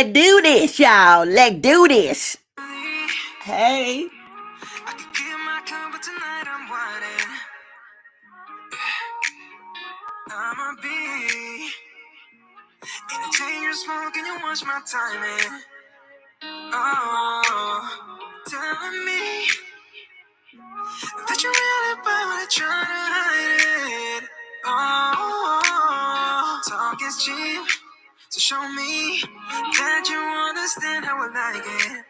let's do this, y'all. Let's do this. Hey. I can get my cup, but tonight I'm whining. I'ma be in a chain you're smoking, you watch my timing. Oh, telling me that you really about it, trying to hide it. Oh, talk is cheap, so show me that you understand how I like it.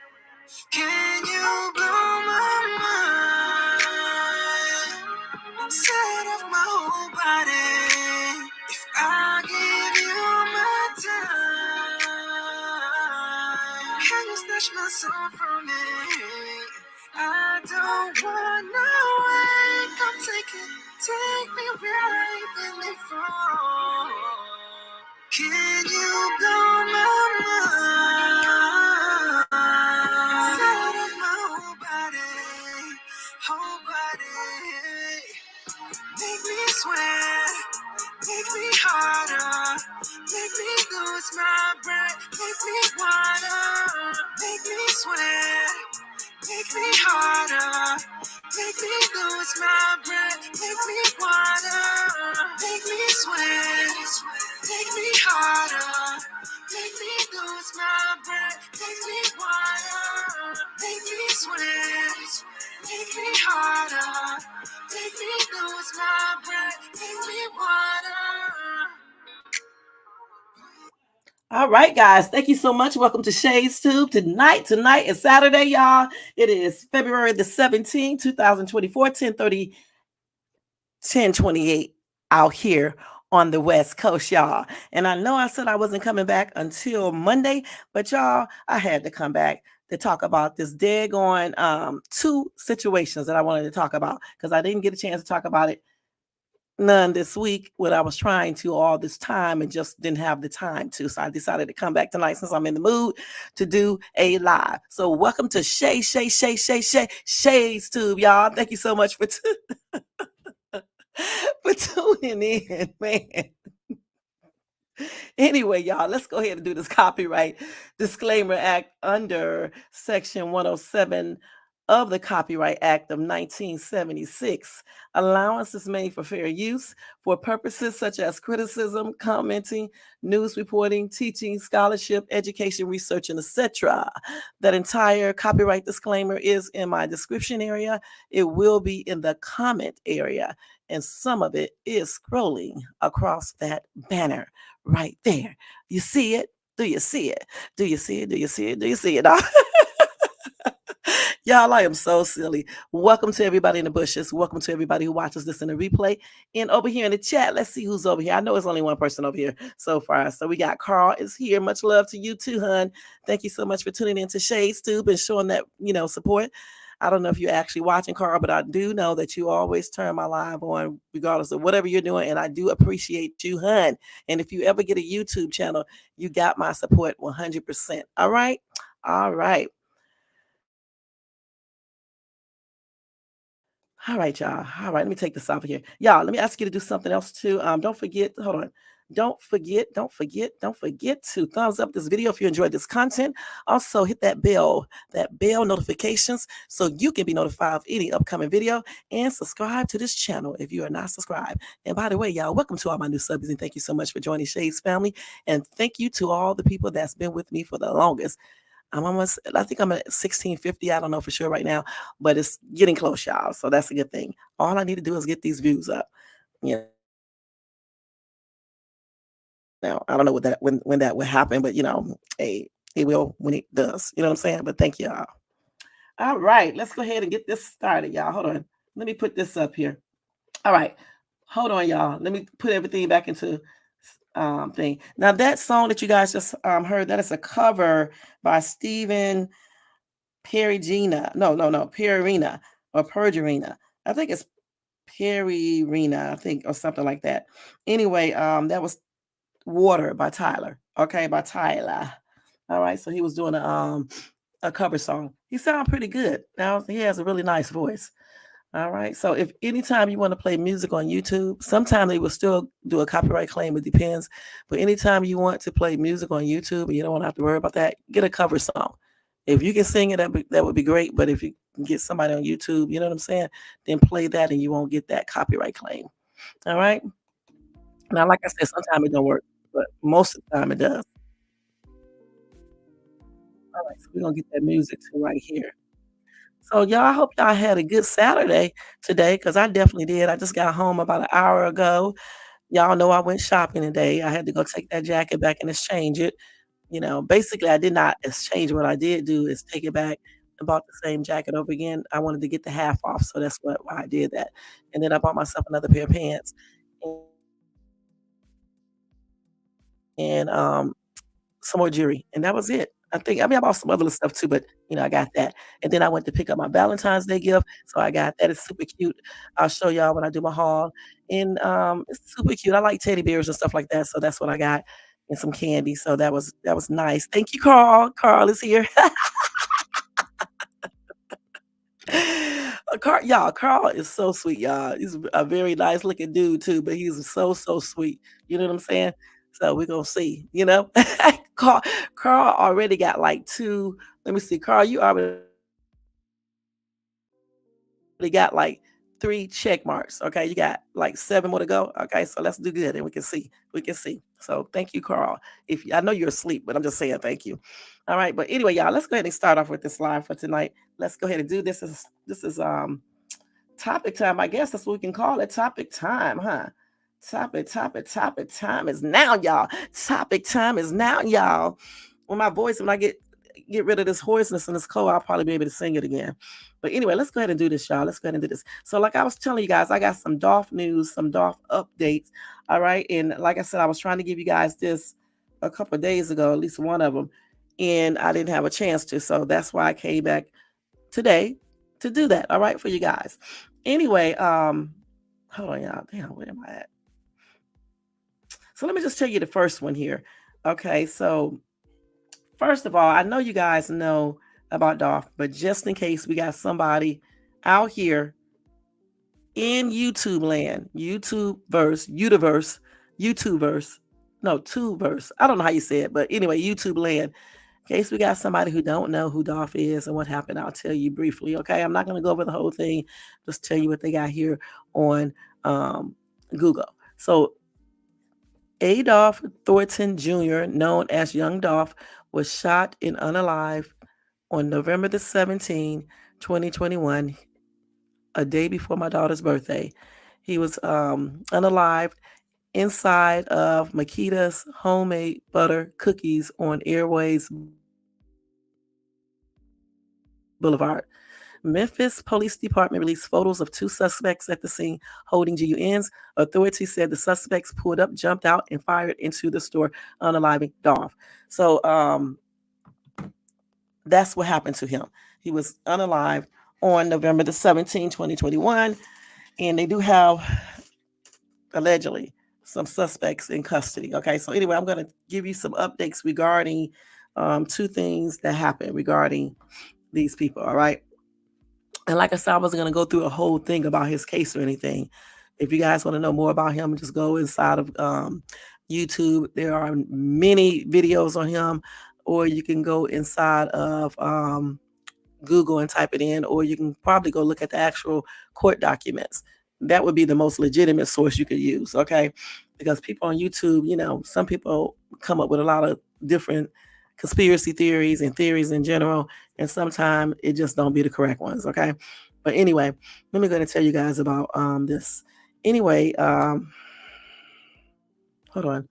Can you blow my mind? Set off my whole body. If I give you my time, can you snatch my soul from me? I don't wanna wait. Come take me where I ain't been before. Can you blow my mind? Set off my whole body. Make me sweat, make me harder, make me lose my breath, make me water, make me sweat, make me harder, make me lose my breath, make me water, make me sweat, make me harder, make me lose my breath, make me water, make me sweat, make me harder, make me lose my breath, make me water. All right, guys. Thank you so much. Welcome to Shades Tube. Tonight is Saturday, y'all. It is February the 17th, 2024, 10:28 out here on the West Coast, y'all. And I know I said I wasn't coming back until Monday, but y'all, I had to come back to talk about this daggone two situations that I wanted to talk about because I didn't get a chance to talk about it none this week when I was trying to all this time and just didn't have the time to. So I decided to come back tonight since I'm in the mood to do a live. So welcome to Shades Tube, y'all. Thank you so much for tuning in, man. Anyway, y'all, let's go ahead and do this Copyright Disclaimer Act under Section 107 of the Copyright Act of 1976. Allowance is made for fair use for purposes such as criticism, commenting, news reporting, teaching, scholarship, education, research, and etc. That entire copyright disclaimer is in my description area. It will be in the comment area, and some of it is scrolling across that banner right there. You see it? Do you see it? Do you see it? Do you see it? Do you see it? Y'all, I am so silly. Welcome to everybody in the bushes. Welcome to everybody who watches this in the replay. And over here in the chat, let's see who's over here. I know it's only one person over here so far. So we got Carl is here. Much love to you too, hun. Thank you so much for tuning in to Shades Tube and showing that, support. I don't know if you're actually watching, Carl, but I do know that you always turn my live on regardless of whatever you're doing. And I do appreciate you, hun. And if you ever get a YouTube channel, you got my support 100%. All right? All right. All right, y'all. All right, let me take this off of here. Y'all, let me ask you to do something else too. Don't forget, hold on. Don't forget to thumbs up this video if you enjoyed this content. Also, hit that bell notifications so you can be notified of any upcoming video, and subscribe to this channel if you are not subscribed. And by the way, y'all, welcome to all my new subbies, and thank you so much for joining Shades family. And thank you to all the people that's been with me for the longest. I think I'm at 1650. I don't know for sure right now, but it's getting close, y'all. So that's a good thing. All I need to do is get these views up. Now, I don't know when that will happen, but hey, it will when it does. You know what I'm saying? But thank y'all. All right, let's go ahead and get this started, y'all. Hold on. Let me put this up here. All right. Hold on, y'all. Let me put everything back into thing. Now that song that you guys just heard, that is a cover by Stephen Perigina. No, Perina or Pergerina. I think it's Perina, I think, or something like that. Anyway, that was Water by Tyler. Okay, by Tyler. All right, so he was doing a cover song. He sounded pretty good. Now he has a really nice voice. All right. So if anytime you want to play music on YouTube, sometimes they will still do a copyright claim. It depends. But anytime you want to play music on YouTube and you don't want to have to worry about that, get a cover song. If you can sing it, that would be great. But if you can get somebody on YouTube, you know what I'm saying, then play that and you won't get that copyright claim. All right. Now, like I said, sometimes it don't work, but most of the time it does. All right. So we're gonna get that music to right here. So y'all, I hope y'all had a good Saturday today, because I definitely did. I just got home about an hour ago. Y'all know I went shopping today. I had to go take that jacket back and exchange it. Basically, I did not exchange. What I did do is take it back and bought the same jacket over again. I wanted to get the half off, so that's why I did that. And then I bought myself another pair of pants and some more jewelry, and that was it. I bought some other little stuff too, but, I got that. And then I went to pick up my Valentine's Day gift, so I got that. It's super cute. I'll show y'all when I do my haul, and it's super cute. I like teddy bears and stuff like that, so that's what I got, and some candy, so that was nice. Thank you, Carl. Carl is here. Carl is so sweet, y'all. He's a very nice looking dude too, but he's so, so sweet. You know what I'm saying? So we're gonna see, Carl, Carl already got like two. Let me see, Carl, you already got like three check marks. Okay, you got like seven more to go. Okay, so let's do good and we can see. We can see. So thank you, Carl. I know you're asleep, but I'm just saying thank you. All right, but anyway, y'all, let's go ahead and start off with this live for tonight. Let's go ahead and do this. This is topic time. I guess that's what we can call it. Topic time, huh? Topic time is now, y'all. Topic time is now, y'all. When I get rid of this hoarseness and this cold, I'll probably be able to sing it again. But anyway, let's go ahead and do this, y'all. Let's go ahead and do this. So, like I was telling you guys, I got some Dolph news, some Dolph updates. All right. And like I said, I was trying to give you guys this a couple of days ago, at least one of them, and I didn't have a chance to. So that's why I came back today to do that. All right, for you guys. Anyway, hold on, y'all. Damn, where am I at? So let me just tell you the first one here. Okay, so first of all, I know you guys know about Dolph, but just in case we got somebody out here in YouTube land, YouTubeverse, no, Tubeverse. I don't know how you say it, but anyway, YouTube land. In case we got somebody who don't know who Dolph is and what happened, I'll tell you briefly. Okay, I'm not going to go over the whole thing. Just tell you what they got here on Google. So Adolph Thornton Jr., known as Young Dolph, was shot in Unalived on November the 17th, 2021, a day before my daughter's birthday. He was unalived inside of Makita's homemade butter cookies on Airways Boulevard. Memphis Police Department released photos of two suspects at the scene holding GUNs. Authorities said the suspects pulled up, jumped out, and fired into the store, unaliving Dolph. So that's what happened to him. He was unalived on November the 17th, 2021, and they do have allegedly some suspects in custody. Okay, so anyway, I'm going to give you some updates regarding two things that happened regarding these people. All right. And like I said, I wasn't going to go through a whole thing about his case or anything. If you guys want to know more about him, just go inside of YouTube. There are many videos on him, or you can go inside of Google and type it in, or you can probably go look at the actual court documents. That would be the most legitimate source you could use, okay? Because people on YouTube, some people come up with a lot of different conspiracy theories and theories in general, and sometimes it just don't be the correct ones, okay? But anyway, let me go and tell you guys about this. Anyway, hold on.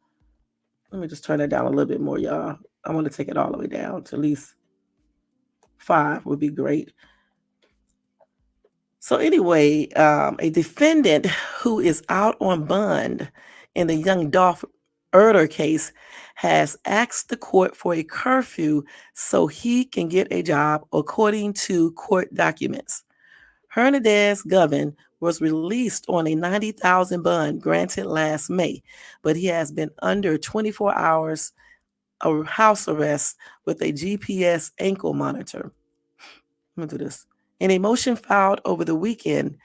Let me just turn that down a little bit more, y'all. I want to take it all the way down to at least 5 would be great. So anyway, a defendant who is out on bond in the Young Dolph murder case has asked the court for a curfew so he can get a job, according to court documents. Hernandez Govan was released on a $90,000 bond granted last May, but he has been under 24 hours of house arrest with a GPS ankle monitor. Let me do this. In a motion filed over the weekend,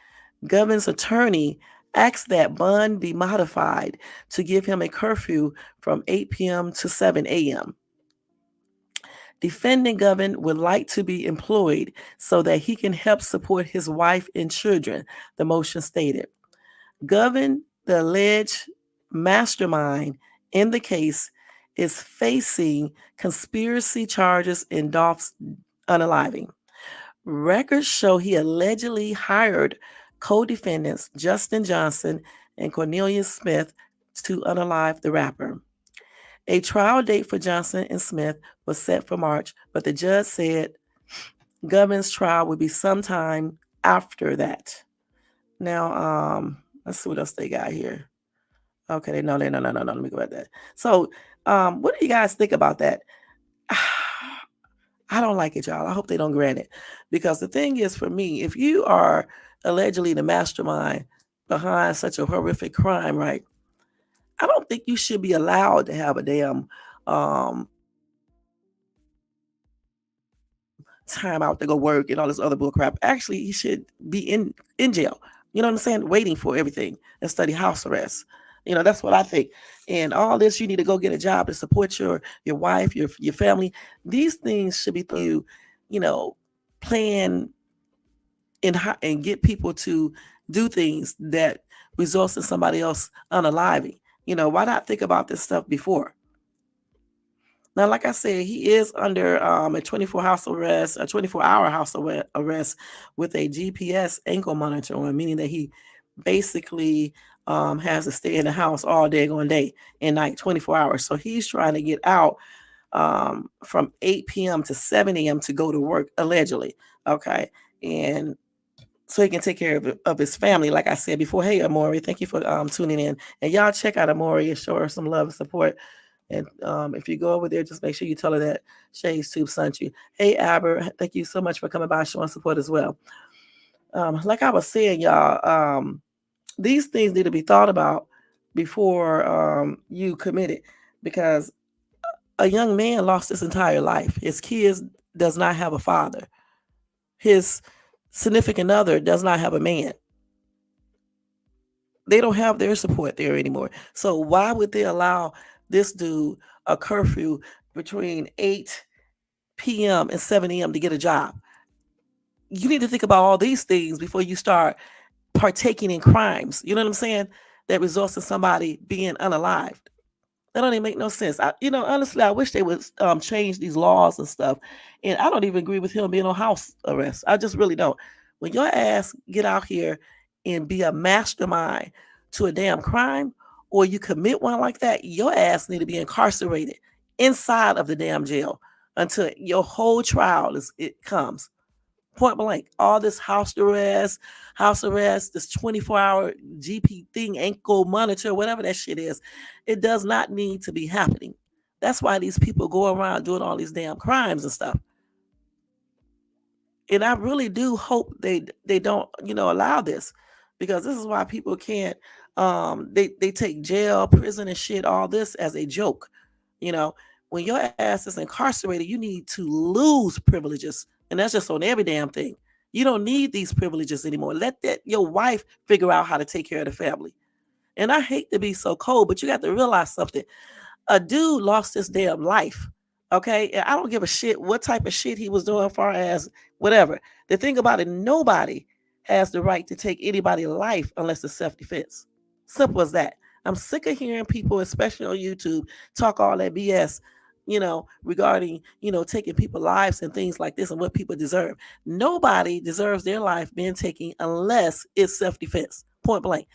Govin's attorney asked that bond be modified to give him a curfew from 8 p.m. to 7 a.m. Defending Govin would like to be employed so that he can help support his wife and children, the motion stated. Govin, the alleged mastermind in the case, is facing conspiracy charges in Dolph's unaliving. Records show he allegedly hired co-defendants Justin Johnson and Cornelius Smith to unalive the rapper. A trial date for Johnson and Smith was set for March, but the judge said Govin's trial would be sometime after that. Now, let's see what else they got here. Okay, no. Let me go back to that. So, what do you guys think about that? I don't like it, y'all. I hope they don't grant it. Because the thing is, for me, if you are allegedly the mastermind behind such a horrific crime, right? I don't think you should be allowed to have a damn time out to go work and all this other bull crap. Actually, he should be in jail. You know what I'm saying? Waiting for everything and study house arrest. That's what I think. And all this, you need to go get a job to support your wife, your family. These things should be you know, plan and get people to do things that results in somebody else unaliving. Why not think about this stuff before? Now, like I said, he is under a 24-hour house arrest with a GPS ankle monitor on, meaning that he basically has to stay in the house all day, going day and night, 24 hours. So he's trying to get out from 8 p.m. to 7 a.m. to go to work, allegedly. Okay. And so he can take care of his family. Like I said before, hey, Amori, thank you for tuning in. And y'all check out Amori and show her some love and support. And if you go over there, just make sure you tell her that Shay's Tube sent you. Hey, Aber, thank you so much for coming by, showing support as well. Like I was saying, y'all, these things need to be thought about before you commit it, because a young man lost his entire life. His kids does not have a father. His significant other does not have a man. They don't have their support there anymore. So why would they allow this dude a curfew between 8 p.m. and 7 a.m. to get a job? You need to think about all these things before you start partaking in crimes. You know what I'm saying? That results in somebody being unalived. That don't even make no sense. Honestly, I wish they would change these laws and stuff. And I don't even agree with him being on house arrest. I just really don't. When your ass get out here and be a mastermind to a damn crime, or you commit one like that, your ass need to be incarcerated inside of the damn jail until your whole trial comes. Point blank. All this house arrest, this 24-hour GP thing, ankle monitor, whatever that shit is, it does not need to be happening. That's why these people go around doing all these damn crimes and stuff. And I really do hope they don't, allow this, because this is why people can't they take jail, prison and shit, all this as a joke. When your ass is incarcerated, you need to lose privileges. And that's just on every damn thing. You don't need these privileges anymore. Let your wife figure out how to take care of the family. And I hate to be so cold, but you got to realize something. A dude lost his damn life. Okay. And I don't give a shit what type of shit he was doing, far as whatever. The thing about it, nobody has the right to take anybody's life unless it's self-defense. Simple as that. I'm sick of hearing people, especially on YouTube, talk all that BS, regarding, taking people's lives and things like this and what people deserve. Nobody deserves their life being taken unless it's self-defense. Point blank.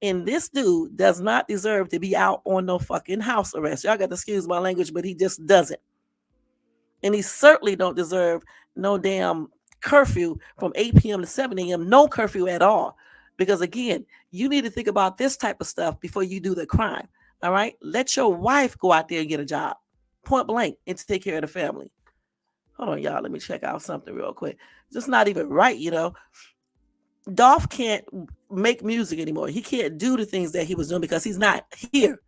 And this dude does not deserve to be out on no fucking house arrest. Y'all got to excuse my language, but he just doesn't. And he certainly don't deserve no damn curfew from 8 p.m. to 7 a.m. No curfew at all. Because again, you need to think about this type of stuff before you do the crime. All right? Let your wife go out there and get a job. Point blank, and to take care of the family. Hold on, y'all. Let me check out something real quick. Just not even right, Dolph can't make music anymore. He can't do the things that he was doing because he's not here.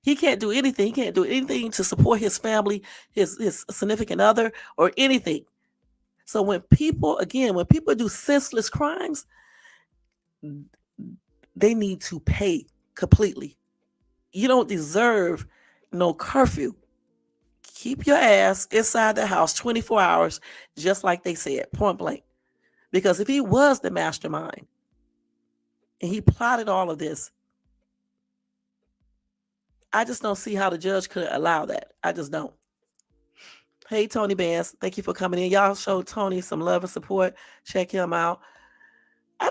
He can't do anything. He can't do anything to support his family, his significant other, or anything. So when people do senseless crimes, they need to pay completely. You don't deserve no curfew. Keep your ass inside the house 24 hours, just like they said, point blank. Because if he was the mastermind and he plotted all of this, I just don't see how the judge could allow that. I just don't. Hey, Tony Bands, thank you for coming in. Y'all show Tony some love and support. Check him out. I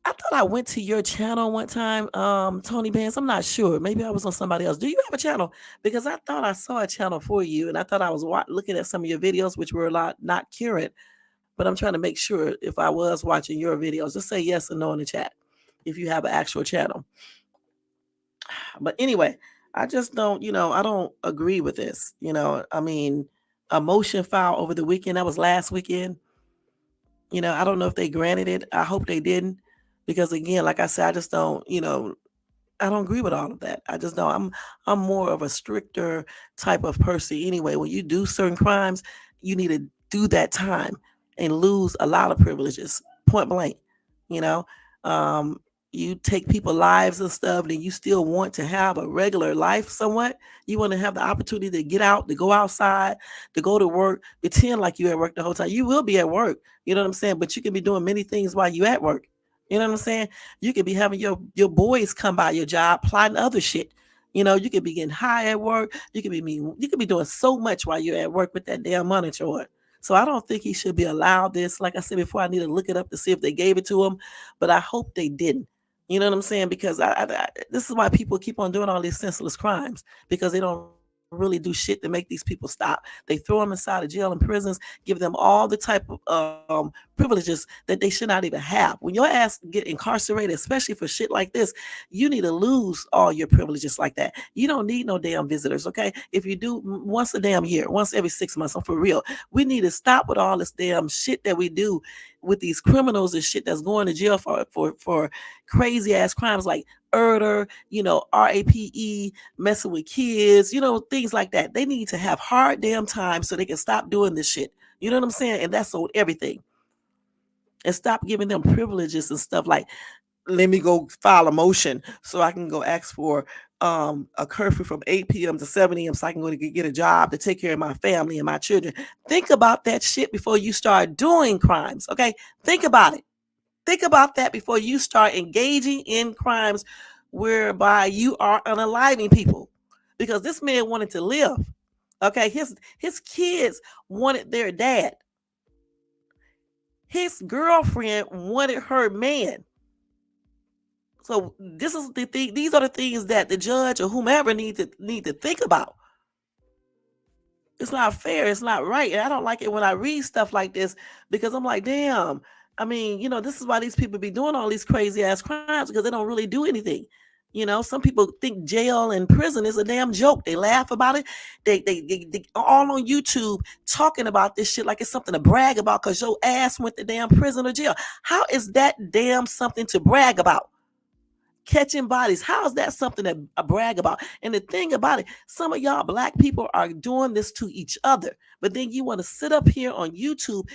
thought I went to your channel one time, Tony Bands. I'm not sure. Maybe I was on somebody else. Do you have a channel? Because I thought I saw a channel for you, and I thought I was looking at some of your videos, which were a lot not current. But I'm trying to make sure if I was watching your videos. Just say yes or no in the chat if you have an actual channel. But anyway, I just don't, I don't agree with this. I mean, a motion filed over the weekend. That was last weekend. I don't know if they granted it. I hope they didn't. Because again, like I said, I just don't, I don't agree with all of that. I just don't. I'm more of a stricter type of person anyway. When you do certain crimes, you need to do that time and lose a lot of privileges. Point blank. You know, um, you take people lives and stuff, and you still want to have a regular life somewhat. You want to have the opportunity to get out, to go outside, to go to work, pretend like you at work the whole time. You will be at work. You know what I'm saying? But you can be doing many things while you at work. You know what I'm saying? You could be having your boys come by your job plotting other shit. You could be getting high at work. You could be doing so much while you're at work with that damn monitor on. So I don't think he should be allowed this. Like I said before, I need to look it up to see if they gave it to him, but I hope they didn't. You know what I'm saying? Because this is why people keep on doing all these senseless crimes because they don't really do shit to make these people stop. They throw them inside of jail and prisons, give them all the type of privileges that they should not even have. When your ass get incarcerated, especially for shit like this, you need to lose all your privileges like that. You don't need no damn visitors, okay? If you do once a damn year, once every 6 months, I'm for real. We need to stop with all this damn shit that we do with these criminals and shit that's going to jail for crazy ass crimes like murder, RAPE, messing with kids, things like that. They need to have hard damn time so they can stop doing this shit. You know what I'm saying? And that's on everything. And stop giving them privileges and stuff like, let me go file a motion so I can go ask for a curfew from 8 p.m. to 7 a.m. so I can go to get a job to take care of my family and my children. Think about that shit before you start doing crimes, okay? Think about it. Think about that before you start engaging in crimes whereby you are unaliving people. Because this man wanted to live. Okay, his kids wanted their dad. His girlfriend wanted her man. So this is the thing. These are the things that the judge or whomever need to think about. It's not fair. It's not right. And I don't like it when I read stuff like this because I'm like, damn. I mean, this is why these people be doing all these crazy ass crimes because they don't really do anything. Some people think jail and prison is a damn joke. They laugh about it. They all on YouTube talking about this shit like it's something to brag about because your ass went to damn prison or jail. How is that damn something to brag about? Catching bodies. How is that something to brag about? And the thing about it, some of y'all black people are doing this to each other, but then you want to sit up here on YouTube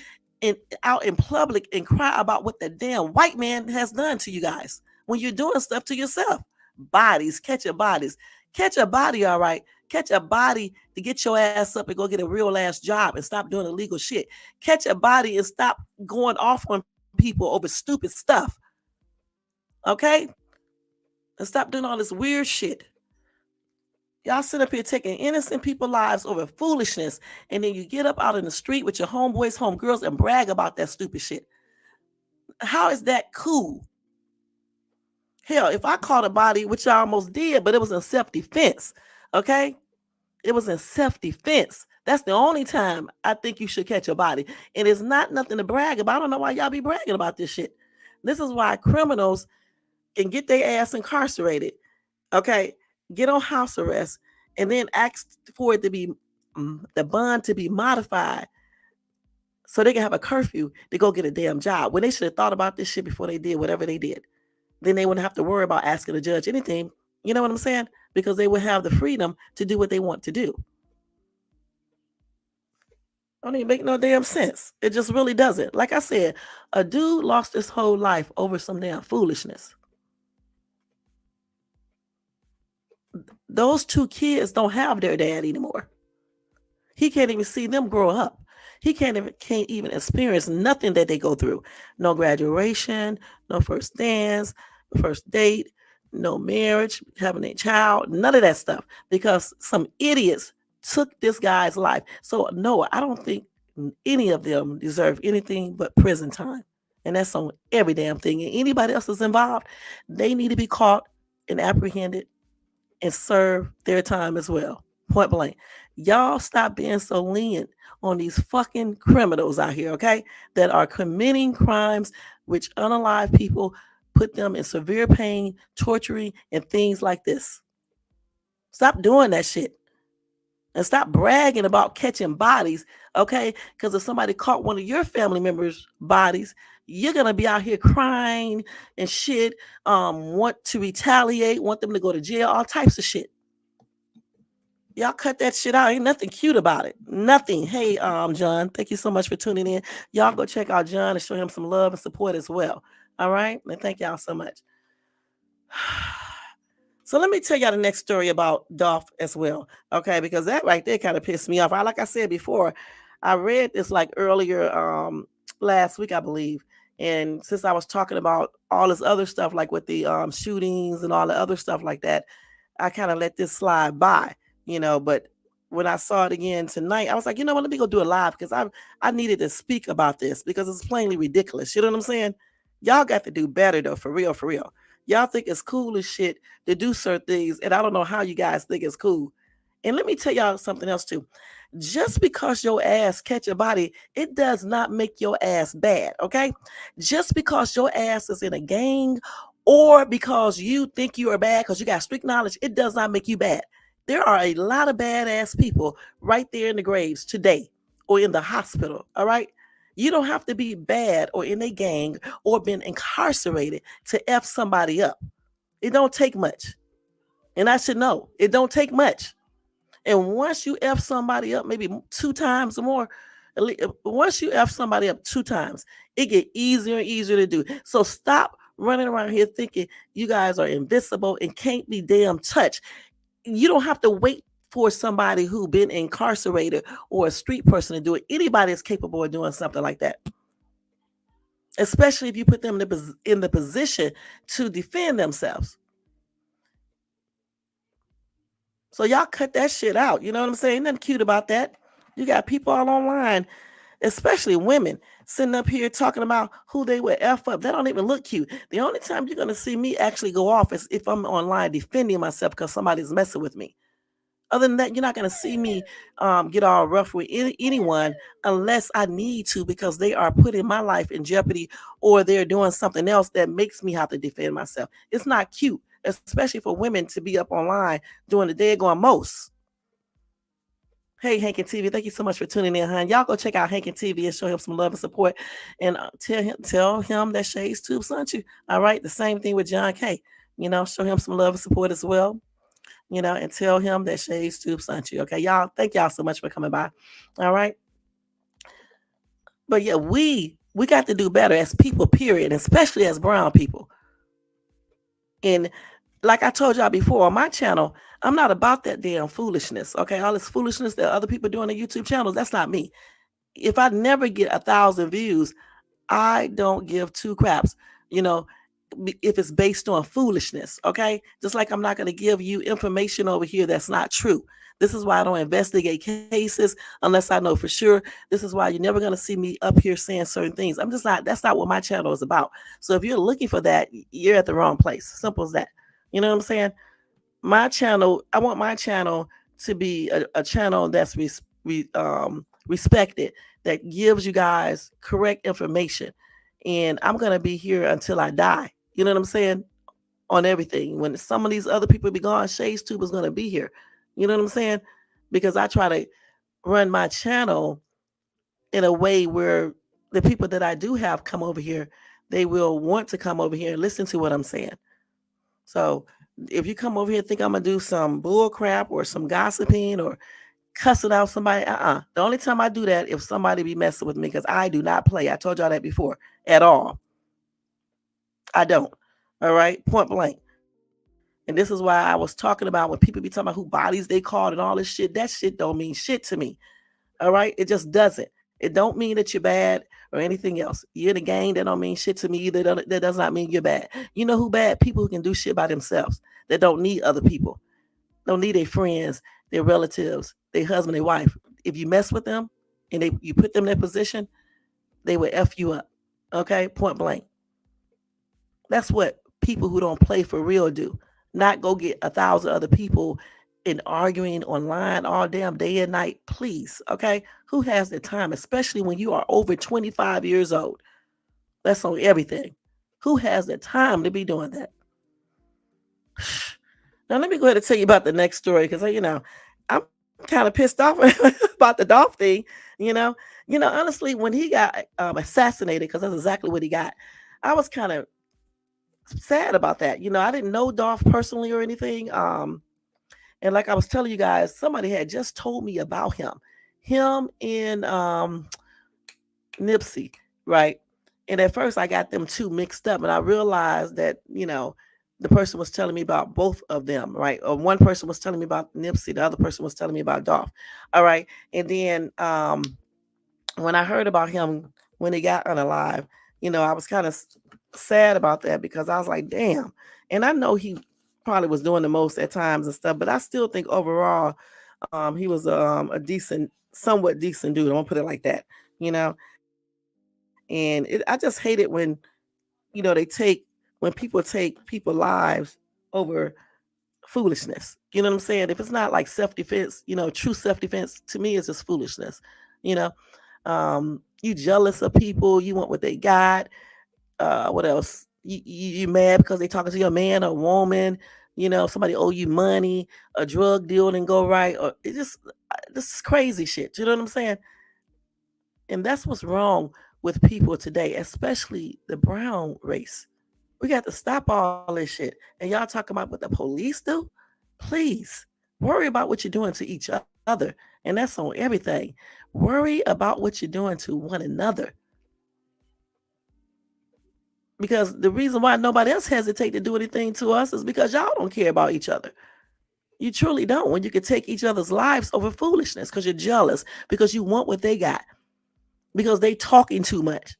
and out in public and cry about what the damn white man has done to you guys when you're doing stuff to yourself. Bodies, catch bodies. Catch a body, all right. Catch a body to get your ass up and go get a real ass job and stop doing illegal shit. Catch a body and stop going off on people over stupid stuff. Okay? And stop doing all this weird shit. Y'all sit up here taking innocent people's lives over foolishness, and then you get up out in the street with your homeboys, homegirls, and brag about that stupid shit. How is that cool? Hell, if I caught a body, which I almost did, but it was in self-defense, okay? It was in self-defense. That's the only time I think you should catch a body. And it's not nothing to brag about. I don't know why y'all be bragging about this shit. This is why criminals can get their ass incarcerated, okay, get on house arrest, and then ask for it to be the bond to be modified so they can have a curfew to go get a damn job when they should have thought about this shit before they did whatever they did. Then they wouldn't have to worry about asking the judge anything. You know what I'm saying? Because they would have the freedom to do what they want to do. Don't even make no damn sense. It just really doesn't. Like I said, a dude lost his whole life over some damn foolishness. Those two kids don't have their dad anymore. He can't even see them grow up. He can't even experience nothing that they go through. No graduation, no first dance, first date, no marriage, having a child, none of that stuff because some idiots took this guy's life. So no, I don't think any of them deserve anything but prison time. And that's on every damn thing. And anybody else that's involved, they need to be caught and apprehended and serve their time as well. Point blank. Y'all stop being so lenient on these fucking criminals out here, okay? That are committing crimes which unalive people, put them in severe pain, torturing, and things like this. Stop doing that shit. And stop bragging about catching bodies, okay? Because if somebody caught one of your family members' bodies, you're gonna be out here crying and shit, want to retaliate, want them to go to jail, all types of shit. Y'all cut that shit out. Ain't nothing cute about it. Nothing. Hey, John, thank you so much for tuning in. Y'all go check out John and show him some love and support as well. All right? And thank y'all so much. So let me tell y'all the next story about Dolph as well. Okay, because that right there kind of pissed me off. Like I said before, I read this like earlier last week, I believe. And since I was talking about all this other stuff, like with the shootings and all the other stuff like that, I kind of let this slide by, but when I saw it again tonight, I was like, you know what, let me go do it live because I needed to speak about this because it's plainly ridiculous. You know what I'm saying? Y'all got to do better though, for real, for real. Y'all think it's cool as shit to do certain things, and I don't know how you guys think it's cool. And let me tell y'all something else too. Just because your ass catch a body, it does not make your ass bad, okay? Just because your ass is in a gang or because you think you are bad because you got street knowledge, it does not make you bad. There are a lot of badass people right there in the graves today or in the hospital, all right? You don't have to be bad or in a gang or been incarcerated to F somebody up. It don't take much. And I should know, it don't take much. And once you F somebody up, maybe 2 times or more, once you F somebody up 2 times, it get easier and easier to do. So stop running around here thinking you guys are invincible and can't be damn touched. You don't have to wait for somebody who been incarcerated or a street person to do it. Anybody is capable of doing something like that. Especially if you put them in the position to defend themselves. So y'all cut that shit out. You know what I'm saying? Nothing cute about that. You got people all online, especially women, sitting up here talking about who they would F up. That don't even look cute. The only time you're going to see me actually go off is if I'm online defending myself because somebody's messing with me. Other than that, you're not going to see me get all rough with anyone unless I need to because they are putting my life in jeopardy or they're doing something else that makes me have to defend myself. It's not cute, especially for women to be up online doing the daggone most. Hey, Hankin TV, thank you so much for tuning in, hon. Y'all go check out Hankin TV and show him some love and support, and tell him that Shades Tube sent you. All right, the same thing with John K. Show him some love and support as well. And tell him that Shades Tube sent you. Okay, y'all, thank y'all so much for coming by. All right, but yeah, we got to do better as people, period, especially as brown people. And like I told y'all before on my channel, I'm not about that damn foolishness. Okay, all this foolishness that other people do on their YouTube channels, that's not me. If I never get 1,000 views, I don't give two craps. If it's based on foolishness, okay? Just like I'm not going to give you information over here that's not true. This is why I don't investigate cases unless I know for sure. This is why you're never going to see me up here saying certain things. That's not what my channel is about. So if you're looking for that, you're at the wrong place. Simple as that. You know what I'm saying? I want my channel to be a channel that's respected, that gives you guys correct information. And I'm going to be here until I die. You know what I'm saying? On everything. When some of these other people be gone, Shades Tube is going to be here. You know what I'm saying? Because I try to run my channel in a way where the people that I do have come over here, they will want to come over here and listen to what I'm saying. So if you come over here and think I'm going to do some bull crap or some gossiping or cussing out somebody. The only time I do that if somebody be messing with me, because I do not play. I told y'all that before at all. I don't. All right, point blank. And this is why I was talking about when people be talking about who bodies they called and all this shit. That shit don't mean shit to me. All right, it just doesn't. It don't mean that you're bad or anything else. You're in a gang, that don't mean shit to me either. That does not mean you're bad. You know who bad? People who can do shit by themselves. That don't need other people. Don't need their friends, their relatives, their husband, their wife. If you mess with them and you put them in that position, they will F you up. Okay? Point blank. That's what people who don't play for real do. Not go get 1,000 other people and arguing online all damn day and night. Please, okay? Who has the time, especially when you are over 25 years old? That's on everything. Who has the time to be doing that? Now let me go ahead and tell you about the next story because I'm kind of pissed off about the Dolph thing. You know, honestly, when he got assassinated, because that's exactly what he got, I was kind of sad about that. I didn't know Dolph personally or anything. And like I was telling you guys, somebody had just told me about him and Nipsey, right? And at first, I got them two mixed up, and I realized that the person was telling me about both of them, right? Or one person was telling me about Nipsey, the other person was telling me about Dolph. All right, and then when I heard about him when he got unalive, I was kind of sad about that because I was like, damn. And I know he probably was doing the most at times and stuff, but I still think overall, he was a decent, somewhat decent dude. I'm gonna put it like that, you know. And I just hate it when they when people take people lives over foolishness. You know what I'm saying? If it's not like self defense, true self defense, to me, it's just foolishness. You know, you jealous of people, you want what they got. What else? You mad because they talking to your man or woman? Somebody owe you money, a drug deal didn't go right, or it just this is crazy shit. You know what I'm saying? And that's what's wrong with people today, especially the brown race. We got to stop all this shit. And y'all talking about what the police do? Please worry about what you're doing to each other. And that's on everything. Worry about what you're doing to one another. Because the reason why nobody else hesitate to do anything to us is because y'all don't care about each other. You truly don't. When you can take each other's lives over foolishness because you're jealous, because you want what they got, because they talking too much.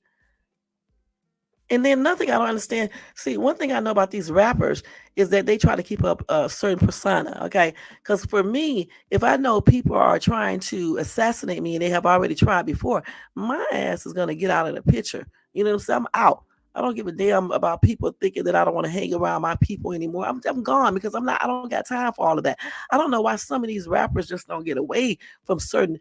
And then nothing I don't understand. See, one thing I know about these rappers is that they try to keep up a certain persona. Okay, because for me, if I know people are trying to assassinate me and they have already tried before, my ass is gonna get out of the picture. You know what I'm saying? I'm out. I don't give a damn about people thinking that I don't want to hang around my people anymore. I'm gone because I'm not. I don't got time for all of that. I don't know why some of these rappers just don't get away from certain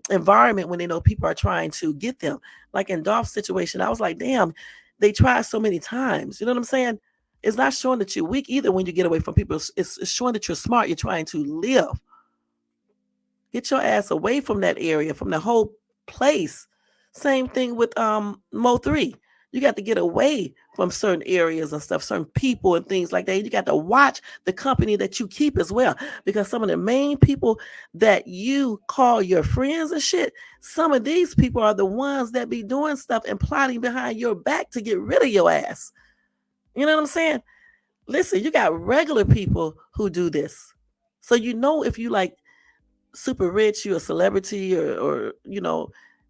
environment when they know people are trying to get them. Like in Dolph's situation, I was like, damn, they tried so many times. You know what I'm saying? It's not showing that you're weak either when you get away from people. It's showing that you're smart. You're trying to live. Get your ass away from that area, from the whole place. Same thing with Mo 3. You got to get away from certain areas and stuff, certain people and things like that. You got to watch the company that you keep as well. Because some of the main people that you call your friends and shit, some of these people are the ones that be doing stuff and plotting behind your back to get rid of your ass. You know what I'm saying? Listen, you got regular people who do this. So if you like super rich, you're a celebrity or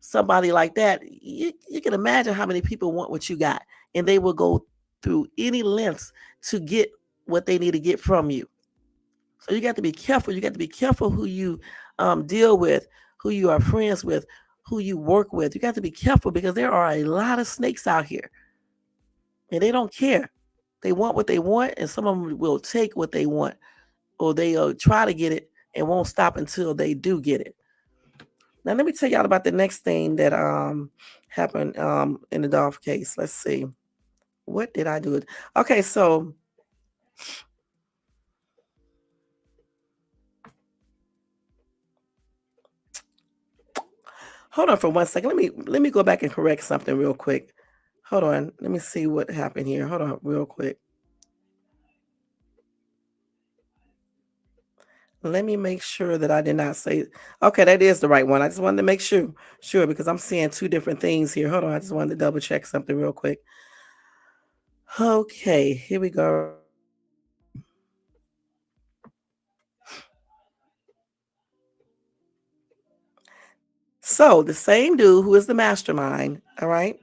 somebody like that, you can imagine how many people want what you got, and they will go through any lengths to get what they need to get from you. So you got to be careful. You got to be careful who you deal with, who you are friends with, who you work with. You got to be careful because there are a lot of snakes out here, and they don't care. They want what they want, and some of them will take what they want, or they'll try to get it and won't stop until they do get it. Now let me tell y'all about the next thing that happened in the Dolph case. Let's see. What did I do? Okay, so hold on for 1 second. Let me go back and correct something real quick. Hold on. Let me see what happened here. Hold on real quick. Let me make sure that I did not say. Okay, that is the right one. I just wanted to make sure because I'm seeing two different things here. Hold on, I just wanted to double check something real quick. Okay, here we go. So the same dude who is the mastermind, all right,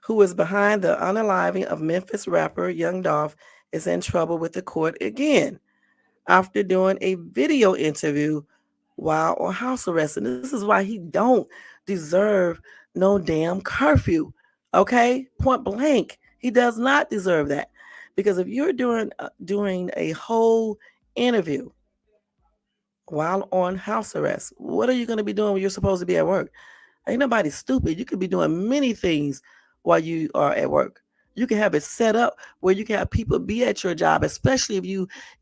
who is behind the unaliving of Memphis rapper Young Dolph, is in trouble with the court again after doing a video interview while on house arrest. And this is why he don't deserve no damn curfew. Okay? Point blank. He does not deserve that. Because if you're doing a whole interview while on house arrest, what are you going to be doing when you're supposed to be at work? Ain't nobody stupid. You could be doing many things while you are at work. You can have it set up where you can have people be at your job, especially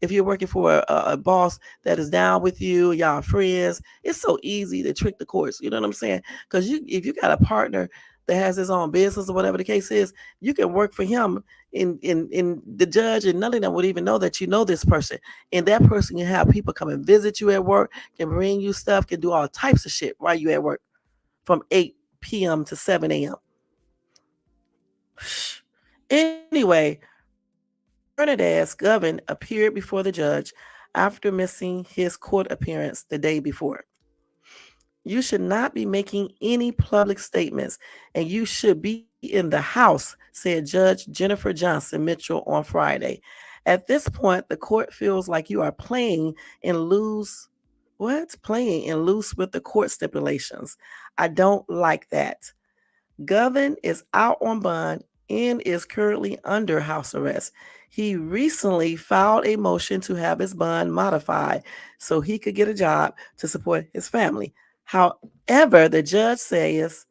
if you're working for a boss that is down with you, y'all are friends. It's so easy to trick the courts. You know what I'm saying? Because if you got a partner that has his own business or whatever the case is, you can work for him in the judge, and none of them would even know that you know this person. And that person can have people come and visit you at work, can bring you stuff, can do all types of shit while you at work from 8 p.m. to 7 a.m. Anyway, Hernandez Govan appeared before the judge after missing his court appearance the day before. You should not be making any public statements, and you should be in the house, said Judge Jennifer Johnson Mitchell on Friday. At this point, the court feels like you are playing in loose with the court stipulations. I don't like that. Govan is out on bond and is currently under house arrest. He recently filed a motion to have his bond modified so he could get a job to support his family. However, the judge says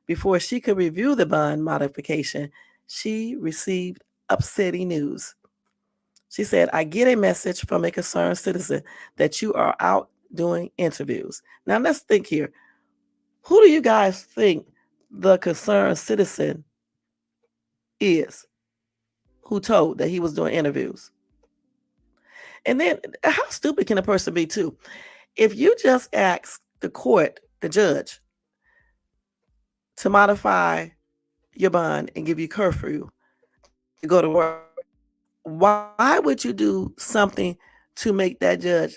before she could review the bond modification, she received upsetting news. She said, I get a message from a concerned citizen that you are out doing interviews. Now let's think here. Who do you guys think the concerned citizen is who told that he was doing interviews? And then how stupid can a person be too? If you just ask the court, the judge, to modify your bond and give you curfew to go to work, why would you do something to make that judge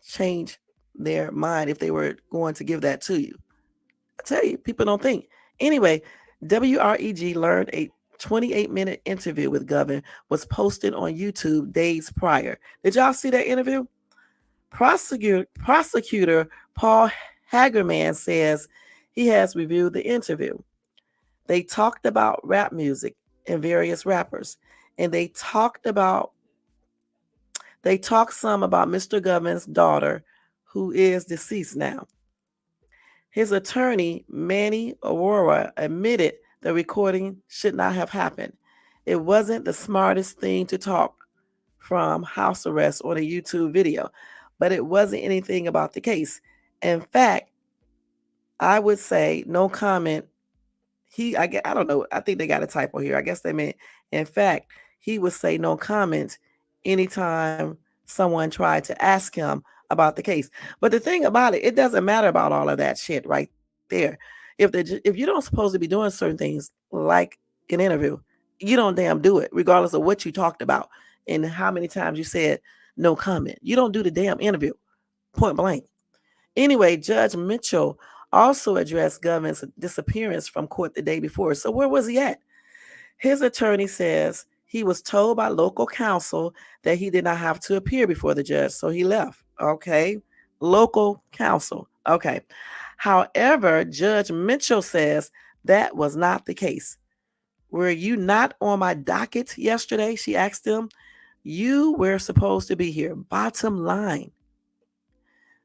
change their mind if they were going to give that to you? I tell you, people don't think. Anyway, WREG learned a 28-minute interview with Govan was posted on YouTube days prior. Did y'all see that interview? Prosecutor Paul Hagerman says he has reviewed the interview. They talked about rap music and various rappers, and they talked some about Mr. Govan's daughter, who is deceased now. His attorney, Manny Aurora, admitted the recording should not have happened. It wasn't the smartest thing to talk from house arrest on a YouTube video, but it wasn't anything about the case. In fact, I would say no comment. I don't know. I think they got a typo here. I guess they meant, in fact, he would say no comment anytime someone tried to ask him about the case. But the thing about it, it doesn't matter about all of that shit right there. If you don't supposed to be doing certain things like an interview, you don't damn do it, regardless of what you talked about and how many times you said no comment. You don't do the damn interview. Point blank. Anyway, Judge Mitchell also addressed Govan's disappearance from court the day before. So where was he at? His attorney says he was told by local counsel that he did not have to appear before the judge, so he left. Okay. Local counsel. Okay. However, Judge Mitchell says that was not the case. Were you not on my docket yesterday? She asked him. You were supposed to be here. Bottom line.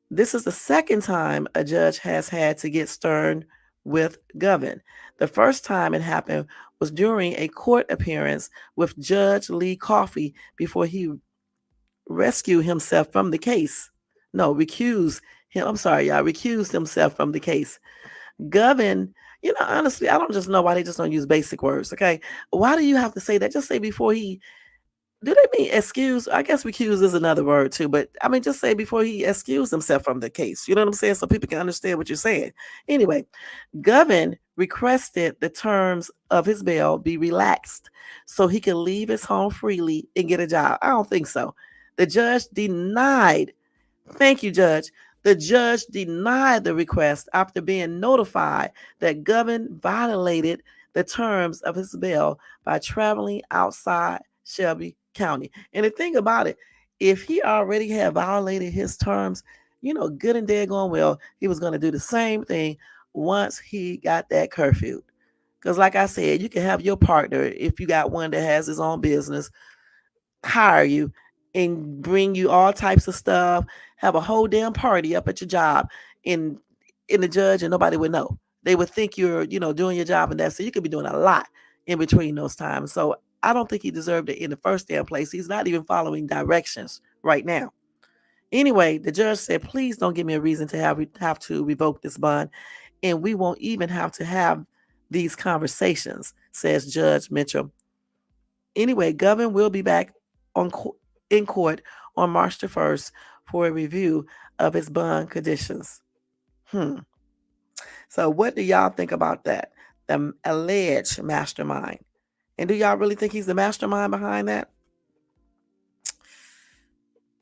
This is the second time a judge has had to get stern with Govan. The first time it happened was during a court appearance with Judge Lee Coffey before he rescued himself from the case. No, recused him. I'm sorry, y'all. Recused himself from the case. Govan, honestly, I don't just know why they just don't use basic words, okay? Why do you have to say that? Just say before he Do they mean excuse? I guess recuse is another word too, but I mean, just say before he excused himself from the case. You know what I'm saying? So people can understand what you're saying. Anyway, Govin requested the terms of his bail be relaxed so he could leave his home freely and get a job. I don't think so. The judge denied. Thank you, Judge. The judge denied the request after being notified that Govin violated the terms of his bail by traveling outside Shelby County. And the thing about it, if he already had violated his terms, good and dead going well, he was going to do the same thing once he got that curfew. Because, like I said, you can have your partner, if you got one that has his own business, hire you and bring you all types of stuff, have a whole damn party up at your job, and in the judge, and nobody would know. They would think you're, doing your job, and that's it. You could be doing a lot in between those times. So I don't think he deserved it in the first damn place. He's not even following directions right now. Anyway, the judge said, please don't give me a reason to have to revoke this bond, and we won't even have to have these conversations, says Judge Mitchell. Anyway, Govin will be back on in court on March the 1st for a review of his bond conditions. So, what do y'all think about that? The alleged mastermind. And do y'all really think he's the mastermind behind that?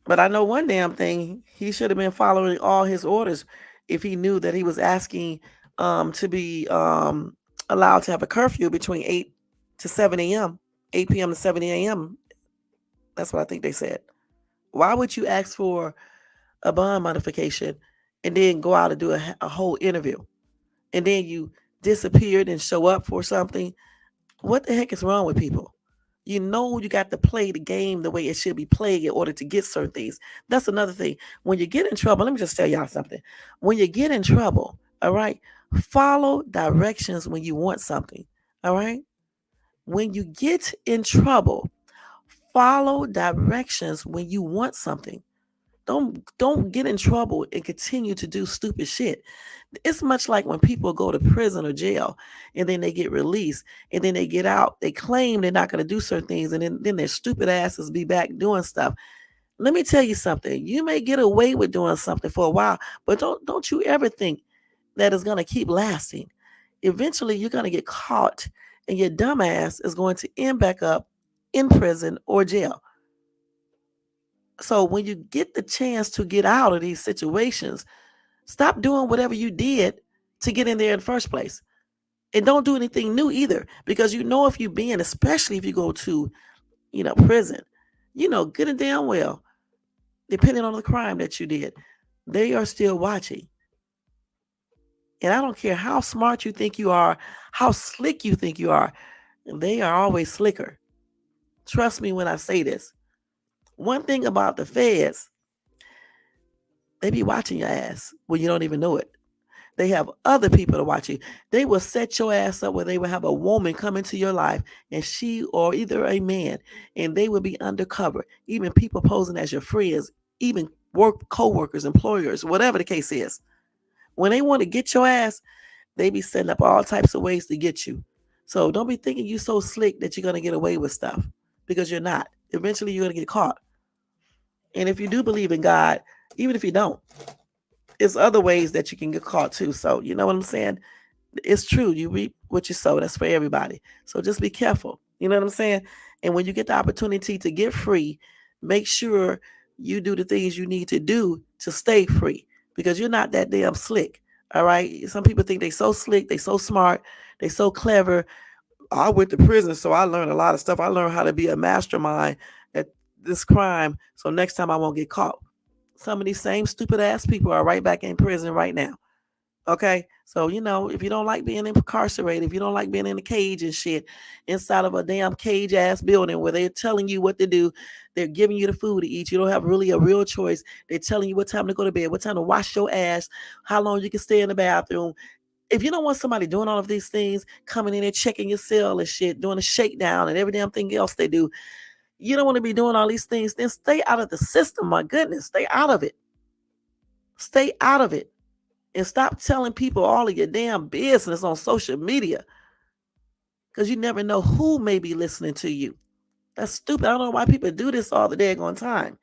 But I know one damn thing, he should have been following all his orders if he knew that he was asking to be allowed to have a curfew between 8 to 7 a.m., 8 p.m. to 7 a.m. That's what I think they said. Why would you ask for a bond modification and then go out and do a whole interview? And then you disappeared and show up for something? What the heck is wrong with people? You got to play the game the way it should be played in order to get certain things. That's another thing. When you get in trouble, let me just tell y'all something. When you get in trouble, all right, follow directions when you want something. All right? When you get in trouble, follow directions when you want something. Don't get in trouble and continue to do stupid shit. It's much like when people go to prison or jail and then they get released and then they get out. They claim they're not going to do certain things, and then their stupid asses be back doing stuff. Let me tell you something. You may get away with doing something for a while, but don't you ever think that it's going to keep lasting. Eventually, you're going to get caught, and your dumb ass is going to end back up in prison or jail. So when you get the chance to get out of these situations, stop doing whatever you did to get in there in the first place. And don't do anything new either. Because if you been, especially if you go to, prison, good and damn well, depending on the crime that you did, they are still watching. And I don't care how smart you think you are, how slick you think you are, they are always slicker. Trust me when I say this. One thing about the feds, they be watching your ass when you don't even know it. They have other people to watch you. They will set your ass up where they will have a woman come into your life, and she or either a man, and they will be undercover. Even people posing as your friends, even co-workers, employers, whatever the case is. When they want to get your ass, they be setting up all types of ways to get you. So don't be thinking you so slick that you're going to get away with stuff, because you're not. Eventually, you're going to get caught. And if you do believe in God, even if you don't, it's other ways that you can get caught too. So you know what I'm saying? It's true. You reap what you sow. That's for everybody. So just be careful. You know what I'm saying? And when you get the opportunity to get free, make sure you do the things you need to do to stay free, because you're not that damn slick. All right. Some people think they so slick, they so smart, they so clever. I went to prison, so I learned a lot of stuff. I learned how to be a mastermind at this crime, so next time I won't get caught. Some of these same stupid ass people are right back in prison right now. Okay? So, if you don't like being incarcerated, if you don't like being in a cage and shit, inside of a damn cage ass building where they're telling you what to do, they're giving you the food to eat, you don't have really a real choice. They're telling you what time to go to bed, what time to wash your ass, how long you can stay in the bathroom. If you don't want somebody doing all of these things, coming in and checking your cell and shit, doing a shakedown and every damn thing else they do, you don't want to be doing all these things, then stay out of the system. My goodness, stay out of it. Stay out of it. And stop telling people all of your damn business on social media, because you never know who may be listening to you. That's stupid. I don't know why people do this all the daggone time.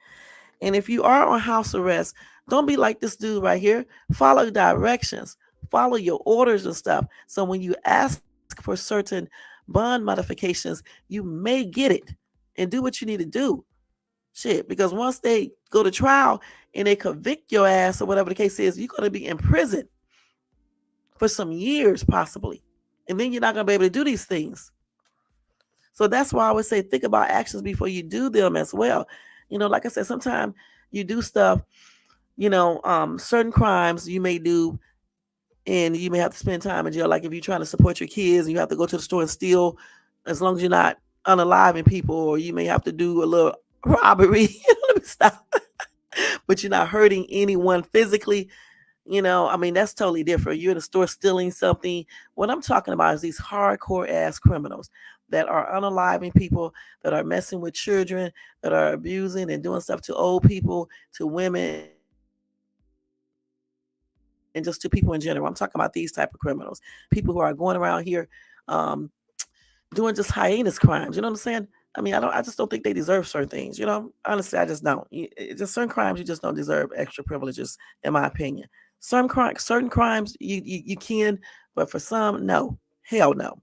And if you are on house arrest, don't be like this dude right here. Follow directions, follow your orders and stuff. So when you ask for certain bond modifications, you may get it and do what you need to do. Shit, because once they go to trial and they convict your ass or whatever the case is, you're going to be in prison for some years, possibly. And then you're not going to be able to do these things. So that's why I would say think about actions before you do them as well. Like I said, sometimes you do stuff, certain crimes you may do and you may have to spend time in jail. Like if you're trying to support your kids and you have to go to the store and steal, as long as you're not unaliving people, or you may have to do a little robbery. Let me stop. But you're not hurting anyone physically. I mean, that's totally different. You're in the store stealing something. What I'm talking about is these hardcore ass criminals that are unaliving people, that are messing with children, that are abusing and doing stuff to old people, to women, and just to people in general. I'm talking about these type of criminals. People who are going around here um, doing just hyenas crimes. You know what I'm saying? I just don't think they deserve certain things. Honestly, I just don't. Just certain crimes, you just don't deserve extra privileges, in my opinion. Certain crimes, you can, but for some, no, hell no.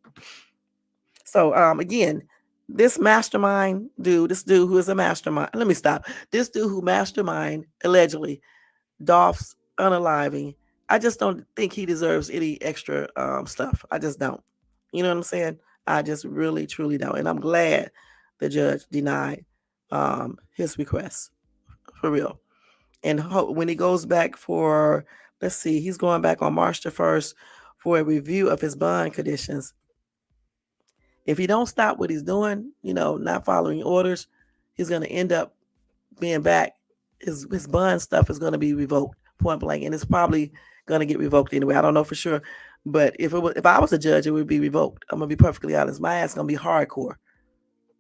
So again, this mastermind dude, this dude who is a mastermind. Let me stop. This dude who mastermind allegedly Dolph's unaliving. I just don't think he deserves any extra stuff. I just don't. You know what I'm saying? I just really, truly don't. And I'm glad the judge denied his request for real. And when he goes back for, let's see, he's going back on March the 1st for a review of his bond conditions. If he don't stop what he's doing, not following orders, he's going to end up being back. His bond stuff is going to be revoked point blank, and it's probably going to get revoked anyway. I don't know for sure, but if I was a judge, it would be revoked. I'm gonna be perfectly honest. My ass gonna be hardcore,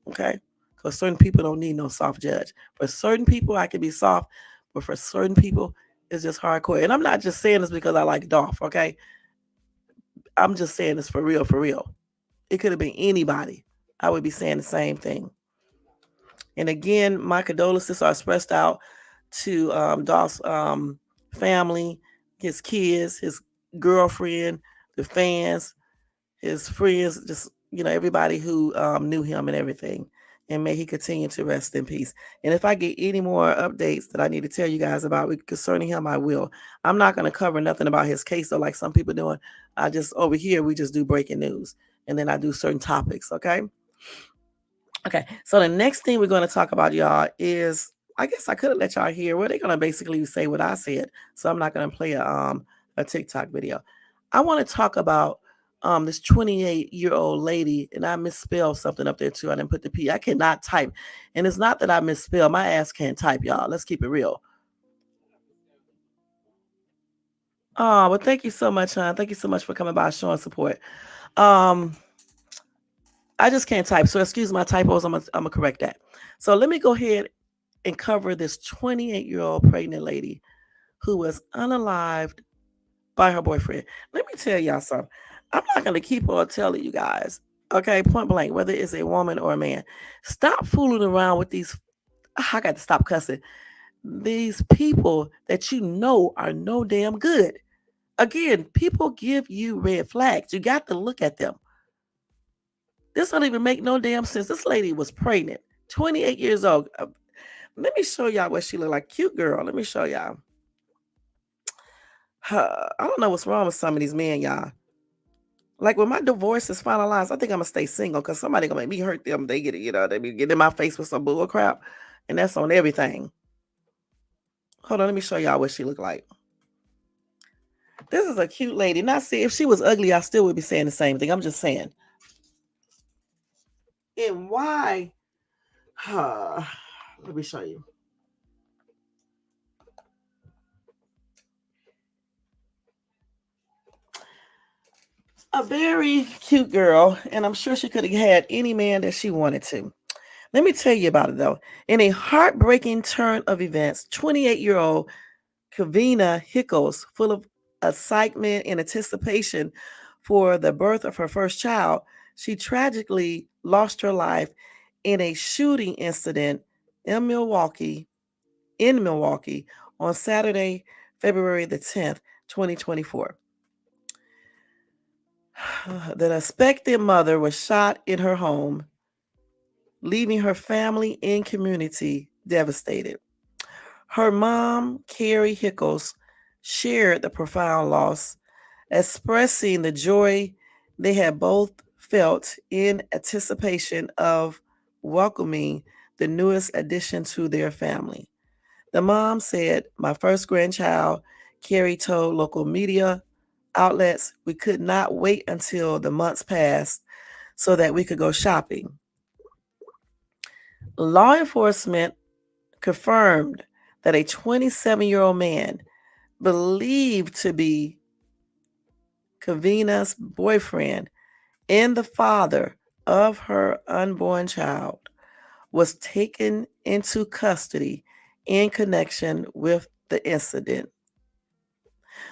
okay? Because certain people don't need no soft judge. For certain people, I can be soft, but for certain people, it's just hardcore. And I'm not just saying this because I like Dolph, okay? I'm just saying this for real, for real. It could have been anybody. I would be saying the same thing. And again, my condolences are expressed out to Dolph's family, his kids, his girlfriend, the fans, his friends, just everybody who knew him and everything. And may he continue to rest in peace. And if I get any more updates that I need to tell you guys about concerning him, I will. I'm not going to cover nothing about his case, though, like some people doing. I just over here we just do breaking news, and then I do certain topics. Okay. Okay, so the next thing we're going to talk about, y'all, is I guess I could have let y'all hear where they're going to basically say what I said. So I'm not going to play a TikTok video. I want to talk about this 28-year-old lady, and I misspelled something up there too. I didn't put the P. I cannot type, and it's not that I misspelled. My ass can't type, y'all. Let's keep it real. Oh, well, thank you so much, hon. Thank you so much for coming by, showing support. Um, I just can't type, so excuse my typos. I'm gonna correct that. So let me go ahead and cover this 28-year-old pregnant lady who was unalived by her boyfriend. Let me tell y'all something. I'm not gonna keep on telling you guys, okay, point blank, whether it's a woman or a man, stop fooling around with these. I got to stop cussing. These people that you know are no damn good. Again, people give you red flags. You got to look at them. This don't even make no damn sense. This lady was pregnant, 28 years old. Let me show y'all what she looked like. Cute girl. Let me show y'all. I don't know what's wrong with some of these men, y'all. Like when my divorce is finalized, I think I'm gonna stay single because somebody gonna make me hurt them. They get it, they be getting in my face with some bull crap, and that's on everything. Hold on, let me show y'all what she looked like. This is a cute lady. Not see if she was ugly, I still would be saying the same thing. I'm just saying. And why? Let me show you. A very cute girl, and I'm sure she could have had any man that she wanted to. Let me tell you about it though. In a heartbreaking turn of events, 28-year-old Kavina Hickles, full of excitement and anticipation for the birth of her first child, she tragically lost her life in a shooting incident in Milwaukee, in Milwaukee, on Saturday, February the 10th, 2024. The expectant mother was shot in her home, leaving her family and community devastated. Her mom, Carrie Hickles, shared the profound loss, expressing the joy they had both felt in anticipation of welcoming the newest addition to their family. The mom said, "My first grandchild," Carrie told local media outlets, "we could not wait until the months passed so that we could go shopping." Law enforcement confirmed that a 27-year-old man, believed to be Kavina's boyfriend and the father of her unborn child, was taken into custody in connection with the incident.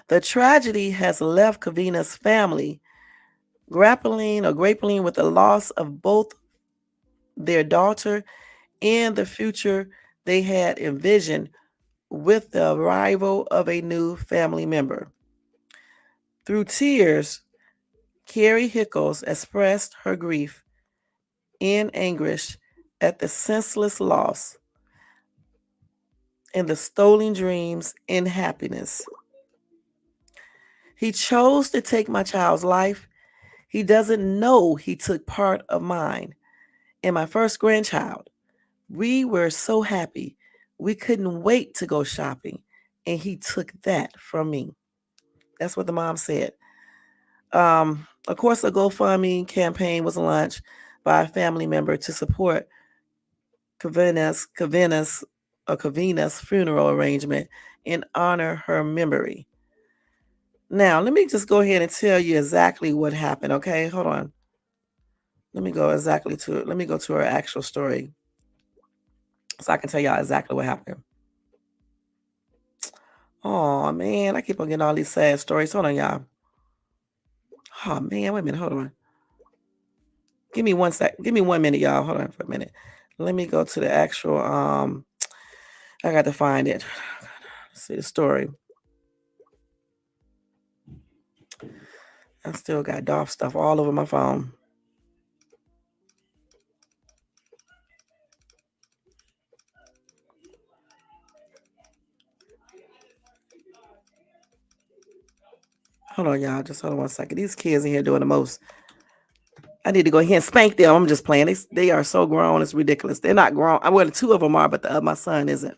The tragedy has left Kavina's family grappling with the loss of both their daughter and the future they had envisioned with the arrival of a new family member. Through tears, Carrie Hickles expressed her grief and anguish at the senseless loss and the stolen dreams and happiness. "He chose to take my child's life. He doesn't know he took part of mine and my first grandchild. We were so happy. We couldn't wait to go shopping, and he took that from me." That's what the mom said. Of course, a GoFundMe campaign was launched by a family member to support Kavina's funeral arrangement and honor her memory. Now, let me just go ahead and tell you exactly what happened, okay? Hold on. Let me go exactly to it. Let me go to her actual story so I can tell y'all exactly what happened. Oh, man, I keep on getting all these sad stories. Hold on, y'all. Oh, man, wait a minute. Hold on. Give me 1 sec. Give me 1 minute, y'all. Hold on for a minute. Let me go to the actual, I got to find it. Let's see the story. I still got Dolph stuff all over my phone. Hold on, y'all. Just hold on 1 second. These kids in here doing the most. I need to go ahead and spank them. I'm just playing. They are so grown. It's ridiculous. They're not grown. Well, the two of them are, but my son isn't.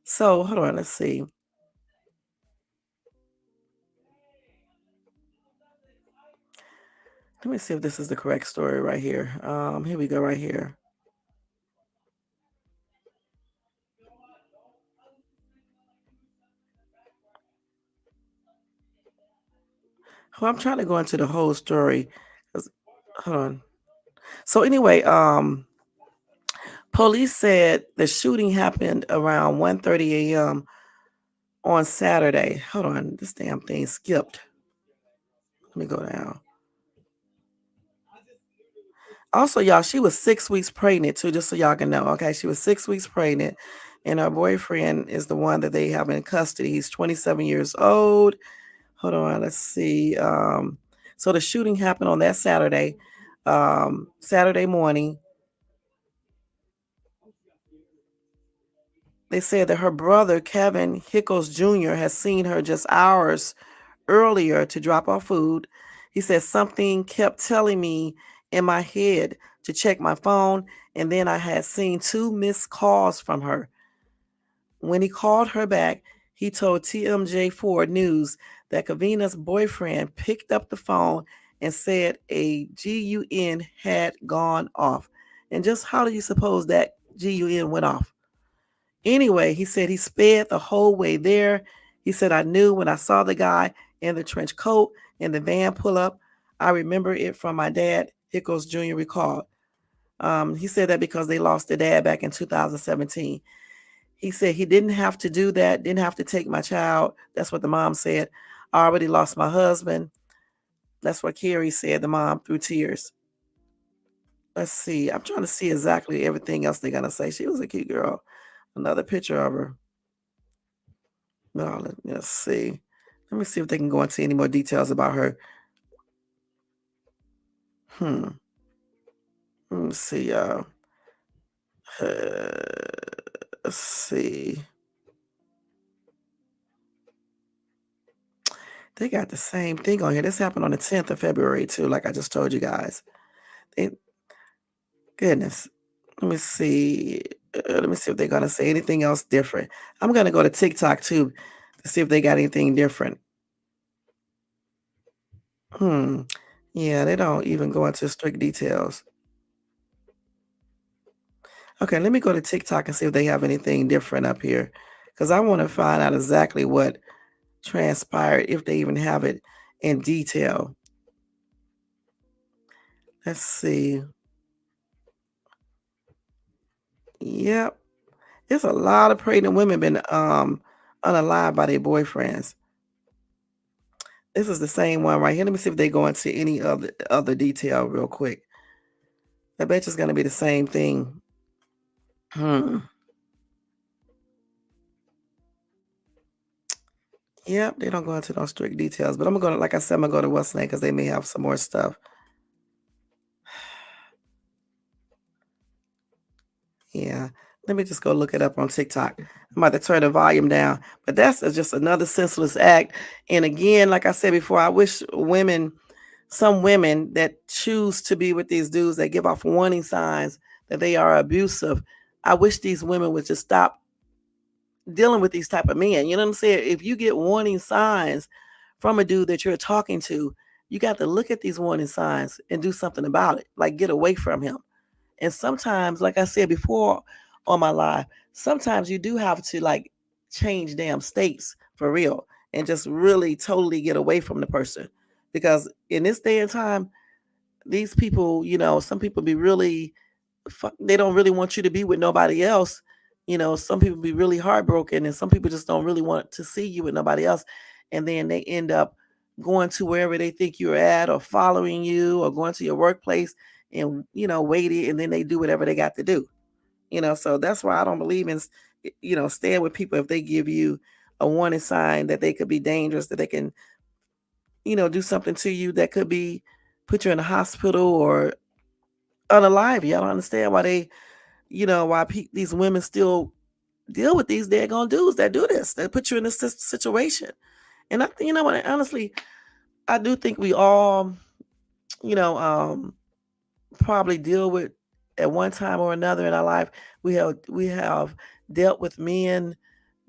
So hold on. Let's see. Let me see if this is the correct story right here. Here we go right here. Well, I'm trying to go into the whole story. Hold on. So anyway, police said the shooting happened around 1:30 a.m. on Saturday. Hold on, this damn thing skipped. Let me go down. Also, y'all, she was 6 weeks pregnant too, just so y'all can know. Okay, she was 6 weeks pregnant, and her boyfriend is the one that they have in custody. He's 27 years old. Hold on, let's see. So the shooting happened on that Saturday, Saturday morning. They said that her brother, Kevin Hickles Jr., has seen her just hours earlier to drop off food. He said something kept telling me in my head to check my phone, and then I had seen 2 missed calls from her. When he called her back, he told TMJ4 News that Kavina's boyfriend picked up the phone and said a GUN had gone off. And just how do you suppose that GUN went off? Anyway, he said he sped the whole way there. He said, "I knew when I saw the guy in the trench coat and the van pull up. I remember it from my dad," Hickles Jr. recalled. He said that because they lost their dad back in 2017. He said he didn't have to do that, didn't have to take my child. That's what the mom said. "I already lost my husband." That's what Carrie said, the mom, through tears. Let's see. I'm trying to see exactly everything else they're gonna say. She was a cute girl. Another picture of her. No, let's see. Let me see if they can go into any more details about her. Hmm. Let me see. Let's see. They got the same thing on here. This happened on the 10th of February too, like I just told you guys. They, goodness. Let me see. Let me see if they're gonna say anything else different. I'm gonna go to TikTok too to see if they got anything different. Hmm. Yeah, they don't even go into strict details. Okay, let me go to TikTok and see if they have anything different up here. Because I want to find out exactly what transpired, if they even have it in detail. Let's see. Yep. There's a lot of pregnant women been unalived by their boyfriends. This is the same one right here. Let me see if they go into any other detail real quick. I bet you it's gonna be the same thing. Hmm. Yep, they don't go into those strict details. But I'm gonna, like I said, I'm gonna go to what's name because they may have some more stuff. Yeah. Let me just go look it up on TikTok. I'm about to turn the volume down. But that's just another senseless act. And again, like I said before, I wish some women that choose to be with these dudes that give off warning signs that they are abusive, I wish these women would just stop dealing with these type of men. You know what I'm saying? If you get warning signs from a dude that you're talking to, you got to look at these warning signs and do something about it. Like get away from him. And sometimes, like I said before on my live, sometimes you do have to like change damn states for real and just really totally get away from the person. Because in this day and time, these people, some people be really, they don't really want you to be with nobody else. Some people be really heartbroken and some people just don't really want to see you with nobody else. And then they end up going to wherever they think you're at or following you or going to your workplace and, waiting. And then they do whatever they got to do. So that's why I don't believe in, staying with people if they give you a warning sign that they could be dangerous, that they can, do something to you that could be put you in a hospital or unalive you. I don't understand why these women still deal with these daggone dudes that do this, that put you in this situation. And I think, what, honestly, I do think we all, you know, um, probably deal with at one time or another in our life. We have dealt with men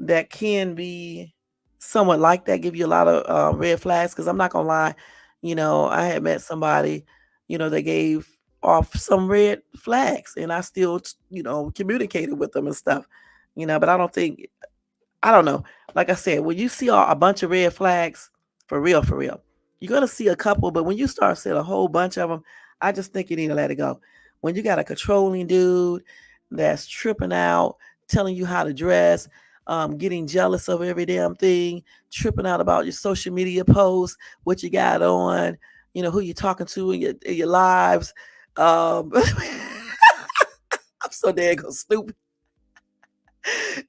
that can be somewhat like that, give you a lot of red flags. Because I'm not gonna lie, I had met somebody, that gave off some red flags, and I still, communicated with them and stuff. But I don't know. Like I said, when you see a bunch of red flags, for real, you're gonna see a couple, but when you start seeing a whole bunch of them, I just think you need to let it go. When you got a controlling dude that's tripping out, telling you how to dress, getting jealous of every damn thing, tripping out about your social media posts, what you got on, who you're talking to in your lives. I'm so dang stupid.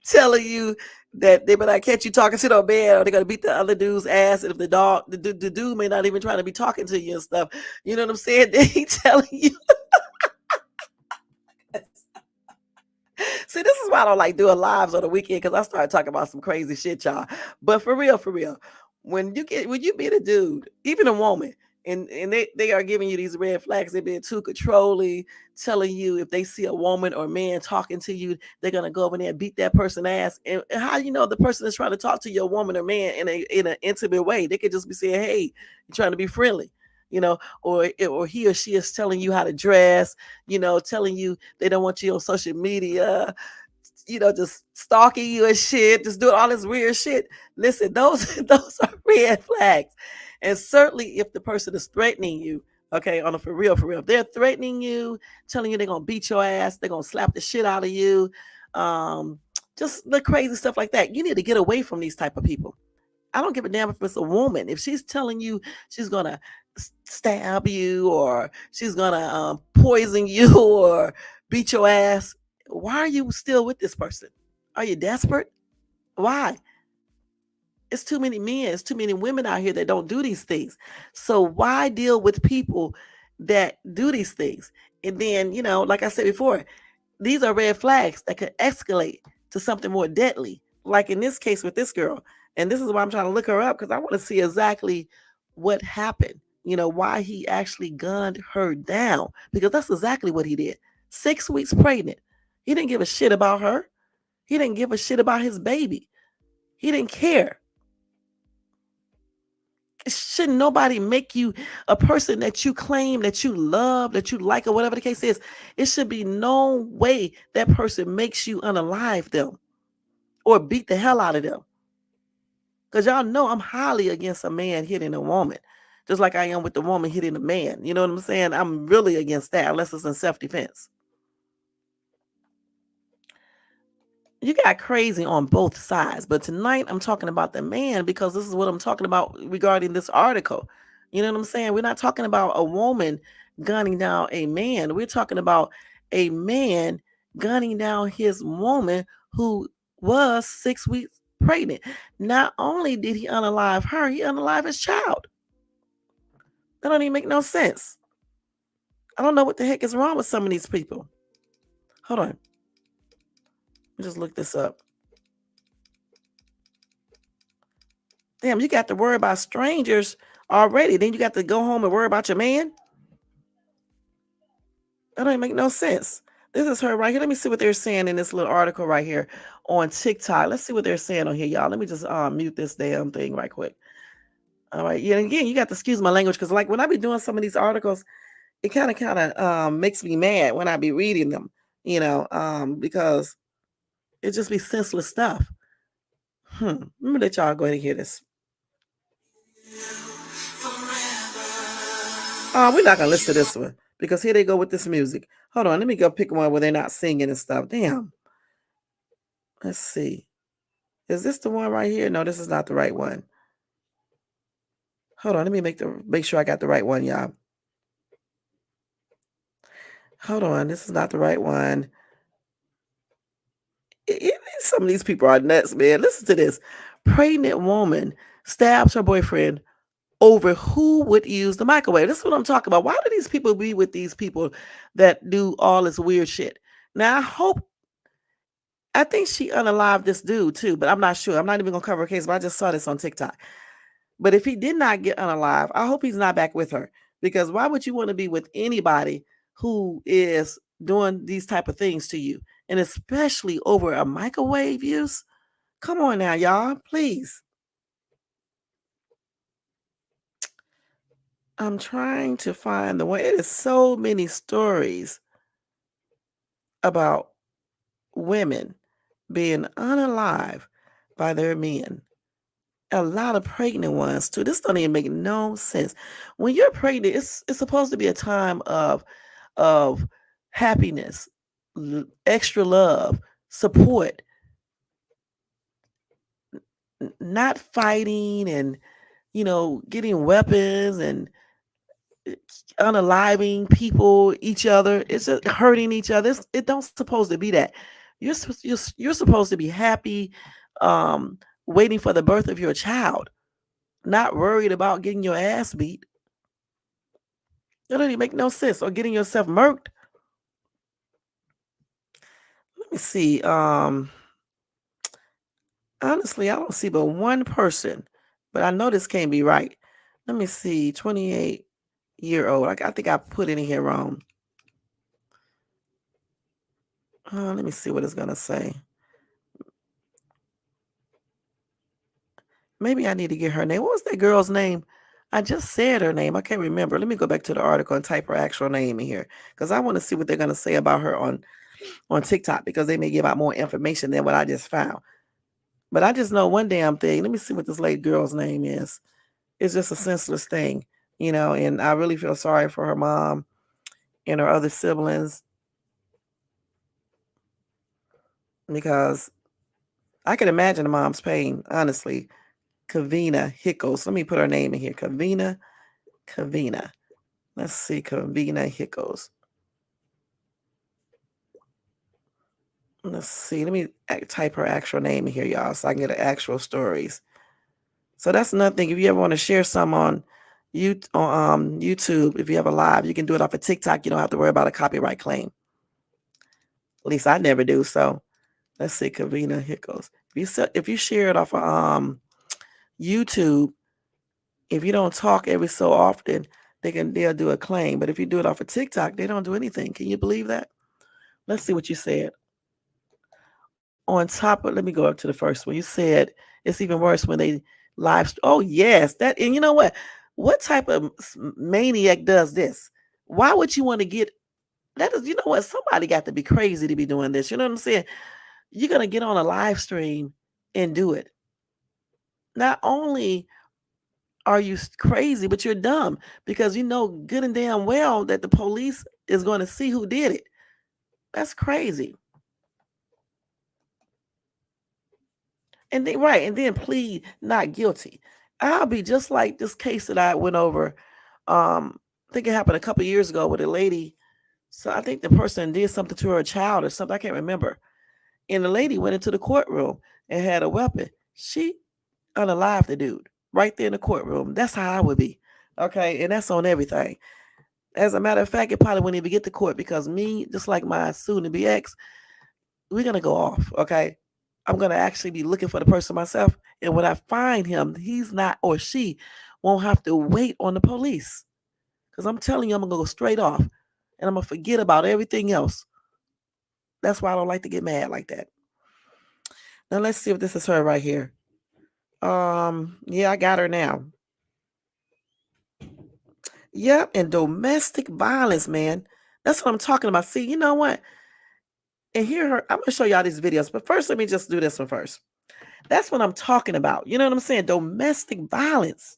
Telling you that they better not catch you talking to no man or they're gonna beat the other dude's ass. And if the dude may not even trying to be talking to you and stuff. You know what I'm saying? They telling you. See, this is why I don't like doing lives on the weekend because I started talking about some crazy shit, y'all. But for real, when you meet a dude, even a woman, and they are giving you these red flags, they're being too controlling, telling you if they see a woman or man talking to you, they're gonna go over there and beat that person ass. And how you know the person is trying to talk to your woman or man in an intimate way? They could just be saying, "Hey, you're trying to be friendly." Or he or she is telling you how to dress, telling you they don't want you on social media, just stalking you and shit, just doing all this weird shit. Listen, those those are red flags. And certainly if the person is threatening you, okay, on a for real, if they're threatening you, telling you they're gonna beat your ass, they're gonna slap the shit out of you, um, just the crazy stuff like that. You need to get away from these type of people. I don't give a damn if it's a woman. If she's telling you she's gonna stab you, or she's gonna poison you, or beat your ass. Why are you still with this person? Are you desperate? Why? It's too many men, it's too many women out here that don't do these things. So why deal with people that do these things? And then, like I said before, these are red flags that could escalate to something more deadly. Like in this case with this girl. And this is why I'm trying to look her up, because I want to see exactly what happened. Why he actually gunned her down. Because that's exactly what he did. 6 weeks pregnant. He didn't give a shit about her. He didn't give a shit about his baby. He didn't care. Shouldn't nobody make you a person that you claim, that you love, that you like, or whatever the case is? It should be no way that person makes you unalive them or beat the hell out of them. Because y'all know I'm highly against a man hitting a woman, just like I am with the woman hitting a man. You know what I'm saying? I'm really against that, unless it's in self-defense. You got crazy on both sides, but tonight I'm talking about the man, because this is what I'm talking about regarding this article. You know what I'm saying? We're not talking about a woman gunning down a man. We're talking about a man gunning down his woman who was 6 weeks pregnant. Not only did he unalive her, he unalive his child. That don't even make no sense. I don't know what the heck is wrong with some of these people. Hold on. Let me just look this up. Damn, you got to worry about strangers already. Then you got to go home and worry about your man? That don't make no sense. This is her right here. Let me see what they're saying in this little article right here on TikTok. Let's see what they're saying on here, y'all. Let me just mute this damn thing right quick. All right. Yeah, and again, you got to excuse my language, because like when I be doing some of these articles, it kind of makes me mad when I be reading them, because it just be senseless stuff. Let me let y'all go ahead and hear this. We're not gonna listen to this one, because here they go with this music. Hold on, let me go pick one where they're not singing and stuff. Damn. Let's see. Is this the one right here? No, this is not the right one. Hold on, let me make sure I got the right one, y'all. Hold on, this is not the right one. Some of these people are nuts, man. Listen to this. Pregnant woman stabs her boyfriend over who would use the microwave. This is what I'm talking about. Why do these people be with these people that do all this weird shit? Now, I think she unalived this dude too, but I'm not sure. I'm not even gonna cover a case, but I just saw this on TikTok. But if he did not get unalive, I hope he's not back with her. Because why would you want to be with anybody who is doing these type of things to you? And especially over a microwave use? Come on now, y'all, please. I'm trying to find the one. It is so many stories about women being unalive by their men. A lot of pregnant ones too. This don't even make no sense. When you're pregnant, it's supposed to be a time of happiness, extra love, support, not fighting and getting weapons and unaliving people, each other. It's just hurting each other. It don't supposed to be that. You're supposed to be happy, waiting for the birth of your child, not worried about getting your ass beat. That doesn't even make no sense. Or getting yourself murked. Let me see. Honestly, I don't see but one person, but I know this can't be right. Let me see. 28-year-old. I think I put it in here wrong. Let me see what it's gonna say. Maybe I need to get her name. What was that girl's name? I just said her name. I can't remember. Let me go back to the article and type her actual name in here, because I want to see what they're gonna say about her on TikTok, because they may give out more information than what I just found. But I just know one damn thing. Let me see what this lady girl's name is. It's just a senseless thing, and I really feel sorry for her mom and her other siblings, because I can imagine the mom's pain, honestly. Kavina Hickles. Let me put her name in here. Kavina Kavina. Let's see, Kavina Hickles. Let's see. Let me type her actual name in here, y'all, so I can get the actual stories. So that's another thing. If you ever want to share some on YouTube, if you have a live, you can do it off of TikTok. You don't have to worry about a copyright claim. At least I never do. So let's see, Kavina Hickles. If you share it off of YouTube, if you don't talk every so often, they'll do a claim. But if you do it off of TikTok, they don't do anything. Can you believe that? Let's see what you said. On top of, let me go up to the first one. You said it's even worse when they live. Oh yes, that, and you know what? What type of maniac does this? Why would you want to get that? Is, you know what? Somebody got to be crazy to be doing this. You know what I'm saying? You're gonna get on a live stream and do it. Not only are you crazy, but you're dumb because you know good and damn well that the police is going to see who did it. That's crazy. And then right, and then plead not guilty. I'll be just like this case that I went over. I think it happened a couple years ago with a lady. So I think the person did something to her child or something. I can't remember. And the lady went into the courtroom and had a weapon. She unalived the dude right there in the courtroom. That's how I would be. Okay, and that's on everything. As a matter of fact, it probably wouldn't even get to court because me, just like my soon-to-be ex, we're gonna go off. Okay, I'm gonna actually be looking for the person myself, and when I find him, he's not or she won't have to wait on the police. Because I'm telling you, I'm gonna go straight off, and I'm gonna forget about everything else. That's why I don't like to get mad like that. Now let's see if this is her right here. Yeah, I got her now. Yep, and domestic violence, man. That's what I'm talking about. See, you know what? And here her, I'm gonna show y'all these videos, but first let me just do this one first. That's what I'm talking about. You know what I'm saying? Domestic violence.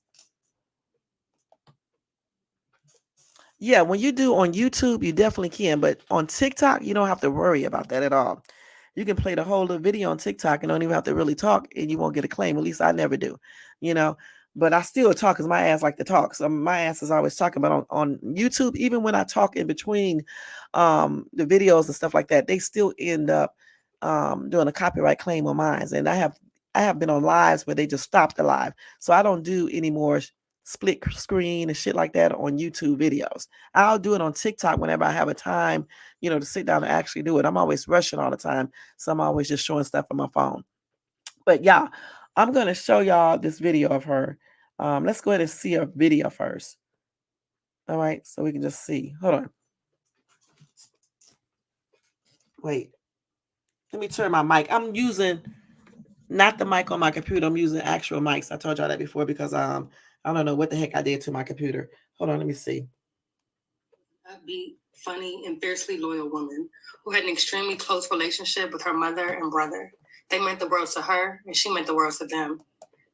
Yeah, when you do on YouTube, you definitely can, but on TikTok, you don't have to worry about that at all. You can play the whole little video on TikTok and don't even have to really talk, and you won't get a claim. At least I never do, you know. But I still talk because my ass like to talk. So my ass is always talking. But on YouTube, even when I talk in between the videos and stuff like that, they still end up doing a copyright claim on mine. And I have been on lives where they just stopped the live, so I don't do any more split screen and shit like that on YouTube videos. I'll do it on TikTok whenever I have a time, to sit down and actually do it. I'm always rushing all the time, so I'm always just showing stuff on my phone. But yeah, I'm gonna show y'all this video of her. Let's go ahead and see her video first. All right, so we can just see. Hold on. Wait. Let me turn my mic. I'm using not the mic on my computer. I'm using actual mics. I told y'all that before because I don't know what the heck I did to my computer. Hold on, let me see. Upbeat, funny, and fiercely loyal woman who had an extremely close relationship with her mother and brother. They meant the world to her, and she meant the world to them.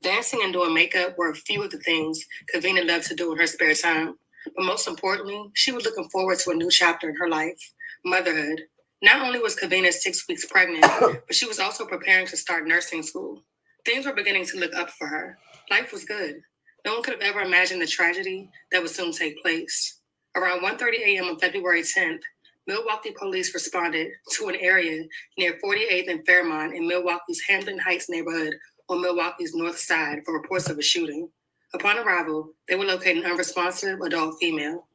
Dancing and doing makeup were a few of the things Kavina loved to do in her spare time. But most importantly, she was looking forward to a new chapter in her life, motherhood. Not only was Kavina 6 weeks pregnant, but she was also preparing to start nursing school. Things were beginning to look up for her. Life was good. No one could have ever imagined the tragedy that would soon take place. Around 1:30 a.m. on February 10th, Milwaukee police responded to an area near 48th and Fairmont in Milwaukee's Hampton Heights neighborhood on Milwaukee's north side for reports of a shooting. Upon arrival, they would locate an unresponsive adult female.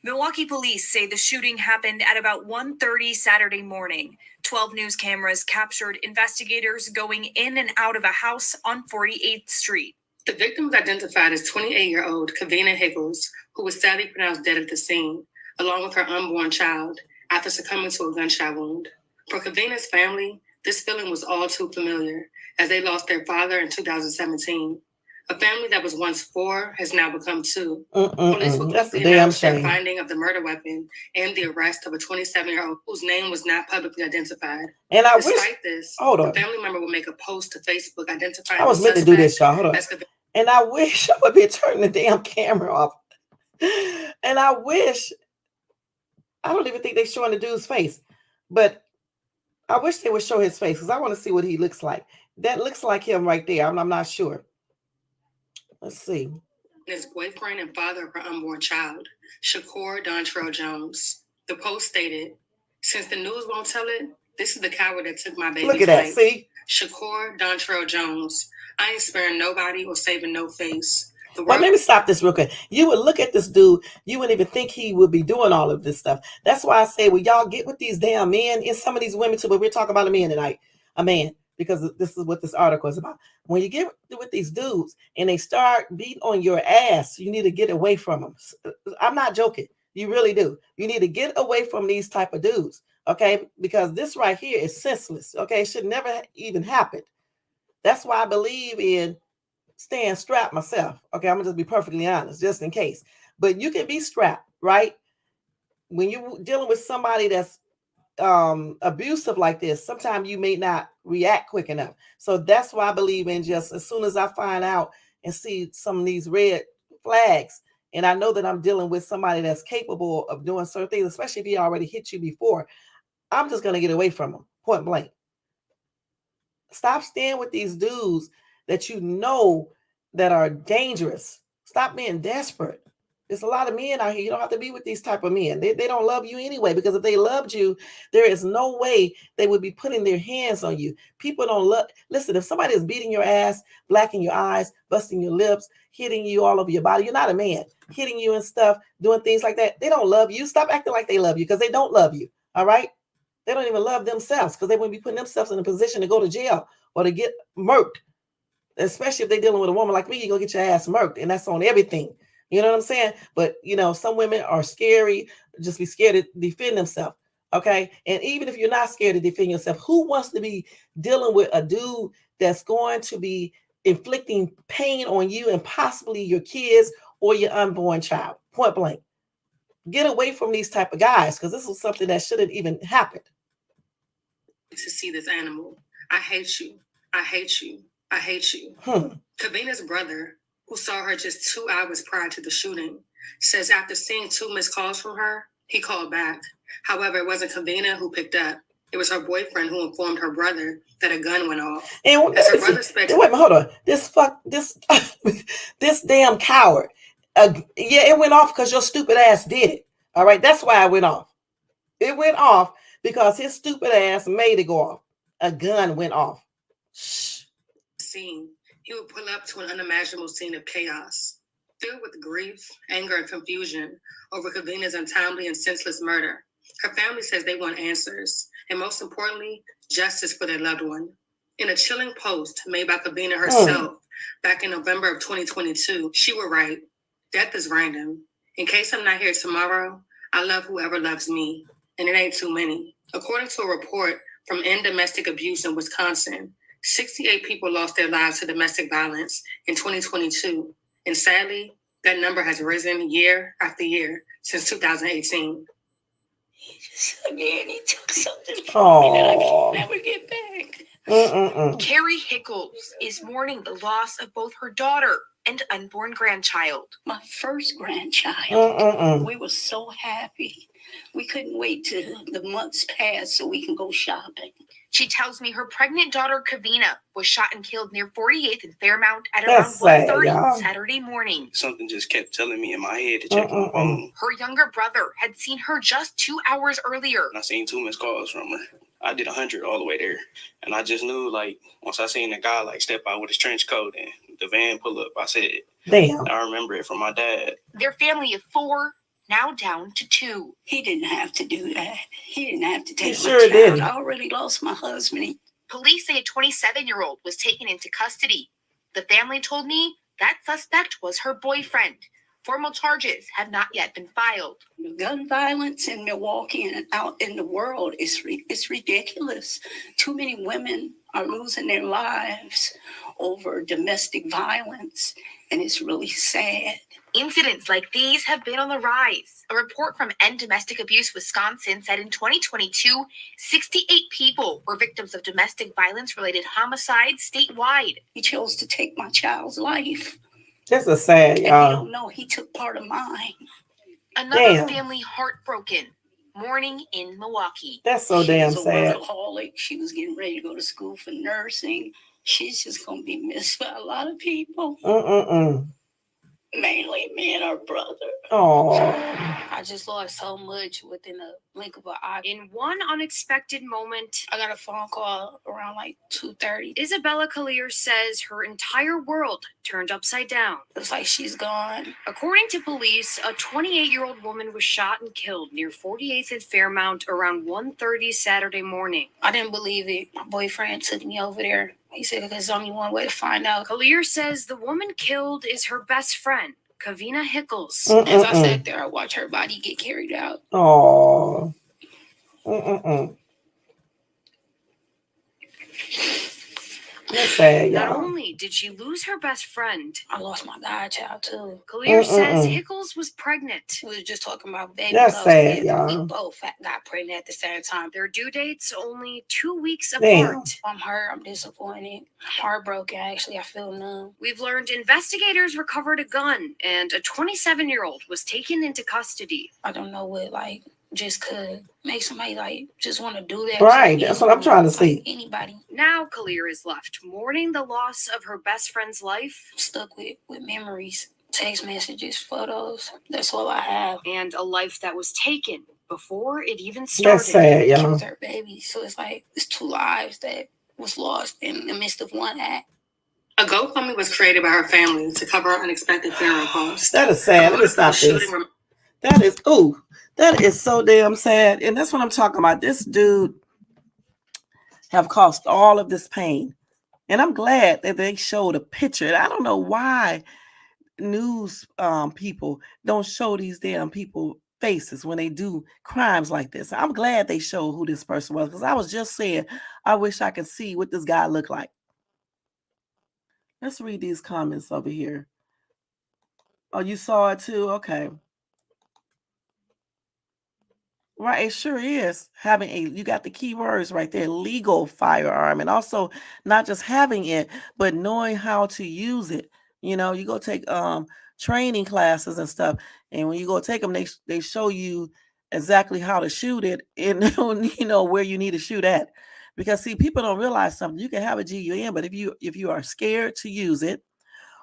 Milwaukee police say the shooting happened at about 1:30 Saturday morning. 12 news cameras captured investigators going in and out of a house on 48th Street. The victim was identified as 28-year-old Kavina Hickles, who was sadly pronounced dead at the scene, along with her unborn child, after succumbing to a gunshot wound. For Kavina's family, this feeling was all too familiar, as they lost their father in 2017. A family that was once four has now become two. Police will That's a quickly damn announce their shame. finding of the murder weapon and the arrest of a 27-year-old whose name was not publicly identified. And I Despite wish. this, Hold on. the family member will make a post to Facebook identifying I was the meant to do this, suspect y'all. Hold on. as Kavina. And I wish I would be turning the damn camera off. And I wish. I don't even think they're showing the dude's face, but I wish they would show his face because I want to see what he looks like. That looks like him right there. I'm not sure. Let's see. his boyfriend and father of her unborn child, Shakur Dontrell Jones. The Post stated, "Since the news won't tell it, this is the coward that took my baby's Look at that. life. See? Shakur Dontrell Jones. I ain't sparing nobody or saving no face." Well, let me stop this real quick. You would look at this dude, you wouldn't even think he would be doing all of this stuff. That's why I say, well, y'all get with these damn men and some of these women too, but we're talking about a man tonight. A man, because this is what this article is about. When you get with these dudes and they start beating on your ass, you need to get away from them. I'm not joking. You really do. You need to get away from these type of dudes, okay? Because this right here is senseless, okay? It should never even happen. That's why I believe in staying strapped myself. Okay, I'm gonna just be perfectly honest, just in case. But you can be strapped, right? When you're dealing with somebody that's abusive like this, sometimes you may not react quick enough. So that's why I believe in just as soon as I find out and see some of these red flags, and I know that I'm dealing with somebody that's capable of doing certain things, especially if he already hit you before, I'm just gonna get away from them, point blank. Stop staying with these dudes that you know that are dangerous. Stop being desperate. There's a lot of men out here. You don't have to be with these type of men. They don't love you anyway, because if they loved you, there is no way they would be putting their hands on you. People don't love. Listen, if somebody is beating your ass, blacking your eyes, busting your lips, hitting you all over your body, you're not a man. Hitting you and stuff, doing things like that, they don't love you. Stop acting like they love you, because they don't love you. All right? They don't even love themselves, because they wouldn't be putting themselves in a position to go to jail or to get murked. Especially if they're dealing with a woman like me, you're going to get your ass murked. And that's on everything. You know what I'm saying? But, some women are scary, just be scared to defend themselves. Okay. And even if you're not scared to defend yourself, who wants to be dealing with a dude that's going to be inflicting pain on you and possibly your kids or your unborn child? Point blank. Get away from these type of guys, because this is something that shouldn't even happen. To see this animal. I hate you. I hate you. I hate you. Kavina's brother, who saw her just 2 hours prior to the shooting, says after seeing 2 missed calls from her, he called back. However, it wasn't Kavina who picked up. It was her boyfriend who informed her brother that a gun went off. And as her brother wait, hold on. This damn coward. Yeah, it went off because your stupid ass did it. All right, that's why it went off. It went off because his stupid ass made it go off. A gun went off. Shh. Scene. He would pull up to an unimaginable scene of chaos, filled with grief, anger, and confusion over Kavina's untimely and senseless murder. Her family says they want answers, and most importantly, justice for their loved one. In a chilling post made by Kavina herself back in November of 2022, she would write, "Death is random. In case I'm not here tomorrow, I love whoever loves me, and it ain't too many." According to a report from End Domestic Abuse in Wisconsin, 68 people lost their lives to domestic violence in 2022. And sadly, that number has risen year after year since 2018. He took something from me that I can never get back. Carrie Hickles is mourning the loss of both her daughter and unborn grandchild. My first grandchild. We were so happy. We couldn't wait till the months passed so we can go shopping. She tells me her pregnant daughter, Kavina, was shot and killed near 48th and Fairmount at around 1:30 Saturday morning. Something just kept telling me in my head to check my phone. Her younger brother had seen her just 2 hours earlier. I seen 2 missed calls from her. I did 100 all the way there. And I just knew, once I seen the guy, step out with his trench coat and the van pull up, I said, damn. I remember it from my dad. Their family of 4, now down to 2. He didn't have to do that. He didn't have to take my child. Didn't. I already lost my husband. Police say a 27-year-old was taken into custody. The family told me that suspect was her boyfriend. Formal charges have not yet been filed. Gun violence in Milwaukee and out in the world is ridiculous. Too many women are losing their lives over domestic violence, and it's really sad. Incidents like these have been on the rise. A report from End Domestic Abuse Wisconsin said in 2022, 68 people were victims of domestic violence-related homicides statewide. He chose to take my child's life. This is sad, y'all. And you don't know, he took part of mine. Another family heartbroken, mourning in Milwaukee. That's so damn sad. She was a workaholic. She was getting ready to go to school for nursing. She's just going to be missed by a lot of people. mainly me and her brother. Oh. I just lost so much within a blink of an eye. In one unexpected moment, I got a phone call around like 2:30. Isabella Collier says her entire world turned upside down. It's like she's gone. According to police, a 28-year-old woman was shot and killed near 48th and Fairmount around 1:30 Saturday morning. I didn't believe it. My boyfriend took me over there. He said there's only one way to find out. Collier says the woman killed is her best friend, Kavina Hickles. As I sat there, I watched her body get carried out. Oh. That's sad, Not y'all. only did she lose her best friend, I lost my godchild too. Collier says Hickles was pregnant. We was just talking about baby. That's sad, We y'all. both got pregnant at the same time. Their due dates only 2 weeks Damn. apart. I'm hurt. I'm disappointed. I'm heartbroken. Actually, I feel numb. We've learned investigators recovered a gun and a 27-year-old was taken into custody. I don't know what just could make somebody just want to do that. Right, that's what I'm trying to see. Anybody. Now Collier is left mourning the loss of her best friend's life. Stuck with memories, text messages, photos. That's all I have. And a life that was taken before it even started. That's sad, y'all. Killed her baby. So it's 2 lives that was lost in the midst of one act. A GoFundMe was created by her family to cover unexpected funeral costs. That is sad. Let me stop this. That is so damn sad. And that's what I'm talking about. This dude have caused all of this pain. And I'm glad that they showed a picture. I don't know why news people don't show these damn people faces when they do crimes like this. I'm glad they showed who this person was, because I was just saying, I wish I could see what this guy looked like. Let's read these comments over here. Oh, you saw it too? Okay. Right, it sure is having you got the key words right there, legal firearm, and also not just having it, but knowing how to use it. You know, you go take training classes and stuff, and when you go take them, they show you exactly how to shoot it and where you need to shoot at. Because see, people don't realize something. You can have a GUN, but if you are scared to use it,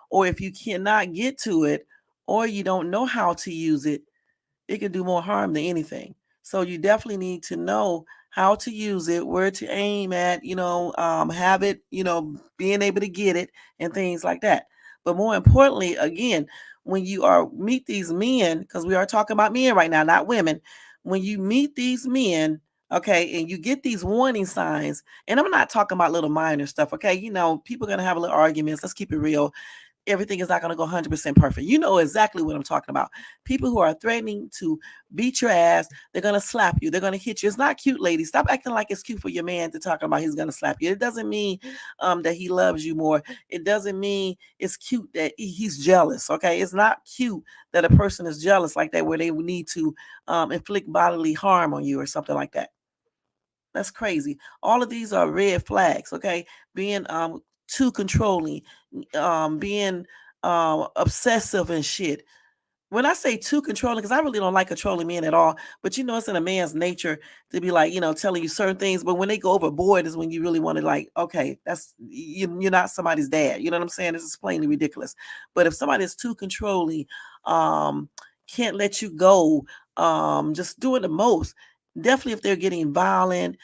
or if you cannot get to it, or you don't know how to use it, it can do more harm than anything. So you definitely need to know how to use it, where to aim at, have it, being able to get it and things like that. But more importantly, again, when you meet these men, because we are talking about men right now, not women, when you meet these men, okay, and you get these warning signs, and I'm not talking about little minor stuff, okay, people are going to have little arguments. Let's keep it real. Everything is not going to go 100% perfect. You know exactly what I'm talking about. People who are threatening to beat your ass, they're going to slap you. They're going to hit you. It's not cute, ladies. Stop acting like it's cute for your man to talk about he's going to slap you. It doesn't mean that he loves you more. It doesn't mean it's cute that he's jealous, okay? It's not cute that a person is jealous like that, where they would need to inflict bodily harm on you or something like that. That's crazy. All of these are red flags, okay? Being too controlling, being obsessive and shit. When I say too controlling, because I really don't like controlling men at all, but it's in a man's nature to be like, telling you certain things. But when they go overboard is when you really want to okay, that's you're not somebody's dad. You know what I'm saying? This is plainly ridiculous. But if somebody is too controlling, can't let you go, just doing the most. Definitely if they're getting violent,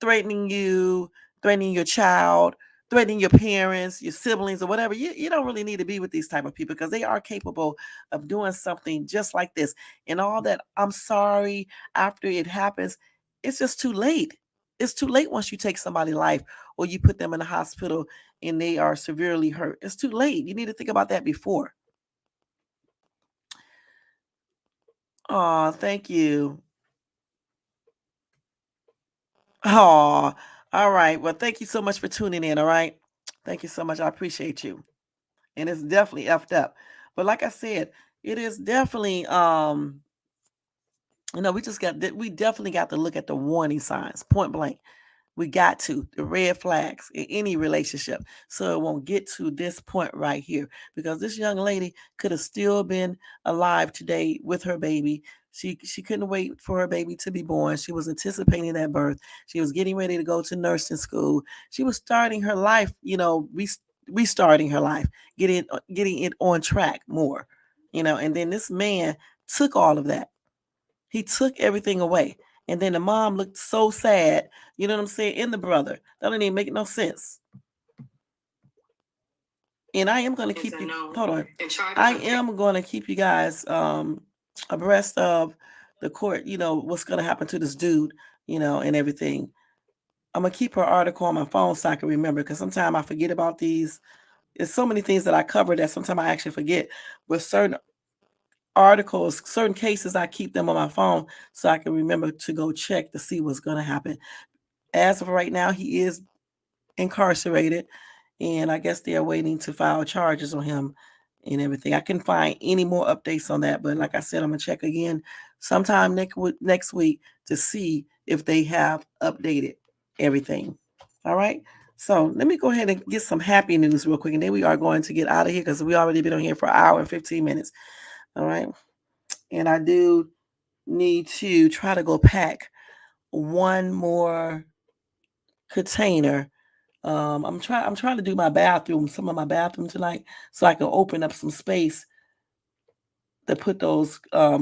threatening you, threatening your child, threatening your parents, your siblings, or whatever, you don't really need to be with these type of people, because they are capable of doing something just like this. And all that I'm sorry after it happens, it's just too late. It's too late once you take somebody's life or you put them in the hospital and they are severely hurt. It's too late. You need to think about that before. Oh, thank you. Oh, all right. Well, thank you so much for tuning in. All right. Thank you so much. I appreciate you. And it's definitely effed up. But like I said, it is definitely, we definitely got to look at the warning signs, point blank. We got to, the red flags in any relationship, so it won't get to this point right here, because this young lady could have still been alive today with her baby. She couldn't wait for her baby to be born. She was anticipating that birth. She was getting ready to go to nursing school. She was starting her life, restarting her life, getting it on track more, and then this man took all of that. He took everything away. And then the mom looked so sad, you know what I'm saying, in the brother. That don't even make no sense. And I am going to keep you, hold on. I am going to keep you guys abreast of the court, what's going to happen to this dude, and everything. I'm going to keep her article on my phone so I can remember, because sometimes I forget about these. There's so many things that I cover that sometimes I actually forget. With certain articles, certain cases, I keep them on my phone so I can remember to go check to see what's going to happen. As of right now, he is incarcerated, and I guess they are waiting to file charges on him and everything. I can find any more updates on that, but like I said, I'm gonna check again sometime next week to see if they have updated everything. All right. So let me go ahead and get some happy news real quick, and then we are going to get out of here because we already been on here for an hour and 15 minutes. All right. And I do need to try to go pack one more container. I'm trying to do some of my bathroom tonight, so I can open up some space to put those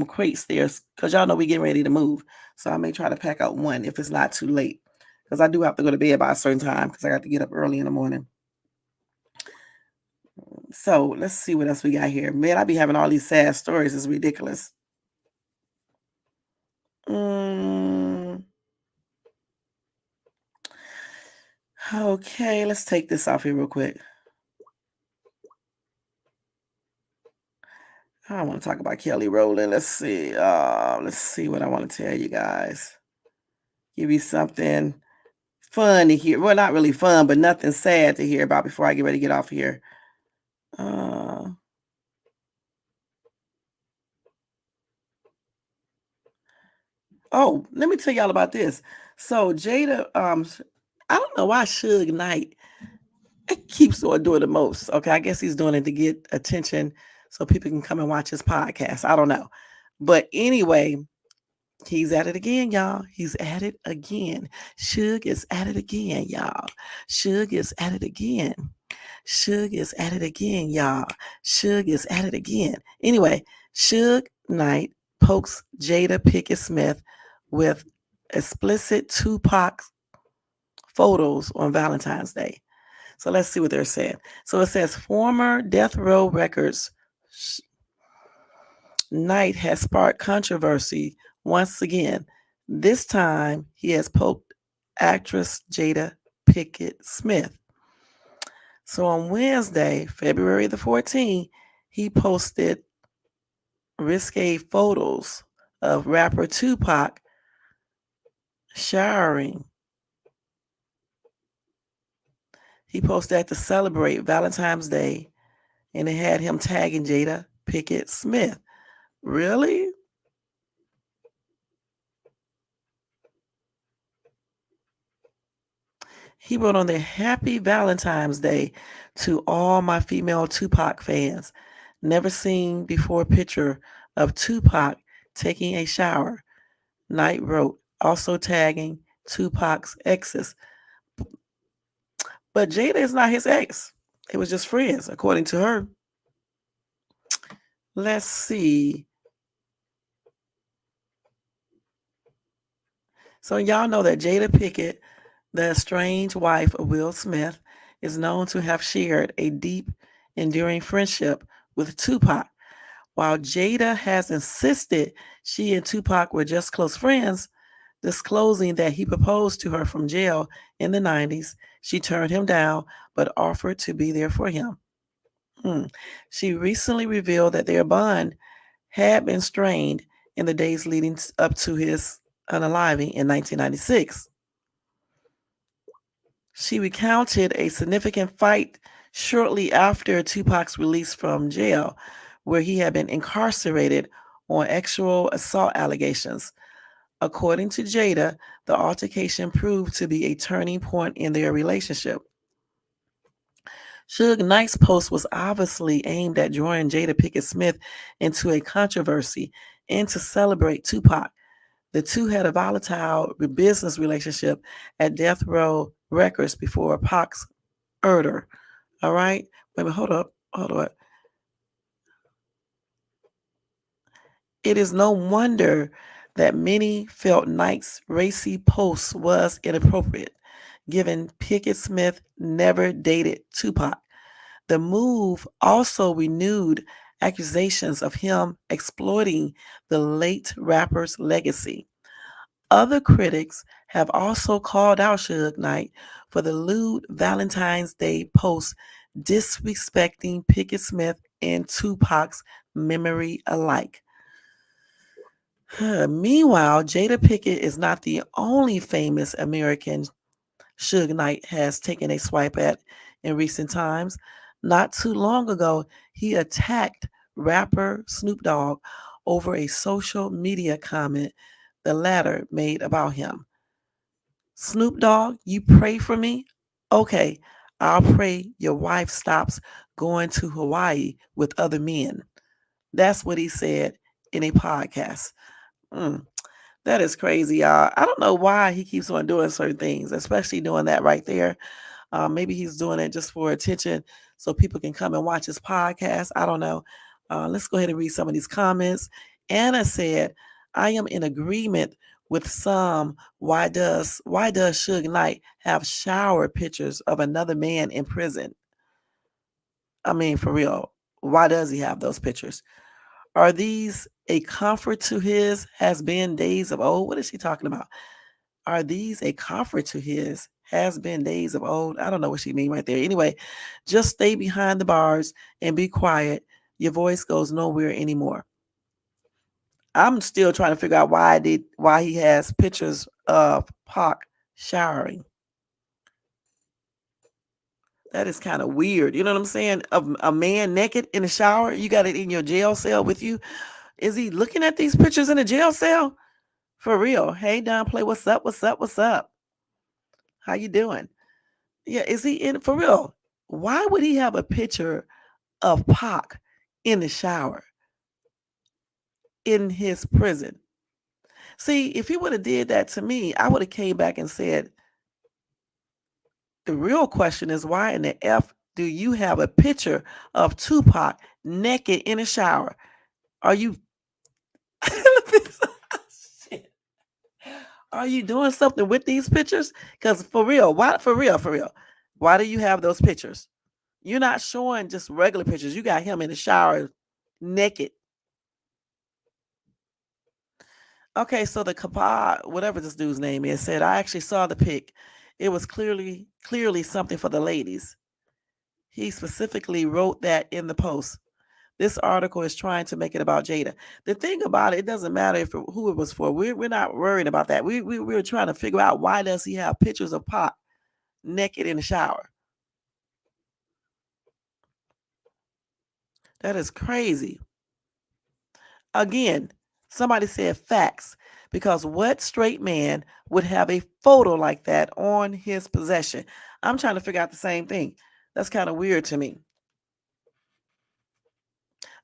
crates there, because y'all know we getting ready to move. So I may try to pack out one if it's not too late, because I do have to go to bed by a certain time because I got to get up early in the morning. So let's see what else we got here. Man, I be having all these sad stories. It's ridiculous. Okay, let's take this off here real quick. I want to talk about Kelly Rowland. Let's see what I want to tell you guys. Give you something fun to hear. Well, not really fun, but nothing sad to hear about before I get ready to get off here. Oh, let me tell y'all about this. So Jada, I don't know why Suge Knight keeps on doing the most. Okay, I guess he's doing it to get attention so people can come and watch his podcast. I don't know. But anyway, he's at it again, y'all. He's at it again. Suge is at it again, y'all. Suge is at it again. Suge is at it again, y'all. Suge is at it again. Anyway, Suge Knight pokes Jada Pinkett Smith with explicit Tupac photos on Valentine's Day. So let's see what they're saying. So it says former Death Row Records Knight has sparked controversy once again. This time he has poked actress Jada Pinkett Smith. So on Wednesday, February the 14th, he posted risque photos of rapper Tupac showering. He posted that to celebrate Valentine's Day, and it had him tagging Jada Pinkett Smith. Really? He wrote on there, Happy Valentine's Day to all my female Tupac fans. Never seen before picture of Tupac taking a shower. Knight wrote, also tagging Tupac's exes. But Jada is not his ex. It was just friends, according to her. Let's see. So y'all know that Jada Pinkett, the estranged wife of Will Smith, is known to have shared a deep, enduring friendship with Tupac. While Jada has insisted she and Tupac were just close friends, disclosing that he proposed to her from jail in the 90s, she turned him down but offered to be there for him. She recently revealed that their bond had been strained in the days leading up to his unaliving in 1996. She recounted a significant fight shortly after Tupac's release from jail, where he had been incarcerated on sexual assault allegations. According to Jada, the altercation proved to be a turning point in their relationship. Suge Knight's post was obviously aimed at drawing Jada Pinkett Smith into a controversy and to celebrate Tupac. The two had a volatile business relationship at Death Row Records before Pac's murder. All right. Wait a minute. Hold up. Hold up. It is no wonder that many felt Nike's racy post was inappropriate, given Pickett Smith never dated Tupac. The move also renewed accusations of him exploiting the late rapper's legacy. Other critics have also called out Suge Knight for the lewd Valentine's Day post disrespecting Pickett Smith and Tupac's memory alike. Meanwhile, Jada Pickett is not the only famous American Suge Knight has taken a swipe at in recent times. Not too long ago, he attacked rapper Snoop Dogg over a social media comment the latter made about him. Snoop Dogg, you pray for me? Okay, I'll pray your wife stops going to Hawaii with other men. That's what he said in a podcast. Mm. That is crazy, y'all. I don't know why he keeps on doing certain things, especially doing that right there. Maybe he's doing it just for attention so people can come and watch his podcast. I don't know. Let's go ahead and read some of these comments. Anna said, I am in agreement with some. Why does Suge Knight have shower pictures of another man in prison? I mean, for real. Why does he have those pictures? Are these a comfort to his has been days of old? What is she talking about? Are these a comfort to his has been days of old? I don't know what she mean right there. Anyway, just stay behind the bars and be quiet. Your voice goes nowhere anymore. I'm still trying to figure out why he has pictures of Pac showering. That is kind of weird. You know what I'm saying? Of a man naked in the shower. You got it in your jail cell with you. Is he looking at these pictures in the jail cell? For real. Hey, Don Play, what's up? What's up? What's up? How you doing? Yeah, is he in for real? Why would he have a picture of Pac in the shower in his prison? See, if he would have did that to me, I would have came back and said, the real question is why in the F do you have a picture of Tupac naked in a shower? Are you Shit. Are you doing something with these pictures? Because for real, why for real? Why do you have those pictures? You're not showing just regular pictures. You got him in the shower naked. Okay, so the Kaba, whatever this dude's name is, said I actually saw the pic. It was clearly something for the ladies. He specifically wrote that in the post. This article is trying to make it about Jada. The thing about it doesn't matter who it was for. We're not worried about that. We're trying to figure out why does he have pictures of Pac naked in the shower. That is crazy. Again, somebody said facts because what straight man would have a photo like that on his possession? I'm trying to figure out the same thing. That's kind of weird to me.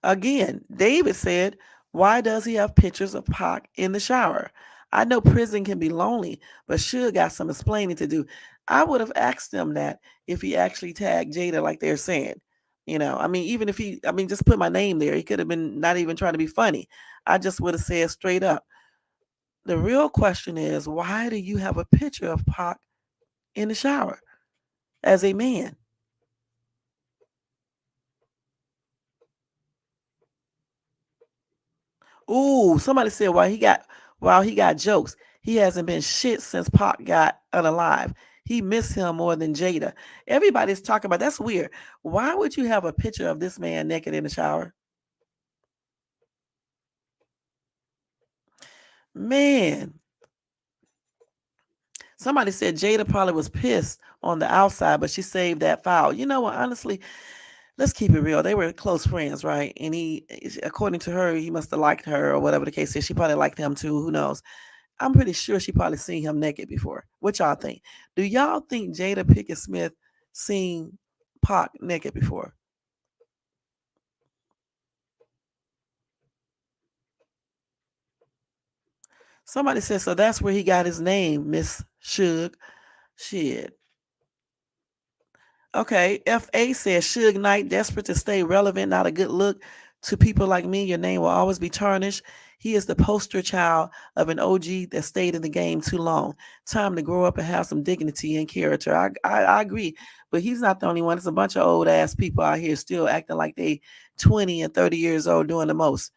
Again, David said, why does he have pictures of Pac in the shower? I know prison can be lonely, but sure got some explaining to do. I would have asked him that if he actually tagged Jada like they're saying. I mean, even if just put my name there. He could have been not even trying to be funny. I just would have said straight up. The real question is, why do you have a picture of Pac in the shower as a man? Ooh, somebody said while he got jokes, he hasn't been shit since Pac got unalive. He missed him more than Jada. Everybody's talking about that's weird. Why would you have a picture of this man naked in the shower? Man, somebody said Jada probably was pissed on the outside, but she saved that file. You know what? Honestly, let's keep it real. They were close friends, right? And according to her, he must have liked her or whatever the case is. She probably liked him too. Who knows? I'm pretty sure she probably seen him naked before. What y'all think? Do y'all think Jada Pickett Smith seen Pac naked before? Somebody said so. That's where he got his name, Miss Suge. Shit. Okay, FA says Suge Knight, desperate to stay relevant, not a good look to people like me. Your name will always be tarnished. He is the poster child of an OG that stayed in the game too long. Time to grow up and have some dignity and character. I agree, but he's not the only one. It's a bunch of old ass people out here still acting like they 20 and 30 years old doing the most.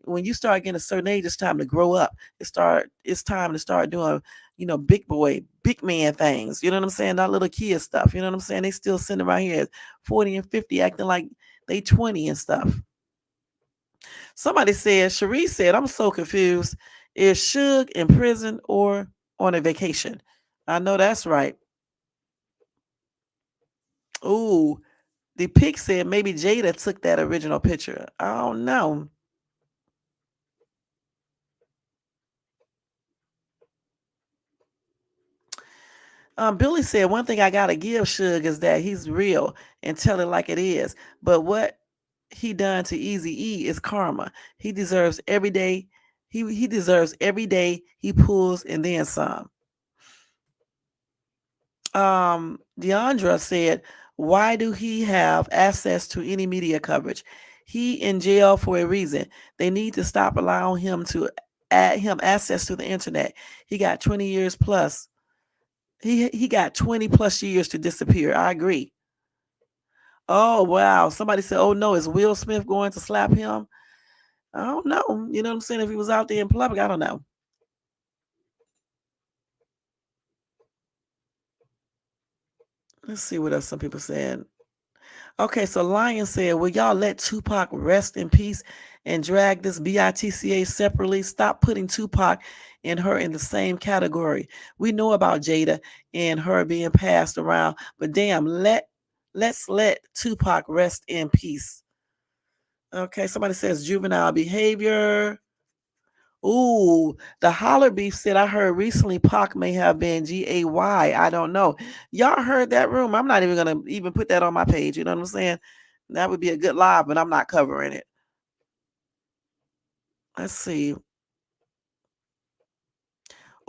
When you start getting a certain age, it's time to grow up. It's time to start doing, big boy, big man things. You know what I'm saying? Not little kid stuff. You know what I'm saying? They still sitting around here at 40 and 50 acting like they 20 and stuff. Somebody said, Cherie said, I'm so confused. Is Suge in prison or on a vacation? I know that's right. Ooh, the pic said maybe Jada took that original picture. I don't know. Billy said one thing I gotta give Suge is that he's real and tell it like it is. But what he done to Easy E is karma. He deserves every day. He deserves every day he pulls and then some. Deandra said, why do he have access to any media coverage? He in jail for a reason. They need to stop allowing him to add him access to the internet. He got 20 years plus. He got 20 plus years to disappear. I agree. Oh wow. Somebody said, oh no, is Will Smith going to slap him? I don't know. You know what I'm saying? If he was out there in public, I don't know. Let's see what else some people said. Okay, so Lion said, will y'all let Tupac rest in peace and drag this BITCA separately? Stop putting Tupac and her in the same category. We know about Jada and her being passed around, but damn, let's let Tupac rest in peace. Okay, somebody says juvenile behavior. Ooh, the holler beef said I heard recently Pac may have been GAY. I don't know. Y'all heard that room? I'm not even gonna even put that on my page. You know what I'm saying? That would be a good live, but I'm not covering it. Let's see.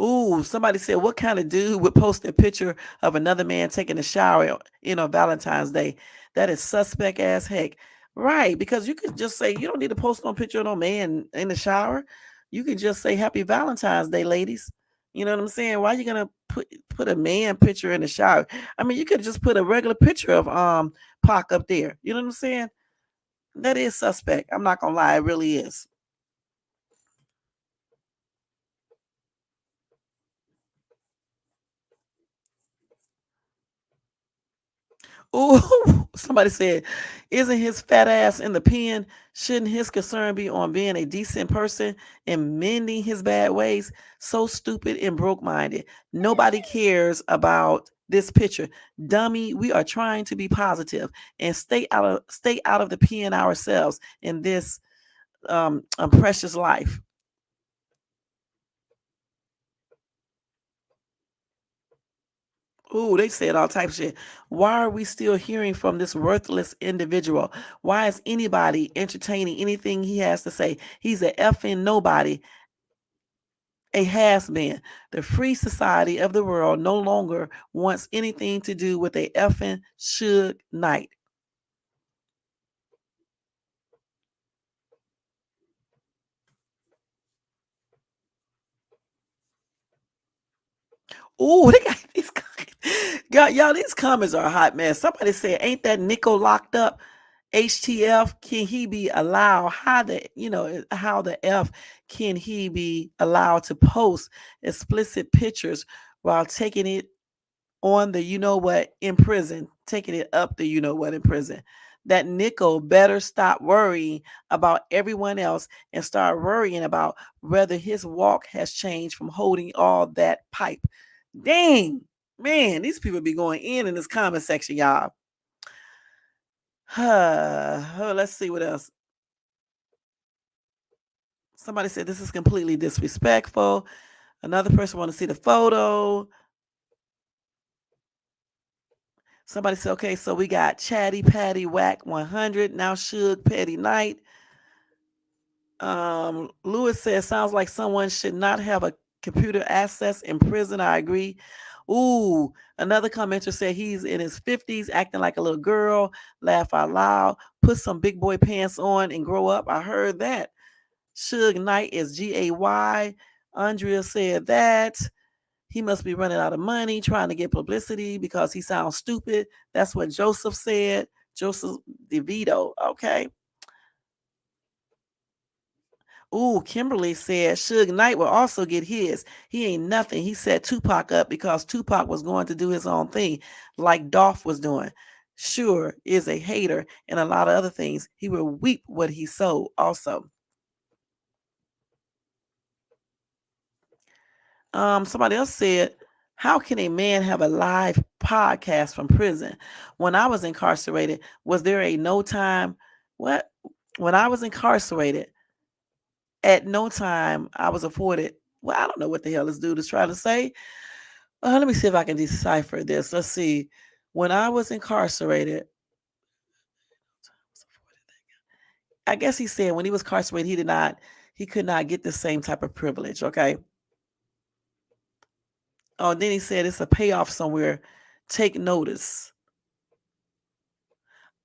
Ooh, somebody said, what kind of dude would post a picture of another man taking a shower, on Valentine's Day? That is suspect as heck. Right, because you could just say, you don't need to post no picture of no man in the shower. You can just say Happy Valentine's Day, ladies. You know what I'm saying? Why are you gonna put a man picture in the shower? I mean, you could just put a regular picture of Pac up there. You know what I'm saying? That is suspect. I'm not gonna lie, it really is. Oh, somebody said, isn't his fat ass in the pen? Shouldn't his concern be on being a decent person and mending his bad ways? So stupid and broke minded. Nobody cares about this picture. Dummy, we are trying to be positive and stay out of the pen ourselves in this precious life. Ooh, they said all types of shit. Why are we still hearing from this worthless individual? Why is anybody entertaining anything he has to say? He's a effing nobody, a has been. The free society of the world no longer wants anything to do with a effing Suge Knight. Ooh, they got these. God, y'all, these comments are a hot mess. Somebody said, ain't that Nico locked up? HTF, can he be allowed? How the F can he be allowed to post explicit pictures while taking it on the what in prison, taking it up the what in prison? That Nico better stop worrying about everyone else and start worrying about whether his walk has changed from holding all that pipe. Dang, man, these people be going in this comment section, y'all. Let's see what else. Somebody said this is completely disrespectful. Another person want to see the photo. Somebody said, okay, so we got Chatty Patty Whack 100. Now Suge Petty Night. Lewis says, sounds like someone should not have a computer access in prison. I agree. Ooh, another commenter said he's in his 50s, acting like a little girl, laugh out loud, put some big boy pants on and grow up. I heard that. Suge Knight is Gay. Andrea said that. He must be running out of money trying to get publicity because he sounds stupid. That's what Joseph said. Joseph DeVito. Okay. Ooh, Kimberly said Suge Knight will also get his. He ain't nothing. He set Tupac up because Tupac was going to do his own thing, like Dolph was doing. Sure is a hater and a lot of other things. He will weep what he sowed also. Somebody else said, how can a man have a live podcast from prison? When I was incarcerated, was there a no time? What? When I was incarcerated, at no time I was afforded. Well, I don't know what the hell this dude is trying to say. Let me see if I can decipher this. Let's see. When I was incarcerated, I guess he said when he was incarcerated, he could not get the same type of privilege. Okay. Oh, then he said it's a payoff somewhere. Take notice.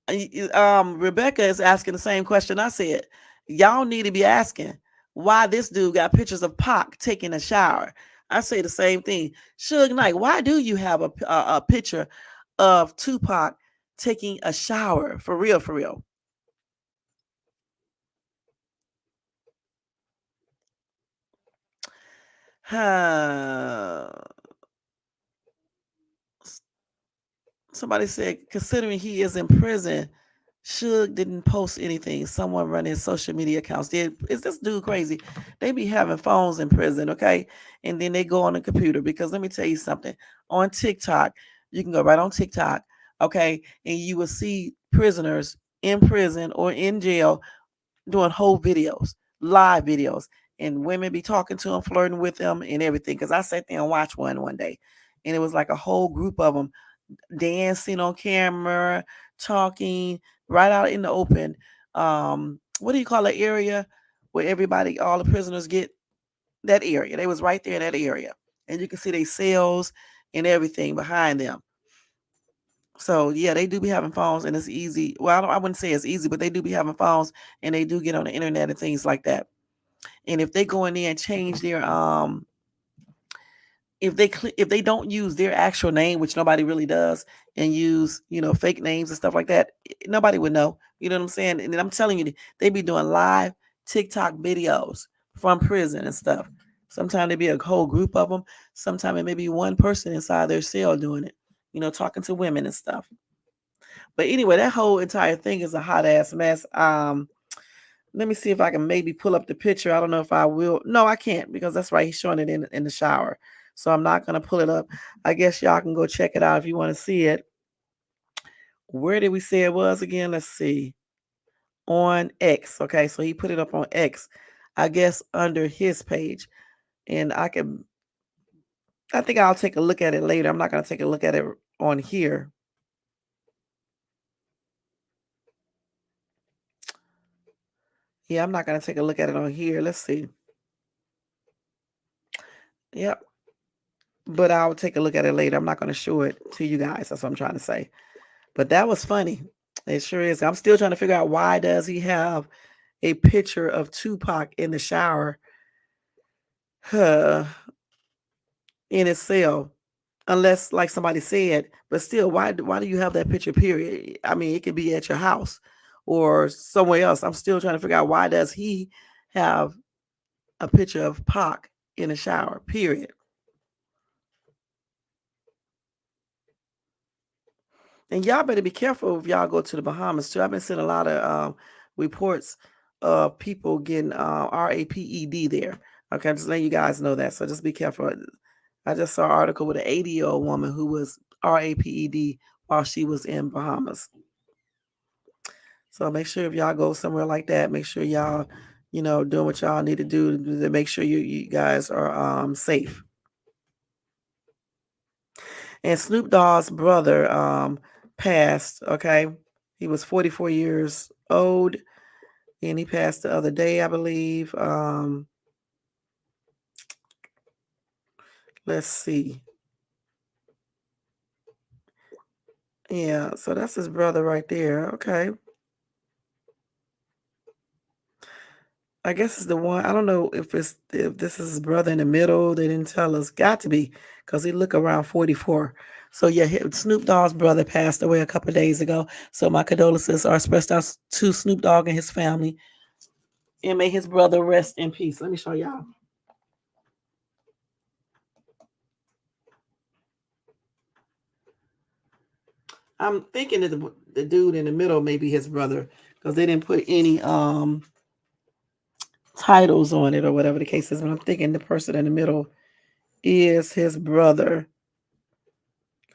Rebecca is asking the same question I said. Y'all need to be asking why this dude got pictures of Pac taking a shower. I say the same thing. Suge Knight, why do you have a picture of Tupac taking a shower? For real, for real. Somebody said, considering he is in prison, Suge didn't post anything. Someone running his social media accounts did. Is this dude crazy? They be having phones in prison, okay? And then they go on the computer because let me tell you something. On TikTok, you can go right on TikTok, okay? And you will see prisoners in prison or in jail doing whole videos, live videos, and women be talking to them, flirting with them, and everything. Because I sat there and watched one day, and it was like a whole group of them dancing on camera, talking right out in the open. What do you call the area where everybody, all the prisoners get? That area. They was right there in that area, and you can see their cells and everything behind them. So yeah, they do be having phones, and it's easy. Well, I wouldn't say it's easy, but they do be having phones, and they do get on the internet and things like that. And if they go in there and change their if they don't use their actual name, which nobody really does, and use fake names and stuff like that, nobody would know. You know what I'm saying? And I'm telling you, they be doing live TikTok videos from prison and stuff. Sometimes there be a whole group of them. Sometimes it may be one person inside their cell doing it. Talking to women and stuff. But anyway, that whole entire thing is a hot ass mess. Let me see if I can maybe pull up the picture. I don't know if I will. No, I can't because that's right. He's showing it in the shower. So I'm not going to pull it up. I guess y'all can go check it out if you want to see it. Where did we say it was again? Let's see. On X. Okay, so he put it up on X. I guess under his page. And I think I'll take a look at it later. I'm not going to take a look at it on here. Yeah, I'm not going to take a look at it on here. Let's see. Yep. But I'll take a look at it later. I'm not going to show it to you guys. That's what I'm trying to say. But that was funny. It sure is. I'm still trying to figure out why does he have a picture of Tupac in the shower in his cell. Unless, like somebody said, but still, why do you have that picture, period? I mean, it could be at your house or somewhere else. I'm still trying to figure out why does he have a picture of Pac in the shower, period. And y'all better be careful if y'all go to the Bahamas too. I've been seeing a lot of reports of people getting RAPED there. Okay, I'm just letting you guys know that. So just be careful. I just saw an article with an 80-year-old woman who was RAPED while she was in Bahamas. So make sure if y'all go somewhere like that, make sure y'all, doing what y'all need to do to make sure you guys are safe. And Snoop Dogg's brother passed, okay? He was 44 years old, and he passed the other day, I believe. Let's see. Yeah, so that's his brother right there. Okay. I guess it's the one. I don't know if this is his brother in the middle. They didn't tell us. Got to be, because he look around 44. So yeah, Snoop Dogg's brother passed away a couple of days ago. So my condolences are expressed out to Snoop Dogg and his family, and may his brother rest in peace. Let me show y'all. I'm thinking that the dude in the middle may be his brother, because they didn't put any titles on it or whatever the case is. But I'm thinking the person in the middle is his brother.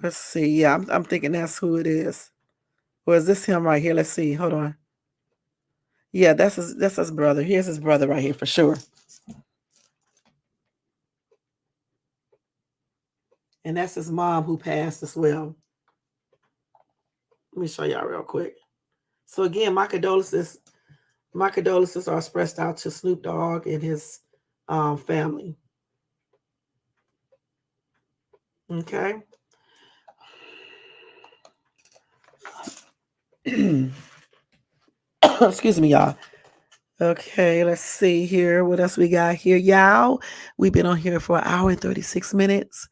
Let's see. Yeah, I'm thinking that's who it is. Or is this him right here? Let's see. Hold on. Yeah, that's his brother. Here's his brother right here for sure. And that's his mom who passed as well. Let me show y'all real quick. So again, my condolences. My condolences are expressed out to Snoop Dogg and his family. Okay. Excuse me, y'all. Okay, let's see here. What else we got here, y'all? We've been on here for an hour and 36 minutes.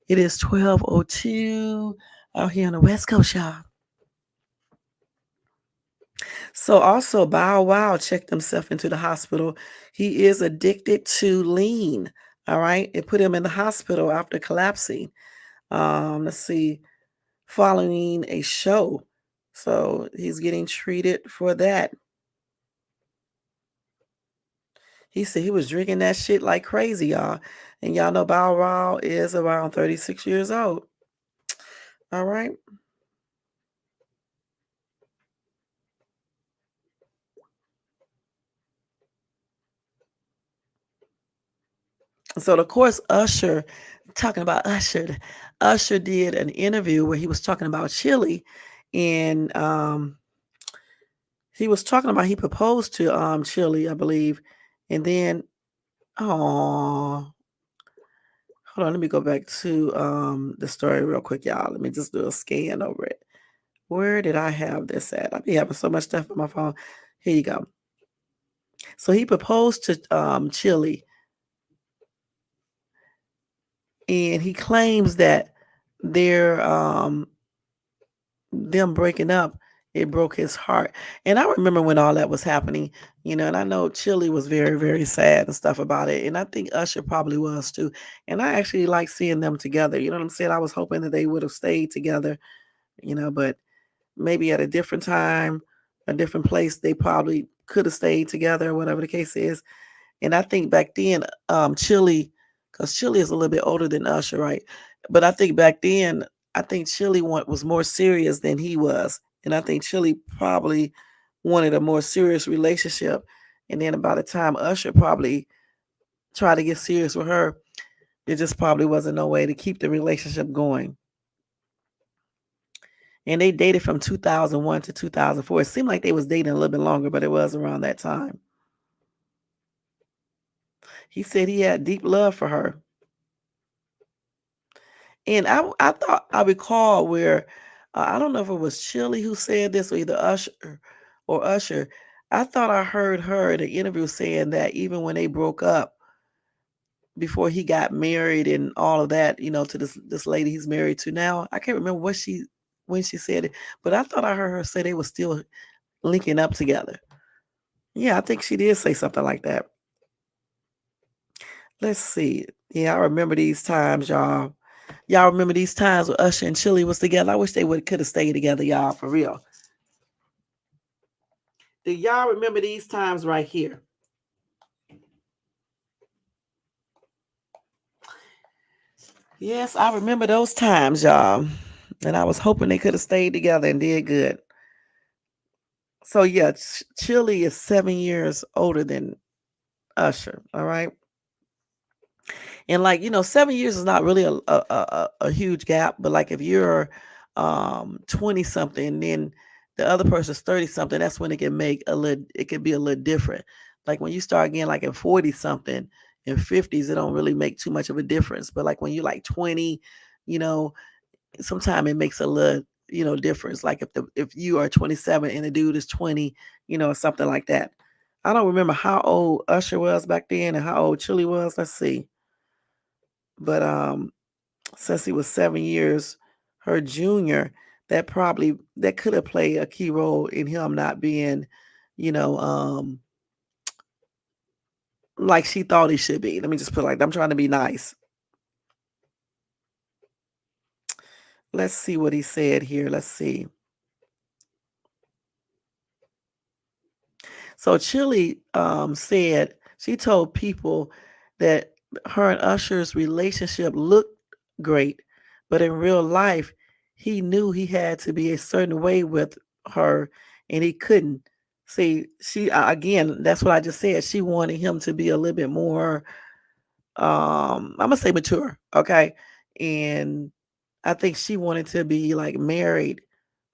It is 12:02 out here on the West Coast, y'all. So also Bow Wow checked himself into the hospital. He is addicted to lean. All right. It put him in the hospital after collapsing. Let's see, following a show. So he's getting treated for that. He said he was drinking that shit like crazy, y'all. And y'all know Bow Wow is around 36 years old. All right. So of course Usher, talking about Usher, Usher did an interview where he was talking about Chili, and he was talking about he proposed to Chili, I believe, and then oh, hold on, let me go back to the story real quick, y'all. Let me just do a scan over it. Where did I have this at? I be having so much stuff on my phone. Here you go. So he proposed to Chili, and he claims that they're them breaking up, it broke his heart. And I remember when all that was happening, and I know Chili was very, very sad and stuff about it. And I think Usher probably was too. And I actually like seeing them together. You know what I'm saying? I was hoping that they would have stayed together, but maybe at a different time, a different place, they probably could have stayed together, whatever the case is. And I think back then, Chili, because Chili is a little bit older than Usher, right? But I think back then, I think Chili was more serious than he was, and I think Chili probably wanted a more serious relationship. And then by the time Usher probably tried to get serious with her, there just probably wasn't no way to keep the relationship going. And they dated from 2001 to 2004. It seemed like they was dating a little bit longer, but it was around that time. He said he had deep love for her. And I thought I recall where I don't know if it was Chili who said this or either Usher or Usher. I thought I heard her in an interview saying that even when they broke up, before he got married and all of that, to this lady he's married to now. I can't remember when she said it, but I thought I heard her say they were still linking up together. Yeah, I think she did say something like that. Let's see. Yeah, I remember these times, y'all. Y'all remember these times when Usher and Chili was together? I wish they could have stayed together, y'all, for real. Do y'all remember these times right here? Yes, I remember those times, y'all. And I was hoping they could have stayed together and did good. So yeah, Chili is 7 years older than Usher. All right. And 7 years is not really a huge gap, but like if you're 20 something, then the other person's 30 something, that's when it can be a little different. Like when you start getting like in 40 something and 50s, it don't really make too much of a difference. But like when you're like 20, you know, sometimes difference. Like if you are 27 and the dude is 20, something like that. I don't remember how old Usher was back then and how old Chili was. Let's see. But since he was 7 years her junior, that could have played a key role in him not being, you know, like she thought he should be. Let me just put it like that. I'm trying to be nice. Let's see what he said here. Let's see. So Chili said she told people that her and Usher's relationship looked great, but in real life, he knew he had to be a certain way with her, and he couldn't. See, she again, that's what I just said. She wanted him to be a little bit more, I'm gonna say mature, okay? And I think she wanted to be like married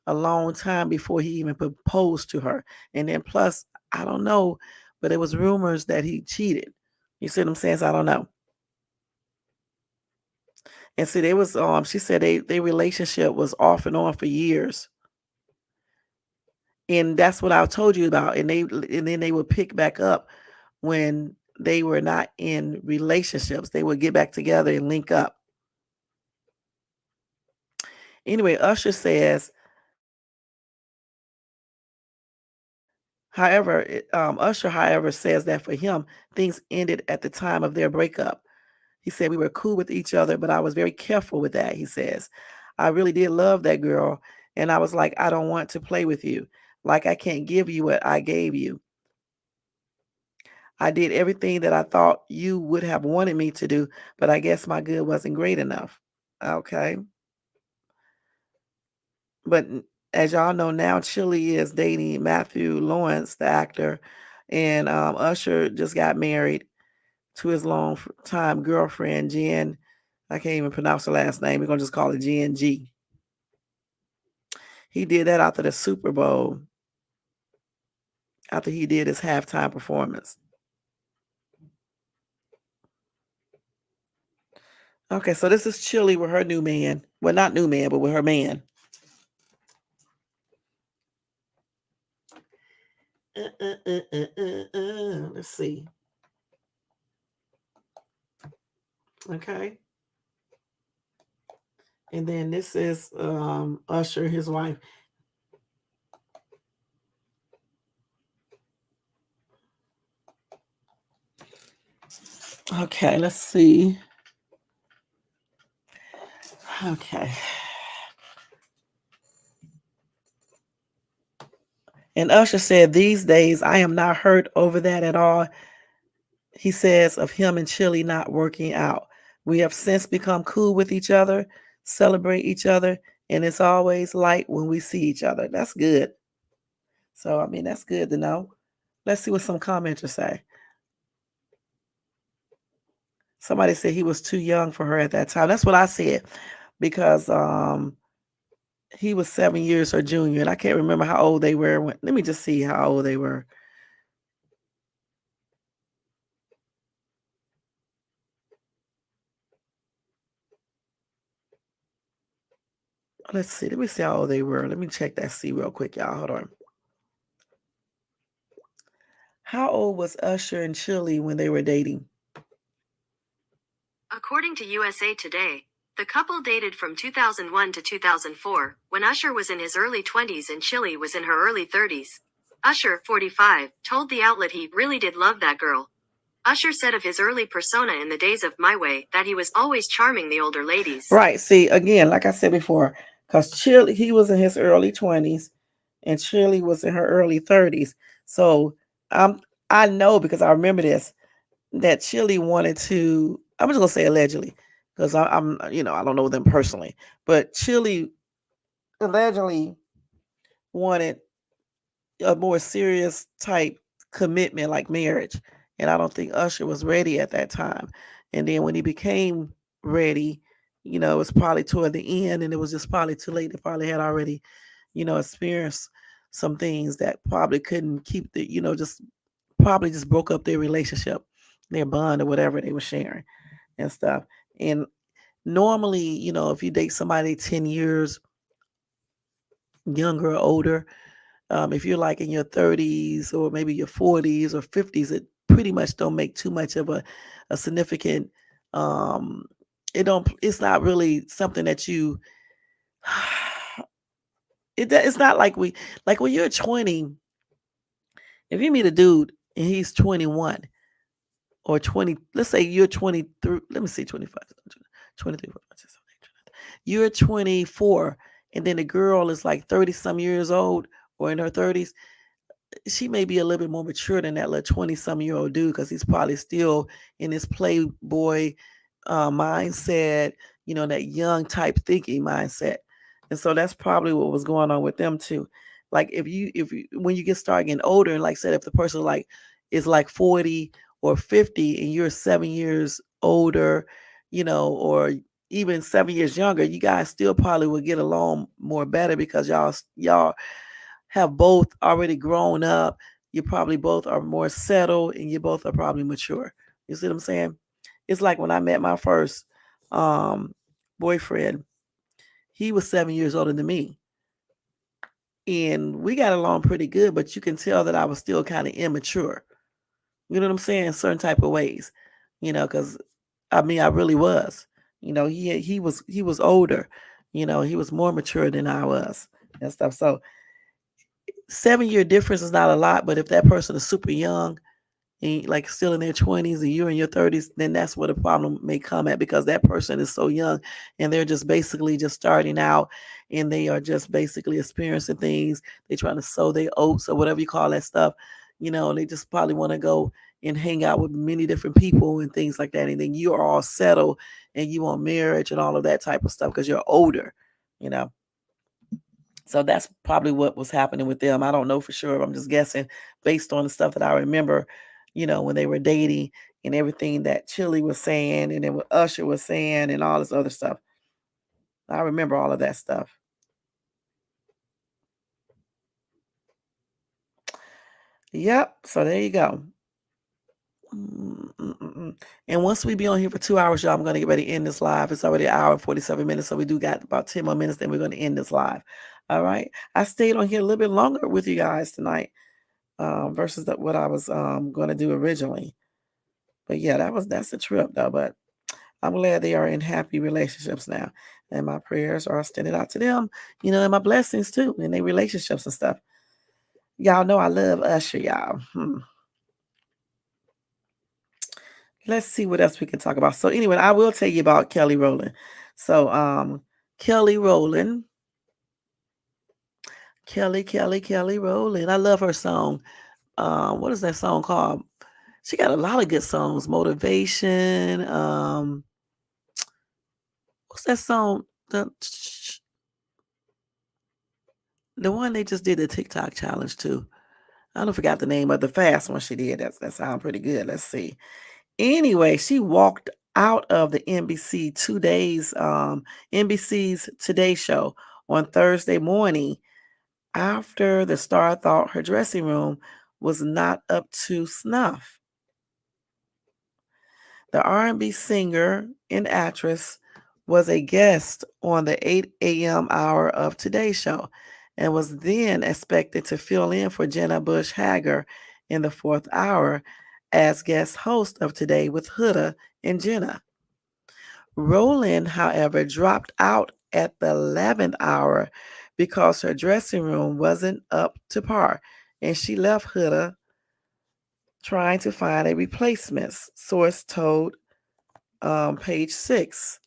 a long time before he even proposed to her. And then plus, I don't know, but it was rumors that he cheated. You see what I'm saying? So I don't know. And see, they was she said their relationship was off and on for years. And that's what I told you about. And then they would pick back up when they were not in relationships. They would get back together and link up. Anyway, Usher says, Usher, however, says that for him, things ended at the time of their breakup. He said, we were cool with each other, but I was very careful with that. He says, I really did love that girl. And I was like, I don't want to play with you. Like, I can't give you what I gave you. I did everything that I thought you would have wanted me to do, but I guess my good wasn't great enough. Okay. But as y'all know now, Chili is dating Matthew Lawrence, the actor. And Usher just got married to his long time girlfriend, Jen. I can't even pronounce her last name. We're going to just call it GNG. He did that after the Super Bowl, after he did his halftime performance. Okay, so this is Chili with her new man. Well, not new man, but with her man. Let's see. Okay. And then this is Usher, his wife. Okay, let's see. Okay. And Usher said, these days, I am not hurt over that at all. He says of him and Chili not working out. We have since become cool with each other, celebrate each other, and it's always light when we see each other. That's good. So, I mean, that's good to know. Let's see what some commenters say. Somebody said he was too young for her at that time. That's what I said because he was 7 years her junior, and I can't remember how old they were. Let me just see how old they were. Let's see. Let me see how old they were. Let me check that see real quick, y'all. Hold on. How old was Usher and Chili when they were dating? According to USA Today, the couple dated from 2001 to 2004, when Usher was in his early 20s and Chili was in her early 30s. Usher, 45, told the outlet he really did love that girl. Usher said of his early persona in the days of My Way that he was always charming the older ladies. Right. See, again, like I said before, because Chili, he was in his early 20s and Chili was in her early 30s. So I know because I remember this that Chili wanted to, I'm just going to say allegedly because I'm, I don't know them personally, but Chili allegedly wanted a more serious type commitment like marriage. And I don't think Usher was ready at that time. And then when he became ready, it was probably toward the end and it was just probably too late. They probably had already, experienced some things that probably couldn't keep just probably just broke up their relationship, their bond or whatever they were sharing and stuff. And normally, if you date somebody 10 years, younger or older. If you're like in your 30s or maybe your 40s or 50s, it pretty much don't make too much of a significant. Um, It's not really something that you. It's not like like when you're 20. If you meet a dude and he's 21 or 20, let's say you're 23. Let me see, 25, 23. You're 24, and then the girl is like 30 some years old or in her 30s. She may be a little bit more mature than that little 20-some-year-old dude because he's probably still in his playboy mindset, that young type thinking mindset. And so that's probably what was going on with them too. Like when you get start getting older, and like said, if the person like is like 40 or 50 and you're 7 years older, or even 7 years younger, you guys still probably would get along more better because y'all have both already grown up. You probably both are more settled and you both are probably mature. You see what I'm saying? It's like when I met my first boyfriend, he was 7 years older than me. And we got along pretty good, but you can tell that I was still kind of immature. You know what I'm saying? In certain type of ways. Because I mean I really was. He was older. He was more mature than I was and stuff. So 7 year difference is not a lot, but if that person is super young and like still in their 20s and you're in your 30s, then that's where the problem may come at because that person is so young and they're just basically just starting out and they are just basically experiencing things. They're trying to sow their oats or whatever you call that stuff, and they just probably want to go and hang out with many different people and things like that. And then you're all settled and you want marriage and all of that type of stuff because you're older, you know. So that's probably what was happening with them. I don't know for sure. I'm just guessing based on the stuff that I remember, when they were dating and everything that Chili was saying and then what Usher was saying and all this other stuff. I remember all of that stuff. Yep. So there you go. And once we be on here for 2 hours, y'all, I'm going to get ready to end this live. It's already an hour and 47 minutes. So we do got about 10 more minutes. Then we're going to end this live. All right. I stayed on here a little bit longer with you guys tonight. Versus what I was going to do originally. But yeah, that's a trip though. But I'm glad they are in happy relationships now, and my prayers are extended out to them. And my blessings too in their relationships and stuff. Y'all know I love Usher, y'all. Let's see what else we can talk about. So anyway, I will tell you about Kelly Rowland. So Kelly Rowland. Kelly Rowland. I love her song. What is that song called? She got a lot of good songs. Motivation. What's that song? The one they just did the TikTok challenge too. I don't forgot the name of the fast one she did. That sounds pretty good. Let's see. Anyway, she walked out of the NBC's Today Show on Thursday morning after the star thought her dressing room was not up to snuff. The R&B singer and actress was a guest on the 8 a.m. hour of Today's Show and was then expected to fill in for Jenna Bush Hager in the fourth hour as guest host of Today with Huda and Jenna. Rowland, however, dropped out at the 11th hour because her dressing room wasn't up to par and she left Huda trying to find a replacement, source told page 6.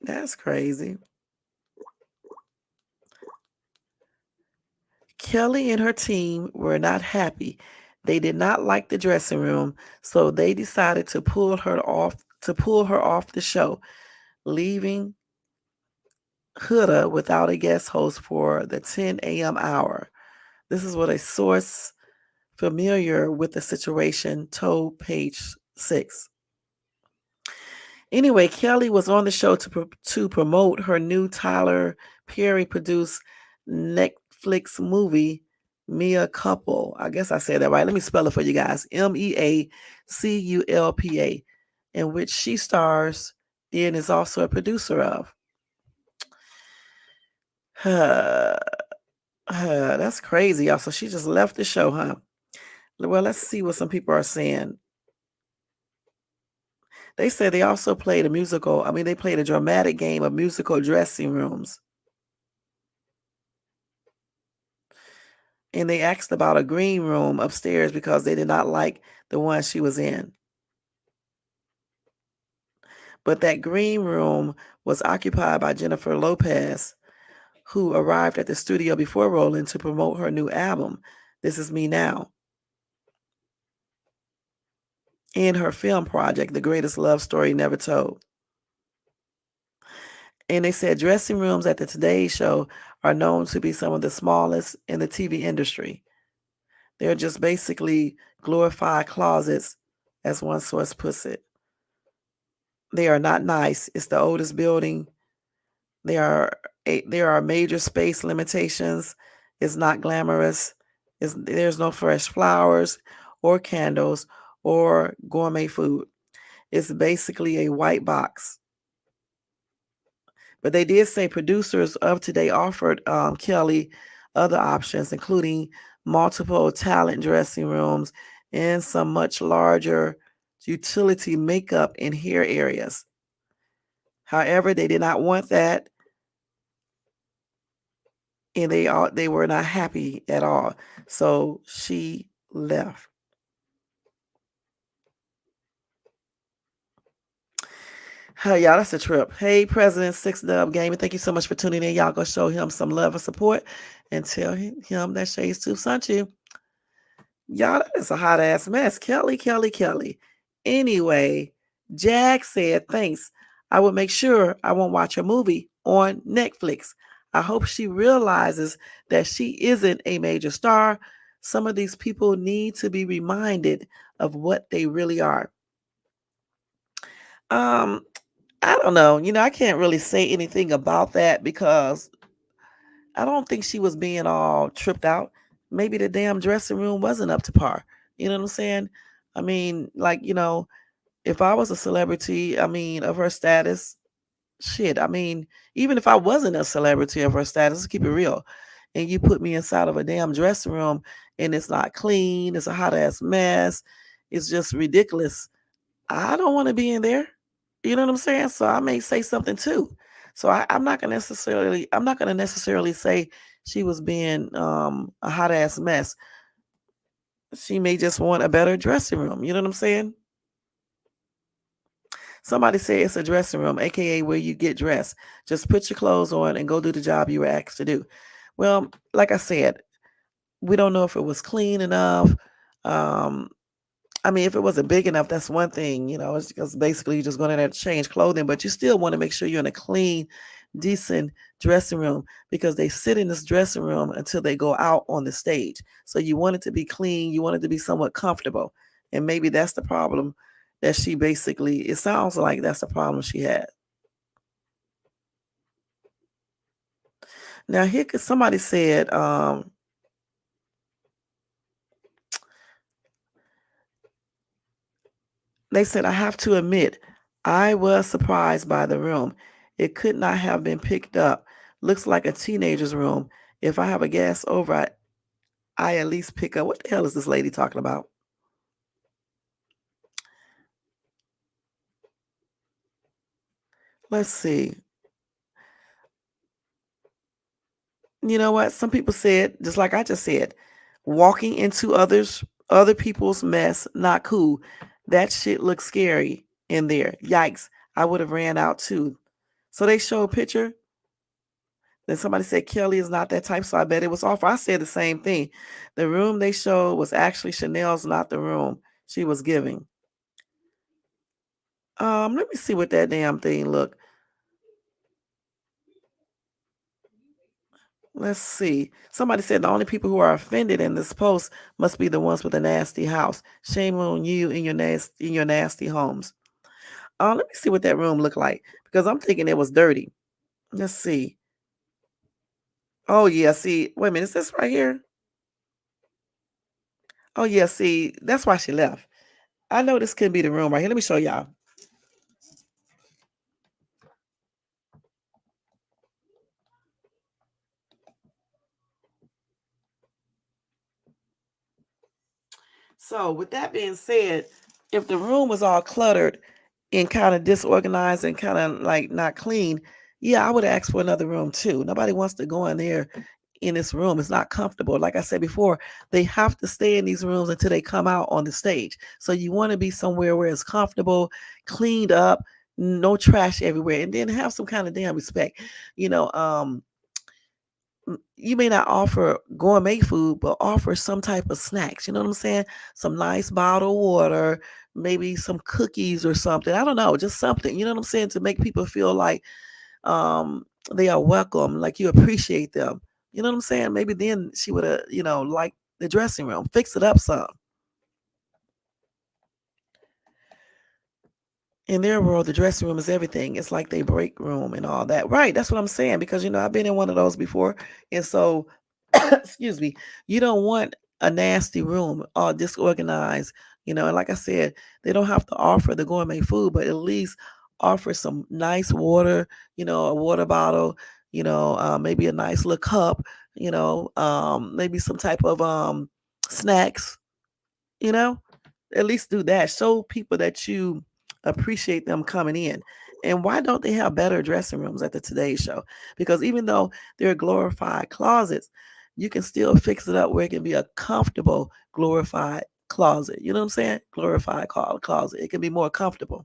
That's crazy. Kelly and her team were not happy. They did not like the dressing room, so they decided to pull her off the show, leaving Huda without a guest host for the 10 a.m. hour. This is what a source familiar with the situation told page 6. Anyway, Kelly was on the show to promote her new Tyler Perry produced Netflix movie, Mea Couple. I guess I said that right. Let me spell it for you guys. MEACULPA, in which she stars and is also a producer of. That's crazy, y'all. So she just left the show, huh? Well, let's see what some people are saying. They said they also played they played a dramatic game of musical dressing rooms. And they asked about a green room upstairs because they did not like the one she was in. But that green room was occupied by Jennifer Lopez, who arrived at the studio before Roland to promote her new album, This Is Me Now, and her film project, The Greatest Love Story Never Told. And they said dressing rooms at the Today Show are known to be some of the smallest in the TV industry. They're just basically glorified closets, as one source puts it. They are not nice. It's the oldest building. There are major space limitations. It's not glamorous. There's no fresh flowers or candles or gourmet food. It's basically a white box. But they did say producers of Today offered Kelly other options, including multiple talent dressing rooms and some much larger utility makeup and hair areas. However, they did not want that, and they were not happy at all. So she left. Hey, y'all, that's a trip. Hey, President Six Dub Gaming, thank you so much for tuning in. Y'all go show him some love and support and tell him that Shades 2 sent you. Y'all, that is a hot ass mess. Kelly. Anyway, Jack said, thanks. I will make sure I won't watch a movie on Netflix. I hope she realizes that she isn't a major star. Some of these people need to be reminded of what they really are. I don't know. I can't really say anything about that because I don't think she was being all tripped out. Maybe the damn dressing room wasn't up to par. You know what I'm saying? I mean, like, if I was a celebrity, of her status, shit, even if I wasn't a celebrity of her status, let's keep it real, and you put me inside of a damn dressing room and it's not clean, it's a hot ass mess, it's just ridiculous. I don't want to be in there. You know what I'm saying? So I may say something too. So I'm not gonna necessarily say she was being a hot ass mess. She may just want a better dressing room. You know what I'm saying? Somebody said it's a dressing room, aka where you get dressed. Just put your clothes on and go do the job you were asked to do. Well, like I said, we don't know if it was clean enough. Um, if it wasn't big enough, that's one thing, it's because basically you're just going in there to change clothing, but you still want to make sure you're in a clean, decent dressing room because they sit in this dressing room until they go out on the stage. So you want it to be clean, you want it to be somewhat comfortable. And maybe that's the problem that it sounds like that's the problem she had. Now, here, somebody said, they said, I have to admit, I was surprised by the room. It could not have been picked up. Looks like a teenager's room. If I have a gas over, I at least pick up. What the hell is this lady talking about? Let's see. You know what? Some people said, just like I just said, walking into other people's mess, not cool. That shit looks scary in there. Yikes. I would have ran out too. So they show a picture. Then somebody said Kelly is not that type, so I bet it was off. I said the same thing. The room they showed was actually Chanel's, not the room she was giving. Let me see what that damn thing look. Let's see. Somebody said the only people who are offended in this post must be the ones with a nasty house. Shame on you in your nasty homes. Let me see what that room looked like because I'm thinking it was dirty. Let's see. Oh yeah, see. Wait a minute, is this right here? Oh yeah, see. That's why she left. I know this could be the room right here. Let me show y'all. So, with that being said, if the room was all cluttered and kind of disorganized and kind of like not clean, yeah, I would ask for another room too. Nobody wants to go in there in this room. It's not comfortable. Like I said before, they have to stay in these rooms until they come out on the stage. So you want to be somewhere where it's comfortable, cleaned up, no trash everywhere, and then have some kind of damn respect. You know, you may not offer gourmet food, but offer some type of snacks. You know what I'm saying? Some nice bottled water, maybe some cookies or something. I don't know, just something. You know what I'm saying? To make people feel like they are welcome, like you appreciate them. You know what I'm saying? Maybe then she would have, like the dressing room, fix it up some. In their world, the dressing room is everything. It's like they break room and all that. Right. That's what I'm saying. Because, I've been in one of those before. And so, excuse me, you don't want a nasty room all disorganized. And like I said, they don't have to offer the gourmet food, but at least offer some nice water, a water bottle, maybe a nice little cup, maybe some type of snacks, you know at least do that. Show people that you appreciate them coming in. And why don't they have better dressing rooms at the Today Show? Because even though they're glorified closets, you can still fix it up where it can be a comfortable glorified closet. You know what I'm saying? Glorified closet. It can be more comfortable.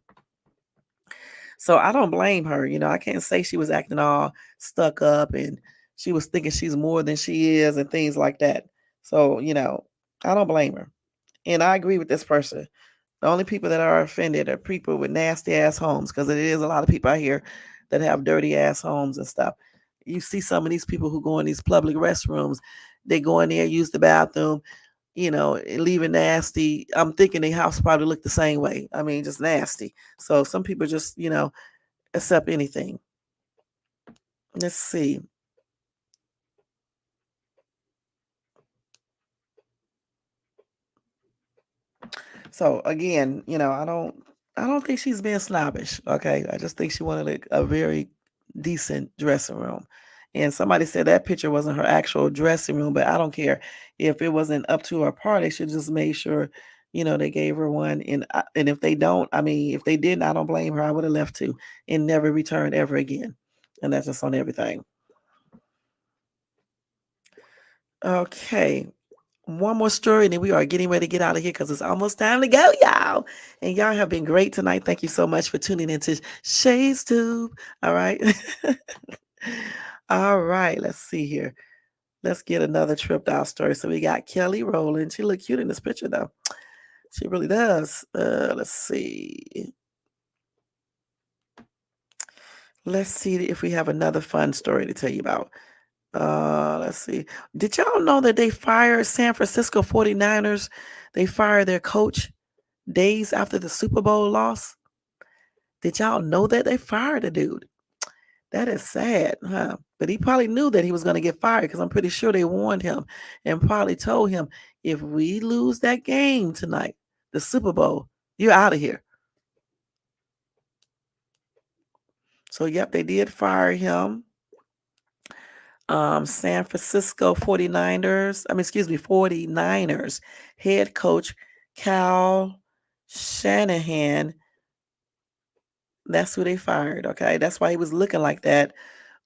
So I don't blame her. I can't say she was acting all stuck up and she was thinking she's more than she is and things like that. So, I don't blame her. And I agree with this person. The only people that are offended are people with nasty ass homes, because it is a lot of people out here that have dirty ass homes and stuff. You see some of these people who go in these public restrooms, they go in there, use the bathroom, leaving nasty. I'm thinking their house probably look the same way. I mean, just nasty. So some people just, accept anything. Let's see. So again, I don't think she's being snobbish. Okay, I just think she wanted a very decent dressing room. And somebody said that picture wasn't her actual dressing room, but I don't care if it wasn't up to her part. They should just make sure, they gave her one. And if they don't, I mean, if they didn't, I don't blame her. I would have left too and never returned ever again. And that's just on everything. Okay, one more story, and then we are getting ready to get out of here because it's almost time to go, y'all. And y'all have been great tonight. Thank you so much for tuning into Shay's Tube. All right. All right. Let's see here. Let's get another tripped out story. So we got Kelly Rowland. She look cute in this picture, though. She really does. Let's see. Let's see if we have another fun story to tell you about. Let's see. Did y'all know that they fired San Francisco 49ers? They fired their coach days after the Super Bowl loss. Did y'all know that they fired the dude? That is sad, huh? But he probably knew that he was going to get fired because I'm pretty sure they warned him and probably told him, if we lose that game tonight, the Super Bowl, you're out of here. So, yep, they did fire him. San Francisco 49ers head coach Cal Shanahan. That's who they fired, okay? That's why he was looking like that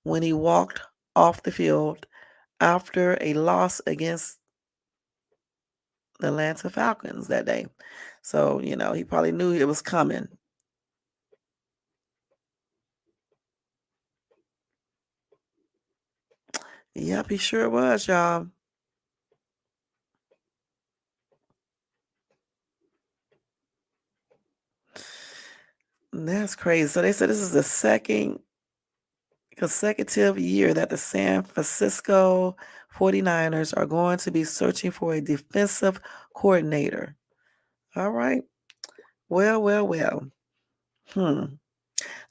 when he walked off the field after a loss against the Atlanta Falcons that day. So, he probably knew it was coming. Yep, he sure was, y'all. That's crazy. So they said this is the second consecutive year that the San Francisco 49ers are going to be searching for a defensive coordinator. All right. Well.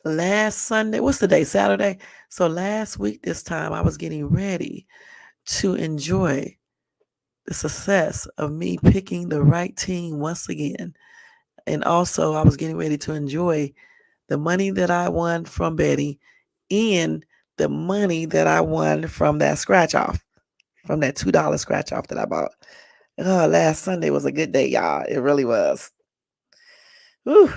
Last Sunday, what's the day? Saturday. So last week, this time, I was getting ready to enjoy the success of me picking the right team once again. And also, I was getting ready to enjoy the money that I won from betting and the money that I won from that scratch off, from that $2 scratch off that I bought. Oh, last Sunday was a good day, y'all. It really was. Whew.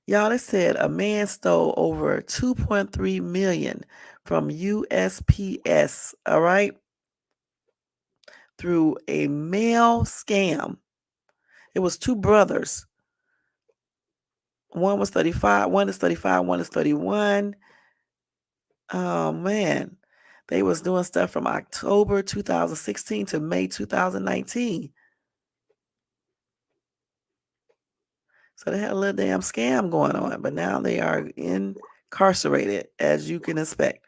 Y'all, it said a man stole over 2.3 million from USPS, all right, through a mail scam. It was two brothers. One was 35, one is 35, one is 31. Oh man. They was doing stuff from October 2016 to May 2019. So they had a little damn scam going on, but now they are incarcerated, as you can expect.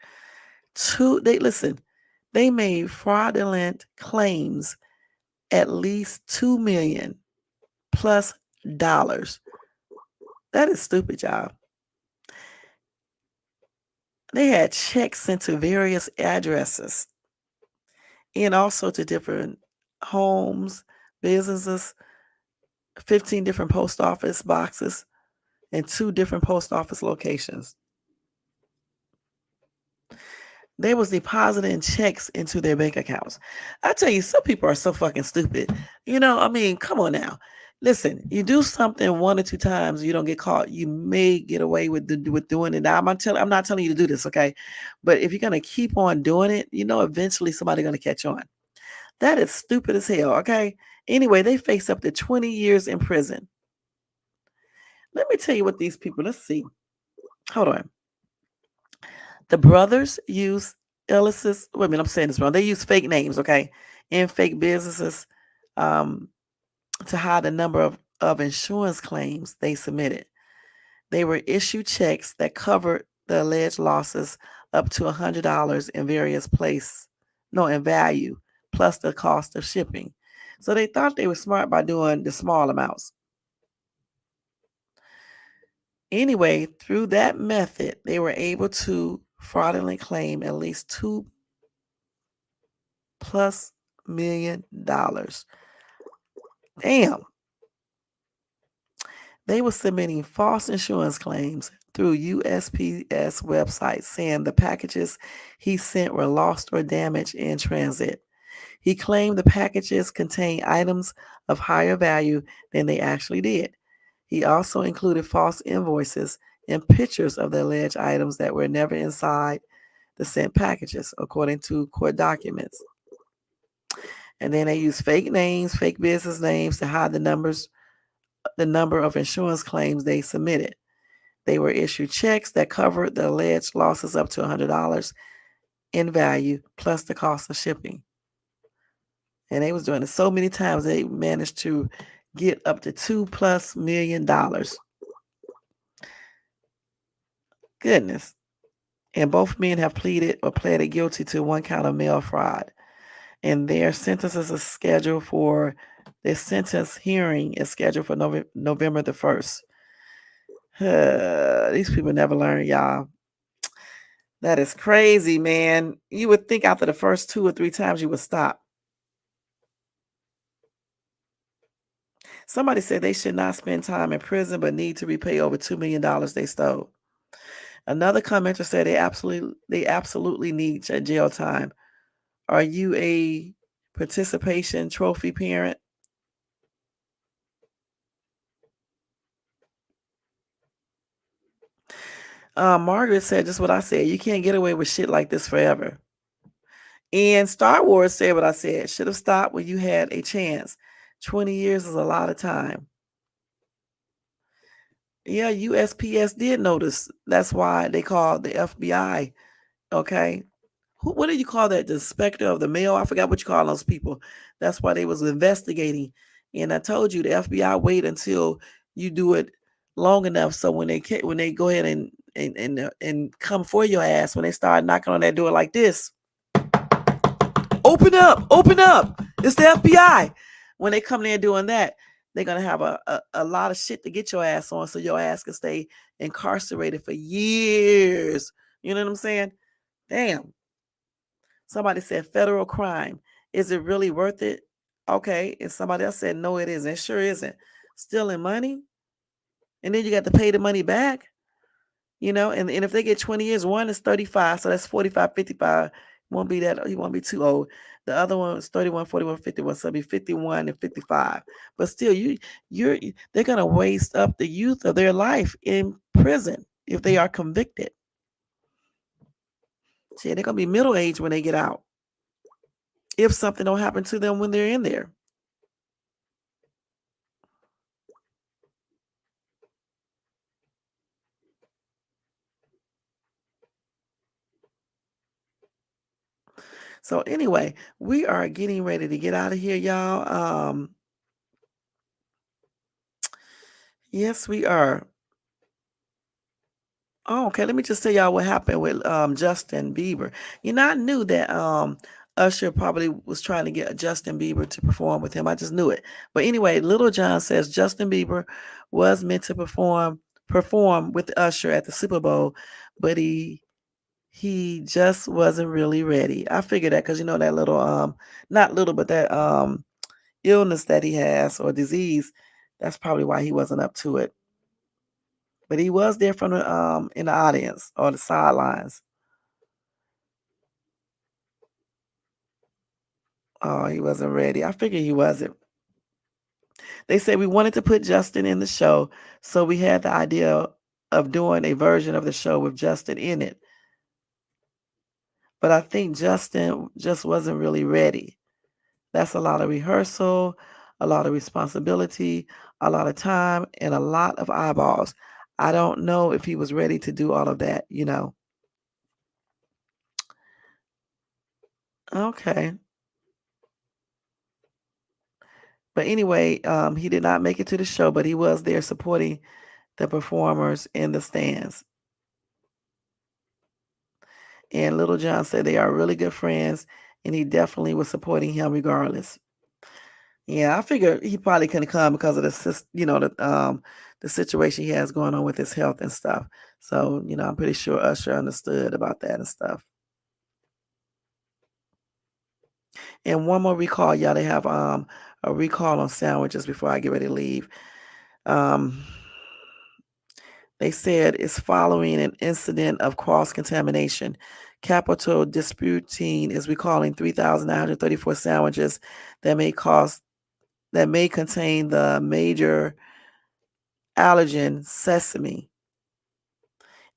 They made fraudulent claims at least $2 million plus dollars. That is stupid, y'all. They had checks sent to various addresses and also to different homes, businesses, 15 different post office boxes, and 2 different post office locations. They was depositing checks into their bank accounts. I tell you, some people are so fucking stupid. I mean, come on now. Listen, you do something 1 or 2 times, you don't get caught. You may get away with doing it. Now, I'm not telling you to do this, okay? But if you're gonna keep on doing it, eventually somebody's gonna catch on. That is stupid as hell, okay? Anyway, they face up to 20 years in prison. Let me tell you what these people. Let's see. Hold on. The brothers use aliases. Wait a minute, I'm saying this wrong. They use fake names, okay, and fake businesses to hide the number of insurance claims they submitted. They were issued checks that covered the alleged losses up to $100 in value, plus the cost of shipping. So they thought they were smart by doing the small amounts. Anyway, through that method, they were able to fraudulently claim at least $2+ million. Damn. They were submitting false insurance claims through USPS website saying the packages he sent were lost or damaged in transit. He claimed the packages contained items of higher value than they actually did. He also included false invoices and pictures of the alleged items that were never inside the sent packages, according to court documents. And then they used fake names, fake business names to hide the number of insurance claims they submitted. They were issued checks that covered the alleged losses up to $100 in value, plus the cost of shipping. And they was doing it so many times they managed to get up to $2+ million. Goodness. And both men have pleaded or pleaded guilty to one count of mail fraud. And their sentence hearing is scheduled for November the 1st. These people never learn, y'all. That is crazy, man. You would think after the first 2 or 3 times you would stop. Somebody said they should not spend time in prison but need to repay over $2 million they stole. Another commenter said they absolutely need jail time. Are you a participation trophy parent? Margaret said just what I said. You can't get away with shit like this forever. And Star Wars said what I said. Should have stopped when you had a chance. 20 years is a lot of time. Yeah, USPS did notice. That's why they called the FBI. Okay. What do you call that? The inspector of the mail? I forgot what you call those people. That's why they was investigating. And I told you the FBI wait until you do it long enough. So when they go ahead and come for your ass, when they start knocking on that door like this, open up. It's the FBI. When they come there doing that, they're going to have a lot of shit to get your ass on so your ass can stay incarcerated for years. You know what I'm saying? Damn. Somebody said federal crime. Is it really worth it? Okay. And somebody else said, no, it isn't. It sure isn't. Stealing money? And then you got to pay the money back? And if they get 20 years, one is 35, so that's 45, 55. He won't be too old. The other one is 31, 41, 51, so it'll be 51 and 55. But still, they're gonna waste up the youth of their life in prison if they are convicted. See, they're gonna be middle aged when they get out. If something don't happen to them when they're in there. So anyway, we are getting ready to get out of here, y'all. Yes, we are. Oh, okay. Let me just tell y'all what happened with Justin Bieber. I knew that Usher probably was trying to get Justin Bieber to perform with him. I just knew it. But anyway, Little John says Justin Bieber was meant to perform with Usher at the Super Bowl, but he just wasn't really ready. I figured that because that little not little, but that illness that he has or disease, that's probably why he wasn't up to it. But he was there from the in the audience or the sidelines. Oh, he wasn't ready. I figured he wasn't. They said we wanted to put Justin in the show, so we had the idea of doing a version of the show with Justin in it. But I think Justin just wasn't really ready. That's a lot of rehearsal, a lot of responsibility, a lot of time, and a lot of eyeballs. I don't know if he was ready to do all of that. Okay. But anyway, he did not make it to the show, but he was there supporting the performers in the stands. And Little John said they are really good friends, and he definitely was supporting him regardless. Yeah, I figured he probably couldn't come because of the situation he has going on with his health and stuff. So I'm pretty sure Usher understood about that and stuff. And one more recall, y'all. They have a recall on sandwiches before I get ready to leave. They said it's following an incident of cross-contamination. Capital Disputing is recalling 3,934 sandwiches that may contain the major allergen sesame.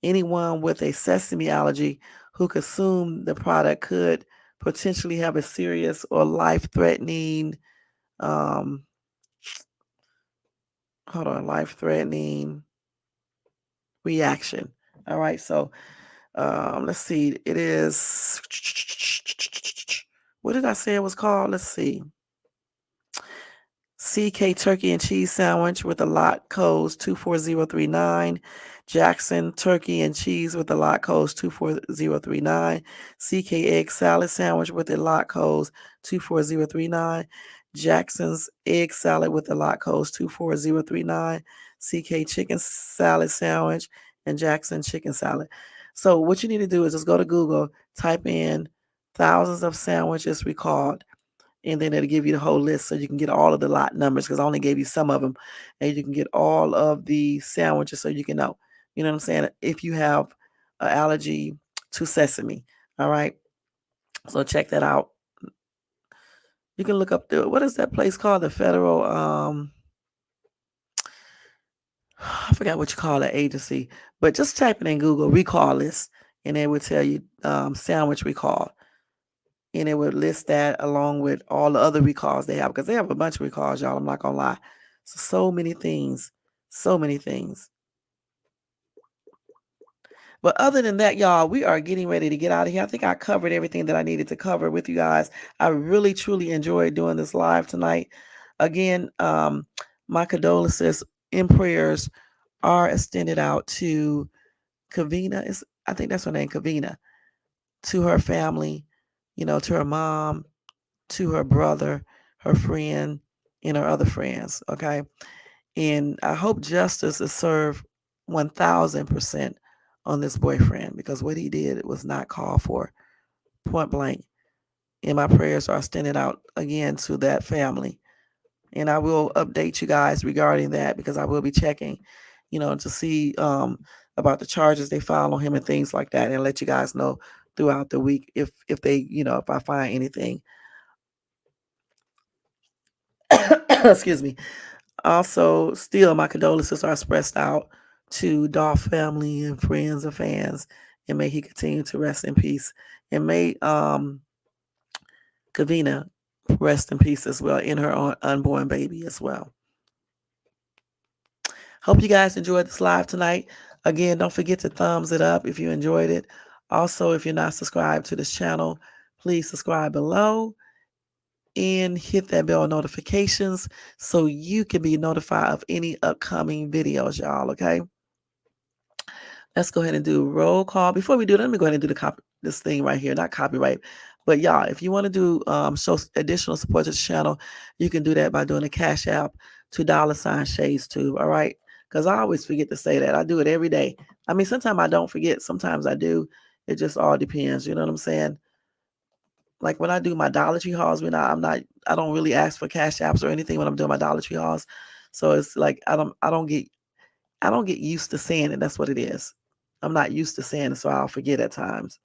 Anyone with a sesame allergy who consumed the product could potentially have a serious or life-threatening life-threatening reaction. All right, so let's see. It is, what did I say it was called? Let's see. CK Turkey and Cheese Sandwich with the lot codes 24039. Jackson Turkey and Cheese with the lot codes 24039. CK Egg Salad Sandwich with the lot codes 24039. Jackson's Egg Salad with the lot codes 24039. CK Chicken Salad Sandwich and Jackson Chicken Salad. So what you need to do is just go to Google, type in thousands of sandwiches recalled, and then it'll give you the whole list so you can get all of the lot numbers, because I only gave you some of them, and you can get all of the sandwiches so you can know. You know what I'm saying? If you have an allergy to sesame. All right. So check that out. You can look up what is that place called? The federal I forgot what you call that agency, but just type it in Google recall list, and it will tell you sandwich recall. And it would list that along with all the other recalls they have, because they have a bunch of recalls, y'all. I'm not gonna lie. So many things. So many things. But other than that, y'all, we are getting ready to get out of here. I think I covered everything that I needed to cover with you guys. I really, truly enjoyed doing this live tonight. Again, my condolences and prayers are extended out to Kavina. I think that's her name, Kavina. To her family, to her mom, to her brother, her friend, and her other friends. Okay. And I hope justice is served 1000% on this boyfriend, because what he did was not called for, point blank. And my prayers are extended out again to that family. And I will update you guys regarding that, because I will be checking, to see about the charges they file on him and things like that, and let you guys know throughout the week if they, if I find anything. Excuse me. Also, still, my condolences are expressed out to Dolph family and friends and fans, and may he continue to rest in peace. And may Kavina rest in peace as well, in her unborn baby as well. Hope you guys enjoyed this live tonight. Again, don't forget to thumbs it up if you enjoyed it. Also, if you're not subscribed to this channel, please subscribe below and hit that bell notifications so you can be notified of any upcoming videos, y'all, okay? Let's go ahead and do roll call. Before we do that, let me go ahead and do this thing right here, not copyright. But y'all, if you want to do show additional support to the channel, you can do that by doing a Cash App to $Shades2, all right? Because I always forget to say that. I do it every day. I mean, sometimes I don't forget. Sometimes I do. It just all depends. You know what I'm saying? Like when I do my Dollar Tree hauls, I don't really ask for Cash Apps or anything when I'm doing my Dollar Tree hauls. So it's like I don't get used to saying it. That's what it is. I'm not used to saying it, so I'll forget at times.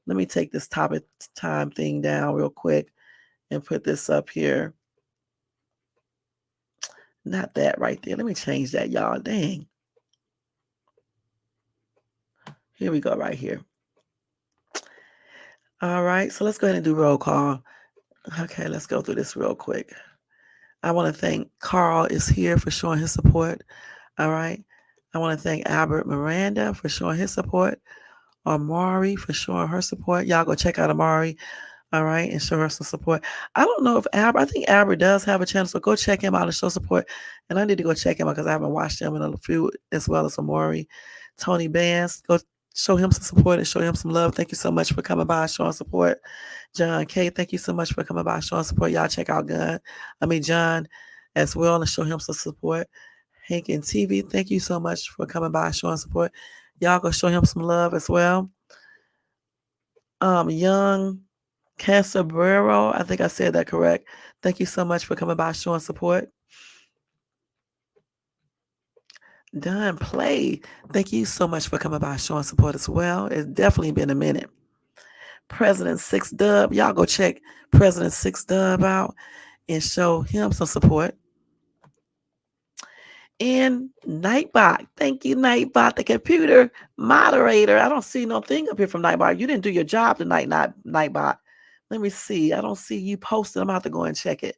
Let me take this topic time thing down real quick and put this up here. Not that right there. Let me change that, y'all. Dang. Here we go right here. All right, so let's go ahead and do roll call. Okay, let's go through this real quick. I want to thank Carl is here for showing his support. All right. I want to thank Albert Miranda for showing his support. Amari for showing her support. Y'all go check out Amari. All right, and show her some support. I don't know if I think Albert does have a channel, so go check him out and show support. And I need to go check him out because I haven't watched him in a few, as well as Amari. Tony Bands, go show him some support and show him some love. Thank you so much for coming by and showing support. John K, thank you so much for coming by and showing support. Y'all check out John as well and show him some support. Hank and TV, thank you so much for coming by and showing support. Y'all go show him some love as well. Young Casabrero, I think I said that correct. Thank you so much for coming by showing support. Done Play, thank you so much for coming by showing support as well. It's definitely been a minute. President 6 Dub, y'all go check President 6 Dub out and show him some support. And Nightbot, thank you, Nightbot, the computer moderator. I don't see no thing up here from Nightbot. You didn't do your job tonight, Nightbot. Let me see. I don't see you posted. I'm going to have to go and check it.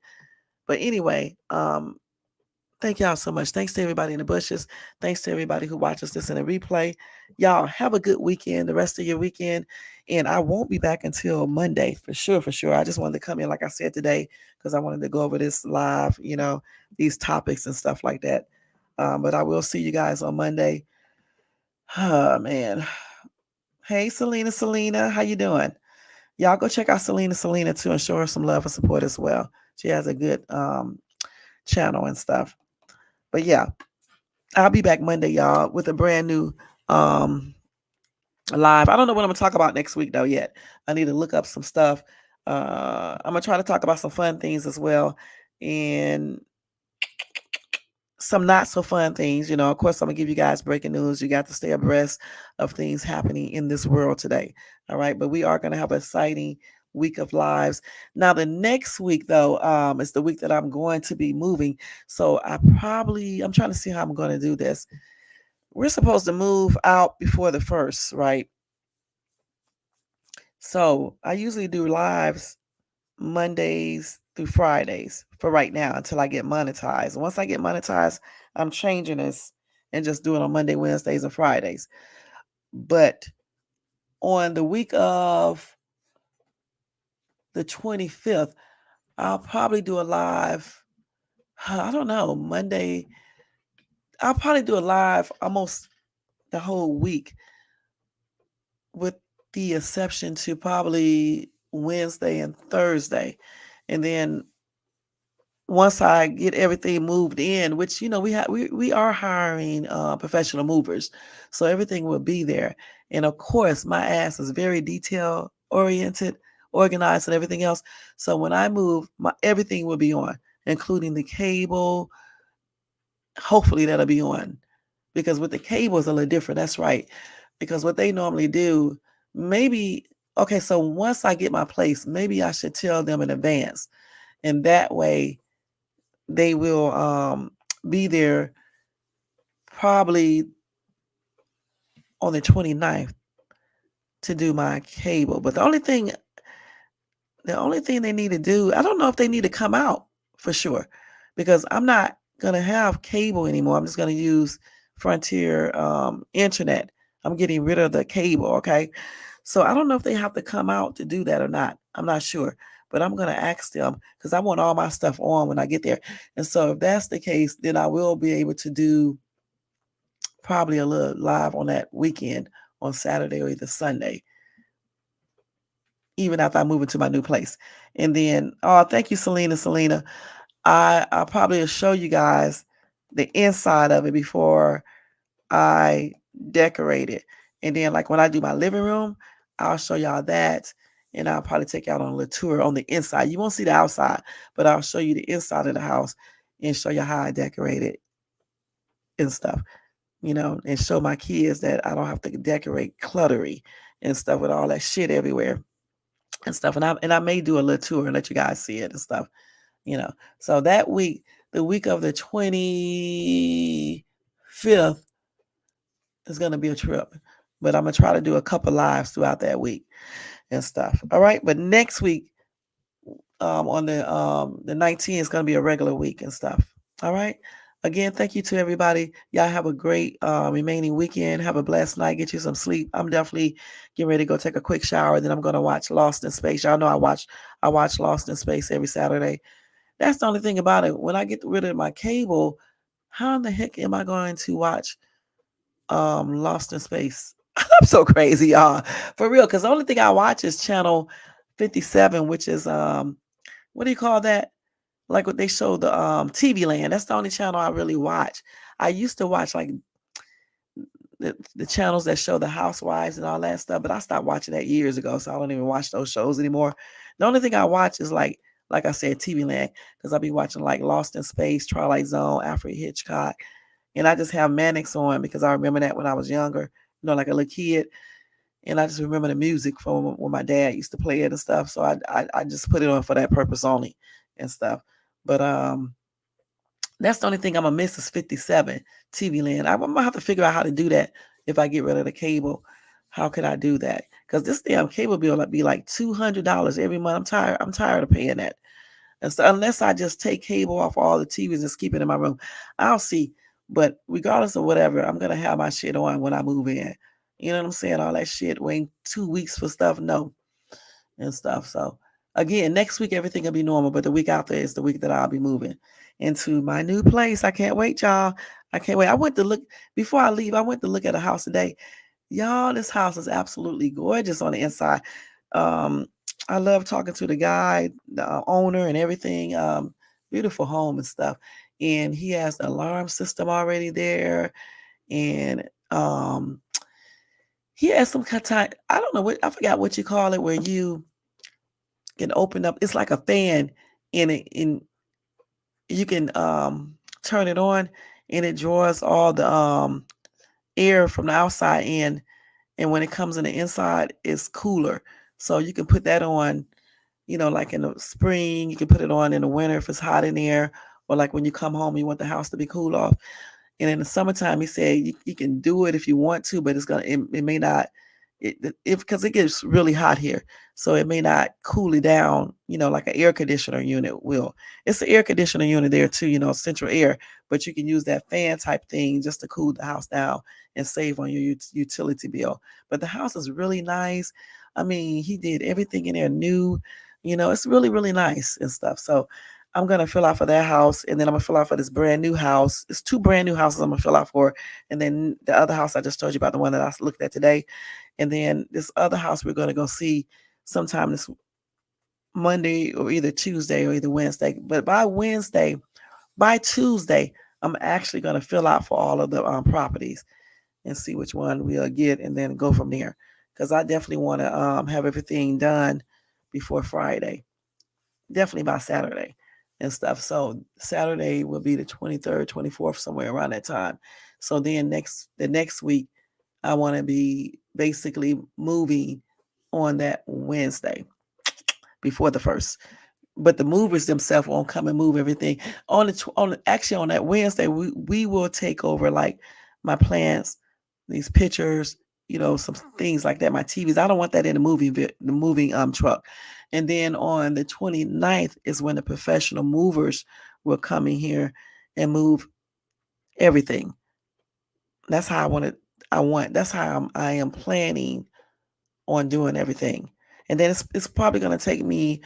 But anyway, thank y'all so much. Thanks to everybody in the bushes. Thanks to everybody who watches this in a replay. Y'all have a good weekend, the rest of your weekend. And I won't be back until Monday, for sure, for sure. I just wanted to come in, like I said today, because I wanted to go over this live, these topics and stuff like that. But I will see you guys on Monday. Oh, man. Hey, Selena, how you doing? Y'all go check out Selena too and show her some love and support as well. She has a good channel and stuff. But yeah, I'll be back Monday, y'all, with a brand new live. I don't know what I'm gonna talk about next week though yet. I need to look up some stuff. I'm gonna try to talk about some fun things as well, and some not so fun things. Of course, I'm gonna give you guys breaking news. You got to stay abreast of things happening in this world today. All right, but we are gonna have an exciting week of lives. Now, the next week though, is the week that I'm going to be moving. So I'm trying to see how I'm going to do this. We're supposed to move out before the 1st, right? So I usually do lives Mondays through Fridays for right now until I get monetized. Once I get monetized, I'm changing this and just doing on Monday, Wednesdays, and Fridays. But on the week of the 25th, I'll probably do a live. I don't know, Monday. I'll probably do a live almost the whole week, with the exception to probably Wednesday and Thursday. And then once I get everything moved in, which we are hiring professional movers, so everything will be there. And of course, my ass is very detail oriented, organized, and everything else. So when I move, everything will be on, including the cable. Hopefully that'll be on, because with the cable is a little different. That's right. Because what they normally do, maybe, okay, so once I get my place, maybe I should tell them in advance. And that way they will be there probably on the 29th to do my cable. But the only thing they need to do, I don't know if they need to come out for sure, because I'm not gonna have cable anymore. I'm just gonna use Frontier internet. I'm getting rid of the cable, okay? So I don't know if they have to come out to do that or not. I'm not sure. But I'm gonna ask them because I want all my stuff on when I get there. And so if that's the case, then I will be able to do probably a little live on that weekend on Saturday or either Sunday, even after I move into my new place. And then, oh, thank you, Selena. I'll probably show you guys the inside of it before I decorate it. And then, like when I do my living room, I'll show y'all that. And I'll probably take you out on a little tour on the inside. You won't see the outside, but I'll show you the inside of the house and show you how I decorate it and stuff, and show my kids that I don't have to decorate cluttery and stuff with all that shit everywhere and stuff. And I may do a little tour and let you guys see it and stuff, you know. So that week, the week of the 25th is gonna be a trip. But I'm gonna try to do a couple lives throughout that week and stuff. All right. But next week, on the 19th is gonna be a regular week and stuff. All right. Again, thank you to everybody. Y'all have a great remaining weekend. Have a blessed night. Get you some sleep. I'm definitely getting ready to go take a quick shower. Then I'm gonna watch Lost in Space. Y'all know I watch Lost in Space every Saturday. That's the only thing about it. When I get rid of my cable, how in the heck am I going to watch Lost in Space? I'm so crazy, y'all. For real, because the only thing I watch is channel 57, which is what do you call that? Like what they show the TV Land. That's the only channel I really watch. I used to watch like the channels that show the housewives and all that stuff, but I stopped watching that years ago, so I don't even watch those shows anymore. The only thing I watch is like I said, TV Land, because I'll be watching like Lost in Space, Twilight Zone, Alfred Hitchcock, and I just have Mannix on because I remember that when I was younger, like a little kid, and I just remember the music from when my dad used to play it and stuff. So I just put it on for that purpose only and stuff. But that's the only thing I'm gonna miss is 57 TV Land. I'm gonna have to figure out how to do that if I get rid of the cable. How could I do that? Because this damn cable bill would be like $200 every month. I'm tired of paying that. And so unless I just take cable off all the TVs and just keep it in my room, I'll see. But regardless of whatever, I'm gonna have my shit on when I move in. You know what I'm saying? All that shit, waiting 2 weeks for stuff, no, and stuff. So again, next week everything will be normal, but the week after is the week that I'll be moving into my new place. I can't wait, y'all. I can't wait. I went to look before I leave. I went to look at a house today. Y'all, this house is absolutely gorgeous on the inside. Um, I love talking to the guy, the owner, and everything. Beautiful home and stuff. And he has the alarm system already there, and he has some kind of time. I don't know what I forgot what you call it, where you can open up. It's like a fan in it, and you can turn it on, and it draws all the air from the outside in, and when it comes in the inside, it's cooler. So you can put that on, like in the spring. You can put it on in the winter if it's hot in there, or like when you come home, you want the house to be cool off. And in the summertime, he said you can do it if you want to, but it may not, because it gets really hot here, so it may not cool it down, like an air conditioner unit will. It's an air conditioner unit there too, central air, but you can use that fan type thing just to cool the house down and save on your utility bill. But the house is really nice. I mean, he did everything in there new. It's really, really nice and stuff. So I'm gonna fill out for that house, and then I'm gonna fill out for this brand new house. It's 2 brand new houses I'm gonna fill out for, and then the other house I just told you about, the one that I looked at today, and then this other house we're gonna go see sometime this Monday or either Tuesday or either Wednesday. But by Tuesday, I'm actually gonna fill out for all of the properties and see which one we'll get, and then go from there. Because I definitely want to have everything done before Friday, definitely by Saturday. and stuff. So Saturday will be the 23rd, 24th, somewhere around that time. So then the next week, I want to be basically moving on that Wednesday before the first. But the movers themselves won't come and move everything actually on that Wednesday. We will take over like my plants, these pictures, some things like that. My TVs. I don't want that in the moving truck. And then on the 29th is when the professional movers will come in here and move everything. That's how I want it. That's how I am planning on doing everything. And then it's probably going to take me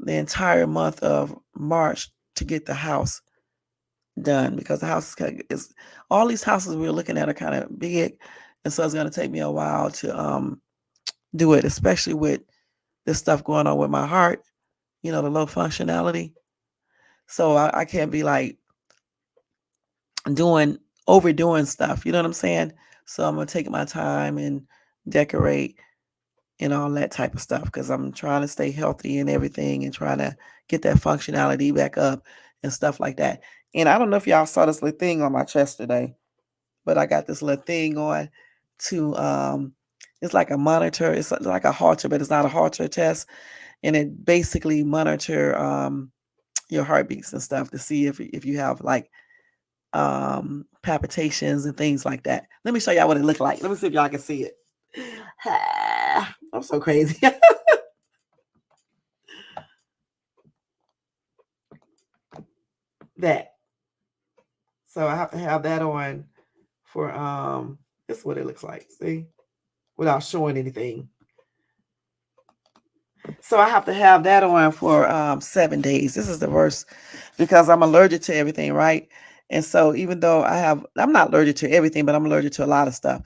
the entire month of March to get the house done, because the house is all these houses we're looking at are kind of big, and so it's going to take me a while to do it, especially with this stuff going on with my heart, the low functionality. So I can't be like overdoing stuff. You know what I'm saying? So I'm gonna take my time and decorate and all that type of stuff, because I'm trying to stay healthy and everything and trying to get that functionality back up and stuff like that. And I don't know if y'all saw this little thing on my chest today, but I got this little thing on to it's like a monitor. It's like a Holter, but it's not a Holter test. And it basically monitor your heartbeats and stuff to see if you have like palpitations and things like that. Let me show y'all what it looked like. Let me see if y'all can see it. I'm so crazy. That. So I have to have that on for this is what it looks like. See? Without showing anything. So I have to have that on for 7 days. This is the worst because I'm allergic to everything, right? And so even though I'm not allergic to everything, but I'm allergic to a lot of stuff.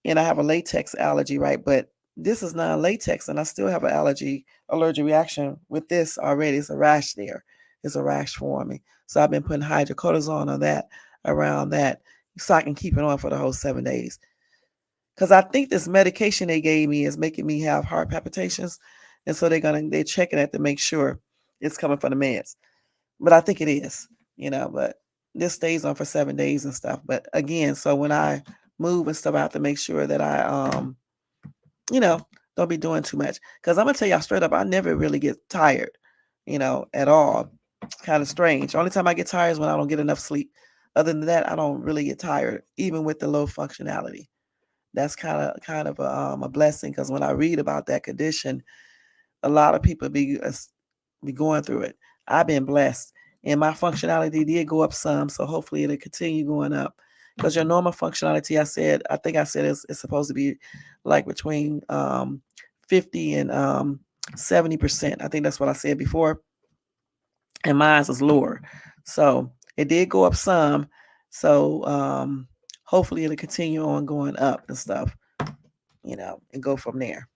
And I have a latex allergy, right? But this is non-latex, and I still have an allergic reaction with this already. It's a rash there. It's a rash forming. So I've been putting hydrocortisone on that, around that, so I can keep it on for the whole 7 days. Because I think this medication they gave me is making me have heart palpitations. And so they're checking it to make sure it's coming from the meds. But I think it is, but this stays on for 7 days and stuff. But again, so when I move and stuff, I have to make sure that I don't be doing too much. Because I'm gonna tell y'all straight up, I never really get tired, at all. Kind of strange. Only time I get tired is when I don't get enough sleep. Other than that, I don't really get tired, even with the low functionality. That's kind of a blessing, because when I read about that condition, a lot of people be going through it. I've been blessed, and my functionality did go up some, so hopefully it'll continue going up. Because your normal functionality, I think I said it's supposed to be like between 50 and 70%. I think that's what I said before, and mine was lower, so it did go up some. So hopefully it'll continue on going up and stuff, and go from there.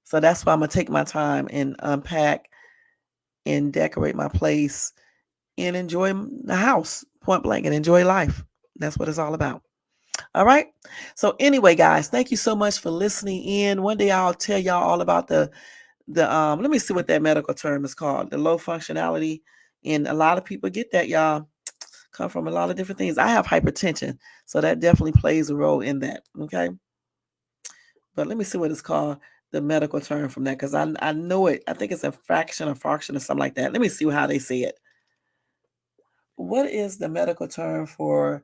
So that's why I'm gonna take my time and unpack and decorate my place and enjoy the house, point blank, and enjoy life. That's what it's all about. All right. So anyway, guys, thank you so much for listening in. One day I'll tell y'all all about the let me see what that medical term is called, the low functionality. And a lot of people get that, y'all. Come from a lot of different things. I have hypertension, so that definitely plays a role in that. Okay. But let me see what it's called, the medical term from that, because I know it. I think it's a fraction or fraction or something like that. Let me see how they say it. What is the medical term for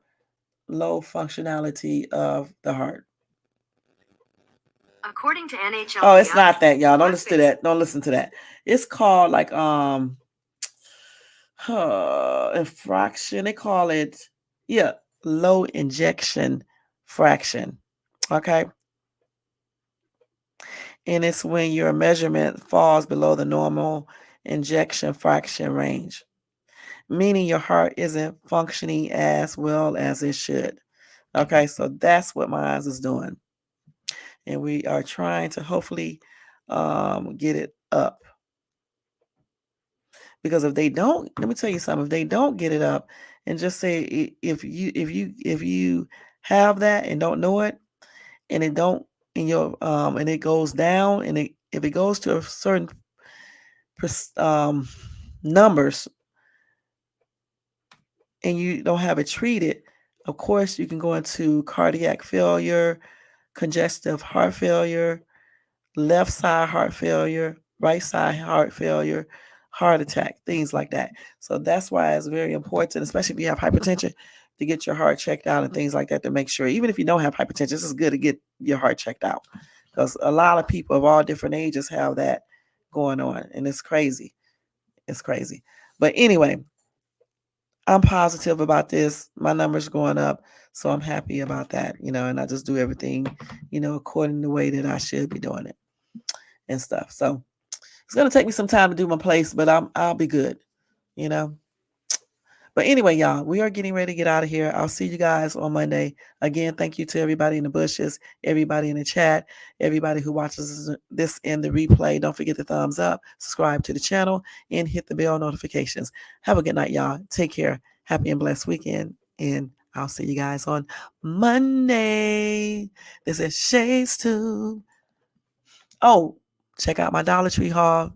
low functionality of the heart? According to NHL. Oh, it's not that, y'all. Don't listen to that. Don't listen to that. It's called like infraction. They call it, yeah, low ejection fraction. Okay. And it's when your measurement falls below the normal ejection fraction range, meaning your heart isn't functioning as well as it should. Okay, so that's what mine is doing. And we are trying to hopefully get it up. Because if they don't, let me tell you something, if they don't get it up, and just say if you have that and don't know it, and it don't in your and it goes down, and if it goes to a certain numbers, and you don't have it treated, of course, you can go into cardiac failure, congestive heart failure, left side heart failure, right side heart failure, heart attack, things like that. So that's why it's very important, especially if you have hypertension, to get your heart checked out and things like that to make sure, even if you don't have hypertension, this is good to get your heart checked out because a lot of people of all different ages have that going on, and it's crazy. It's crazy. But anyway, I'm positive about this. My numbers going up, so I'm happy about that, and I just do everything, according to the way that I should be doing it and stuff. So it's gonna take me some time to do my place, but I'll be good, you know. But anyway, y'all, we are getting ready to get out of here. I'll see you guys on Monday. Again, thank you to everybody in the bushes, everybody in the chat, everybody who watches this in the replay. Don't forget the thumbs up, subscribe to the channel, and hit the bell notifications. Have a good night, y'all. Take care. Happy and blessed weekend. And I'll see you guys on Monday. This is Shades Tube. Oh, check out my Dollar Tree haul,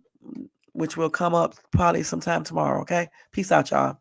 which will come up probably sometime tomorrow. Okay. Peace out, y'all.